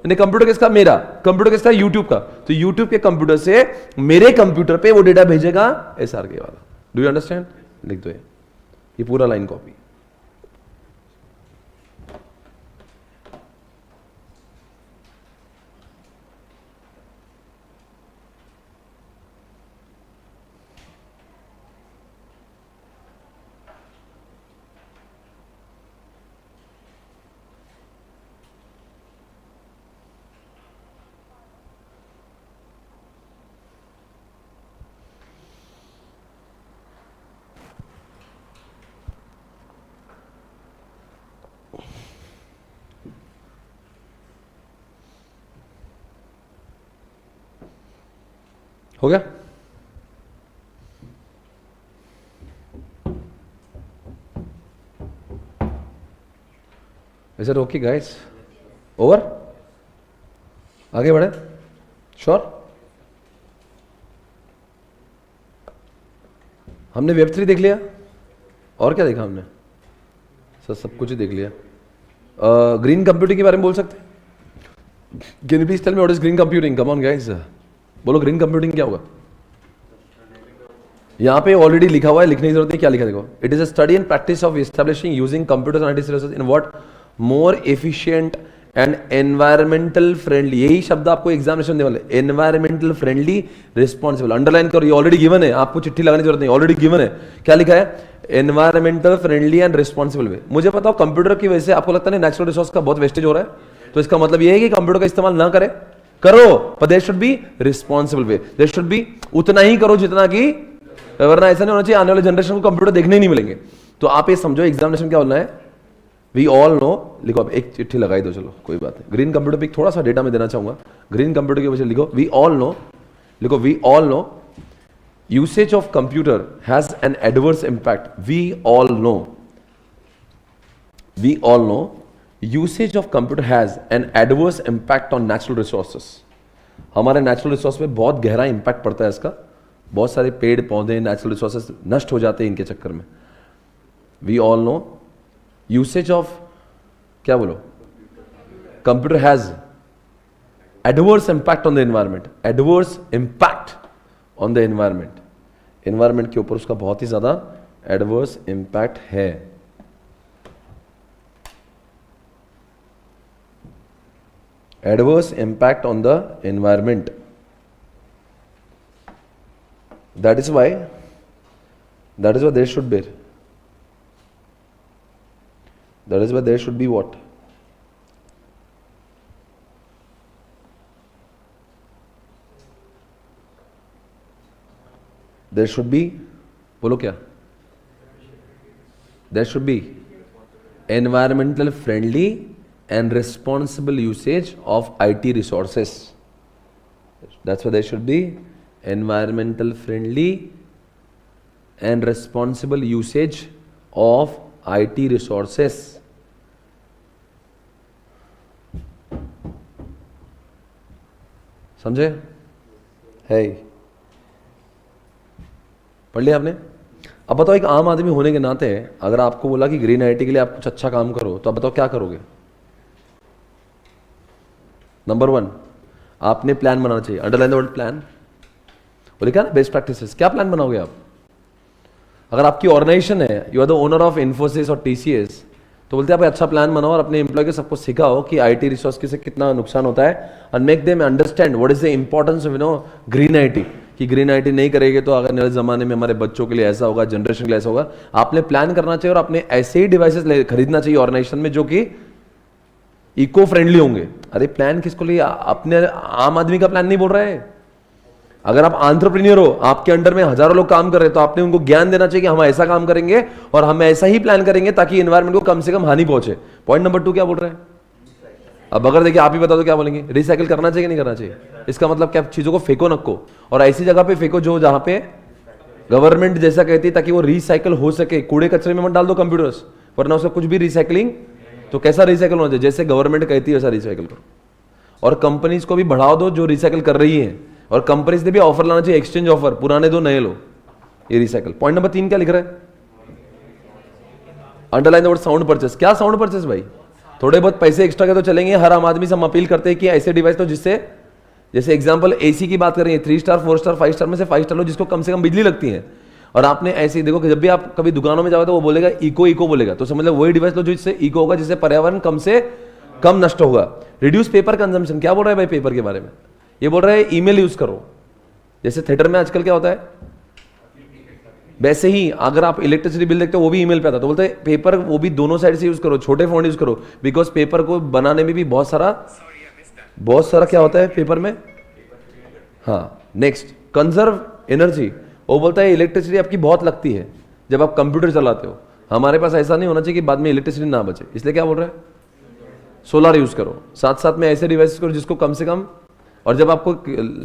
यानी कंप्यूटर किसका? मेरा। कंप्यूटर किसका? यूट्यूब का। तो यूट्यूब के कंप्यूटर से मेरे कंप्यूटर पे वो डेटा भेजेगा एसआरके वाला। Do you understand? लिख दो ये पूरा लाइन कॉपी। हो गया? Is it okay guys? Over? आगे बढ़े? श्योर? हमने वेब 3 देख लिया, और क्या देखा हमने? सर सब कुछ ही देख लिया। ग्रीन कंप्यूटिंग के बारे में बोल सकते? Can you please tell me what is green computing? Come on guys, बोलो ग्रीन कंप्यूटिंग क्या होगा? यहां पे ऑलरेडी लिखा हुआ है, लिखने की जरूरत नहीं। क्या लिखा देखो, it is a study and practice of establishing using computer and resources in what more efficient and environmental friendly. यही शब्द आपको एग्जामिनेशन देने वाले, एनवायरमेंटल फ्रेंडली रिस्पॉन्सिबल। अंडरलाइन करो, ये ऑलरेडी गिवन है, आपको चिट्ठी लगाने की जरूरत नहीं, ऑलरेडी गिवन है। क्या लिखा है? एनवायरमेंटल फ्रेंडली एंड रिस्पॉन्सिबल वे। मुझे बताओ, कंप्यूटर की वजह से आपको लगता है नेचुरल रिसोर्स का बहुत वेस्टेज हो रहा है, तो इसका मतलब यह है कि कंप्यूटर का इस्तेमाल ना करें, करो, पर there should be responsible way. There should be उतना ही करो जितना कि, वरना ऐसा नहीं होना चाहिए आने वाले जनरेशन को कंप्यूटर देखने ही नहीं मिलेंगे। तो आप ये समझो एग्जामिनेशन क्या होना है, वी ऑल नो। लिखो, अब एक चिट्ठी लगाई दो, चलो कोई बात नहीं। ग्रीन कंप्यूटर पे थोड़ा सा डेटा मैं देना चाहूंगा। ग्रीन कंप्यूटर की वजह से लिखो, वी ऑल नो, लिखो we all know usage of computer has an adverse impact. We all know, we all know usage of computer has an adverse impact on natural resources. हमारे natural resource पे बहुत गहरा impact पड़ता है इसका। बहुत सारे पेड़ पौधे, नेचुरल रिसोर्सेस नष्ट हो जाते हैं इनके चक्कर में। We all know usage of, क्या बोलो, computer has adverse impact on the environment. Adverse impact on the environment, environment के ऊपर उसका बहुत ही ज्यादा एडवर्स इंपैक्ट है। Adverse impact on the environment. That is why there should be. That is why there should be what? There should be, बोलो क्या? There should be environmental friendly and responsible usage of IT resources. That's why there should be environmental friendly and responsible usage of IT resources. समझे? है, पढ़ लिया आपने? अब बताओ, एक आम आदमी होने के नाते अगर आपको बोला कि ग्रीन आईटी के लिए आप कुछ अच्छा काम करो, तो अब बताओ क्या करोगे? नंबर 1, आपने प्लान बनाना चाहिए। Underline the word plan. बोले क्या ना, बेस्ट प्रैक्टिसेस। क्या प्लान बनाओगे आप? अगर आपकी ऑर्गेनाइजेशन है, you are the owner of Infosys और टीसीएस, तो बोलते हैं आप अच्छा प्लान बनाओ और अपने एम्प्लॉय को सबको सिखाओ कि आईटी रिसोर्स से कितना नुकसान होता है, and make them understand what is the importance of green IT. कि ग्रीन आईटी नहीं करेंगे तो अगर नए जमाने में हमारे बच्चों के लिए ऐसा होगा, जनरेशन के लिए ऐसा होगा। आपने प्लान करना चाहिए और आपने ऐसे ही डिवाइसेस खरीदना चाहिए ऑर्गेनाइजेशन में जो कि इको फ्रेंडली होंगे। अरे प्लान किसको लिए? अपने आम आदमी का प्लान नहीं बोल रहे हैं। अगर आप एंटरप्रेन्योर हो, आपके अंडर में हजारों लोग काम कर रहे हैं, तो आपने उनको ज्ञान देना चाहिए कि हम ऐसा काम करेंगे और हम ऐसा ही प्लान करेंगे ताकि एनवायरमेंट को कम से कम हानि पहुंचे। पॉइंट नंबर 2 क्या बोल रहे हैं? अब अगर देखिए आप ही बता दो क्या बोलेंगे, रिसाइकिल करना चाहिए कि नहीं करना चाहिए? इसका मतलब क्या, चीजों को फेंको नको, और ऐसी जगह पे फेंको जो जहां पे गवर्नमेंट जैसा कहती है, ताकि वो रिसाइकिल हो सके। कूड़े कचरे में मत डाल दो कंप्यूटर्स, वरना उसका कुछ भी रिसाइकलिंग, तो कैसा रिसाइकिल होना चाहिए? जैसे गवर्नमेंट कहती है वैसा रिसाइकिल करो। और कंपनीज को भी बढ़ाओ दो जो रिसाइकिल कर रही है, और कंपनीज ने भी ऑफर लाना चाहिए, एक्सचेंज ऑफर, पुराने दो नए लो, ये रिसाइकिल। पॉइंट नंबर 3 क्या लिख रहा है? Underline the word sound purchase. क्या साउंड परचेस भाई? थोड़े बहुत पैसे एक्स्ट्रा के तो चलेंगे, हर आम आदमी से हम अपील करते हैं कि ऐसे डिवाइस तो जिससे, जैसे एग्जांपल एसी की बात करेंगे, 3 स्टार 4 स्टार 5 स्टार में से 5 स्टार लो जिसको कम से कम बिजली लगती है। और आपने ऐसे ही देखो कि जब भी आप कभी दुकानों में जाओगे तो वो बोलेगा इको इको बोलेगा, तो समझ लो वही डिवाइस लो जो जिससे इको होगा, जिससे पर्यावरण कम से कम नष्ट होगा। रिड्यूस पेपर कंजम्पशन, क्या बोल रहा है भाई पेपर के बारे में? ये बोल रहा है ईमेल यूज करो। जैसे थिएटर में आजकल क्या होता है, वैसे ही अगर आप इलेक्ट्रिसिटी बिल देखते हो वो भी ईमेल पे आता है, तो बोलते हैं पेपर वो भी दोनों साइड से यूज करो, छोटे फॉन्ट यूज करो, बिकॉज पेपर को बनाने में भी बहुत सारा क्या होता है पेपर में। हाँ, नेक्स्ट कंजर्व एनर्जी। वो बोलता है इलेक्ट्रिसिटी आपकी बहुत लगती है जब आप कंप्यूटर चलाते हो, हमारे पास ऐसा नहीं होना चाहिए कि बाद में इलेक्ट्रिसिटी ना बचे, इसलिए क्या बोल रहा है, सोलर यूज करो। साथ साथ में ऐसे डिवाइस करो जिसको कम से कम, और जब आपको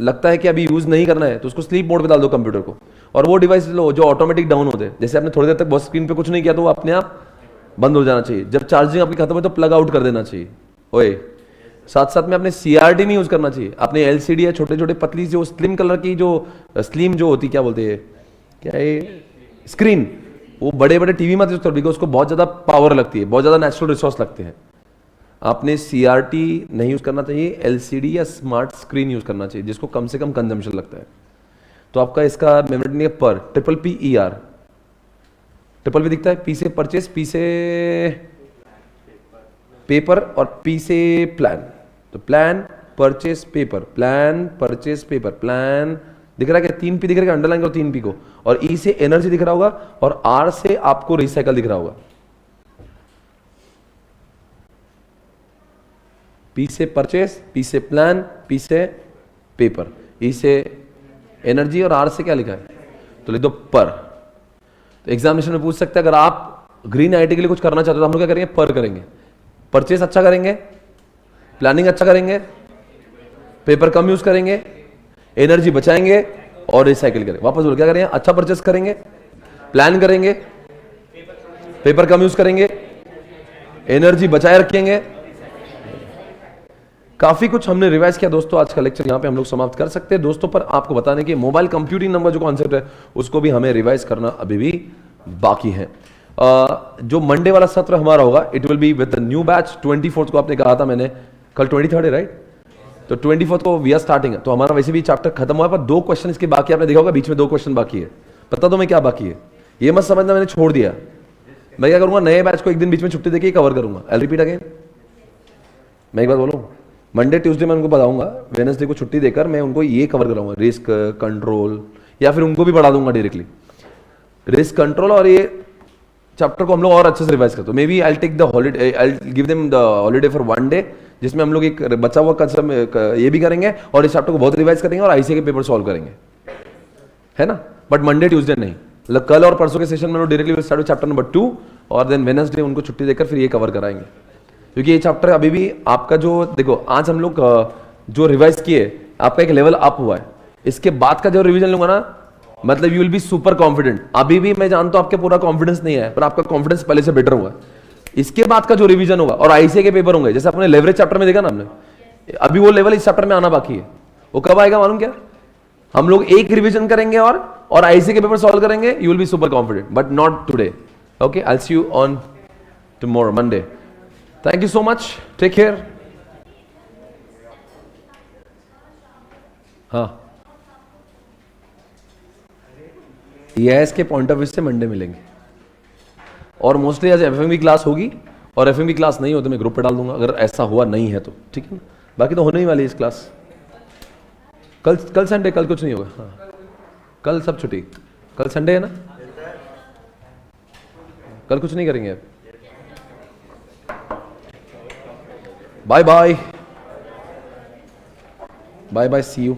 लगता है कि अभी यूज नहीं करना है तो उसको स्लीप मोड पे डाल दो कंप्यूटर को, और वो डिवाइस लो जो ऑटोमेटिक डाउन होते हैं। जैसे आपने थोड़ी देर तक बहुत स्क्रीन पे कुछ नहीं किया तो वो अपने आप बंद हो जाना चाहिए। जब चार्जिंग आपकी खत्म हो तो प्लग आउट कर देना चाहिए। ओए, साथ साथ में अपने सीआरटी नहीं यूज करना चाहिए, अपने एलसीडी या छोटे छोटे पतली जो स्लिम कलर की जो स्लिम जो होती क्या बोलते हैं, क्या है, स्क्रीन, वो बड़े बड़े टीवी मत यूज करो, बिकॉज उसको बहुत ज्यादा पावर लगती है, बहुत ज्यादा नेचुरल रिसोर्स लगते हैं। आपने सीआरटी नहीं यूज करना चाहिए, एलसीडी या स्मार्ट स्क्रीन यूज करना चाहिए जिसको कम से कम कंजम्पशन लगता है। तो आपका इसका मेमोरी नहीं है पर, triple P E R, triple P दिखता है, पी से परचेस, पी से पेपर और पी से प्लान। तो plan purchase paper, plan purchase paper, plan दिख रहा है क्या? 3 पी दिख रहा है, अंडरलाइन करो 3 पी को, और ई से एनर्जी दिख रहा होगा, और आर से आपको रिसाइकल दिख रहा होगा। पी से परचेस, पी से प्लान, पी से पेपर, ई से एनर्जी, और आर से क्या लिखा है? तो लिख दो पर। तो एग्जामिनेशन में पूछ सकते हैं, अगर आप ग्रीन आईटी के लिए कुछ करना चाहते हो तो हम लोग क्या करेंगे? पर करेंगे। परचेस अच्छा करेंगे, प्लानिंग अच्छा करेंगे, पेपर कम यूज करेंगे, एनर्जी बचाएंगे, और रिसाइकिल करेंगे। वापस बोलो क्या करेंगे? अच्छा परचेस करेंगे, प्लान करेंगे, पेपर कम यूज करेंगे, एनर्जी बचाए रखेंगे। काफी कुछ हमने रिवाइज किया दोस्तों। आज का लेक्चर यहाँ पे हम लोग समाप्त कर सकते हैं दोस्तों। पर आपको बताने की मोबाइल कंप्यूटिंग नंबर जो कॉन्सेप्ट है उसको भी हमें रिवाइज करना अभी भी बाकी है। जो मंडे वाला सत्र हमारा होगा, it will be with the new batch. 24 को आपने कहा था मैंने, कल 23 है राइट? तो 24 को वी आर स्टार्टिंग है। तो हमारा वैसे भी चैप्टर खत्म हुआ है, पर 2 क्वेश्चन इसके बाकी, आपने देखा होगा बीच में 2 क्वेश्चन बाकी है। पता तो मैं क्या बाकी है, ये मत समझना मैंने छोड़ दिया। मैं क्या करूंगा, नए बैच को एक दिन बीच में छुट्टी देके कवर करूंगा। आई रिपीट अगेन, मैं एक बात बोलूं, मंडे ट्यूसडे मैं उनको बताऊंगा, वेडनेसडे को छुट्टी देकर मैं उनको ये कवर कराऊंगा, रिस्क कंट्रोल, या फिर उनको भी बढ़ा दूंगा डायरेक्टली रिस्क कंट्रोल, और ये चैप्टर को हम लोग और अच्छे से रिवाइज करते हैं। May be I take the holiday, I give them the holiday for 1 day, जिसमें हम लोग एक बचा हुआ कंसेप्ट ये भी करेंगे और इस चैप्टर को बहुत रिवाइज करेंगे और आईसीए के पेपर सॉल्व करेंगे, है ना? बट मंडे ट्यूसडे नहीं, मतलब कल और परसों के सेशन में लोग डायरेक्टली स्टार्ट चैप्टर नंबर 2, और देन वेडनेसडे उनको छुट्टी देकर फिर ये कवर कराएंगे। क्योंकि ये चैप्टर अभी भी आपका जो, देखो आज हम लोग जो रिवाइज किए, आपका एक लेवल अप हुआ है। इसके बाद का जो रिवीजन लूंगा ना, मतलब you will be super confident. अभी भी मैं जानता हूं आपके पूरा कॉन्फिडेंस नहीं है, पर आपका कॉन्फिडेंस पहले से बेटर हुआ है। इसके बाद का जो रिवीजन होगा और आईसीए के पेपर होंगे, जैसे अपने लेवरेज चैप्टर में देखा ना हमने, अभी वो लेवल इस चैप्टर में आना बाकी है। वो कब आएगा मालूम क्या? हम लोग एक रिवीजन करेंगे और आईसीए के पेपर सॉल्व करेंगे, you will be super confident, but not today. Okay, I see you on tomorrow Monday. Thank you so much. Take care. हाँ, EIS के पॉइंट ऑफ व्यू से मंडे मिलेंगे, और मोस्टली आज एफएमवी क्लास होगी, और FMV class नहीं हो तो मैं ग्रुप पे डाल दूंगा, अगर ऐसा हुआ नहीं है तो, ठीक है ना? बाकी तो होने ही वाली है इस क्लास। कल संडे, कल कुछ नहीं होगा। हाँ, कल सब छुट्टी, कल संडे है ना, कल कुछ नहीं करेंगे अब। Bye bye, bye bye, see you.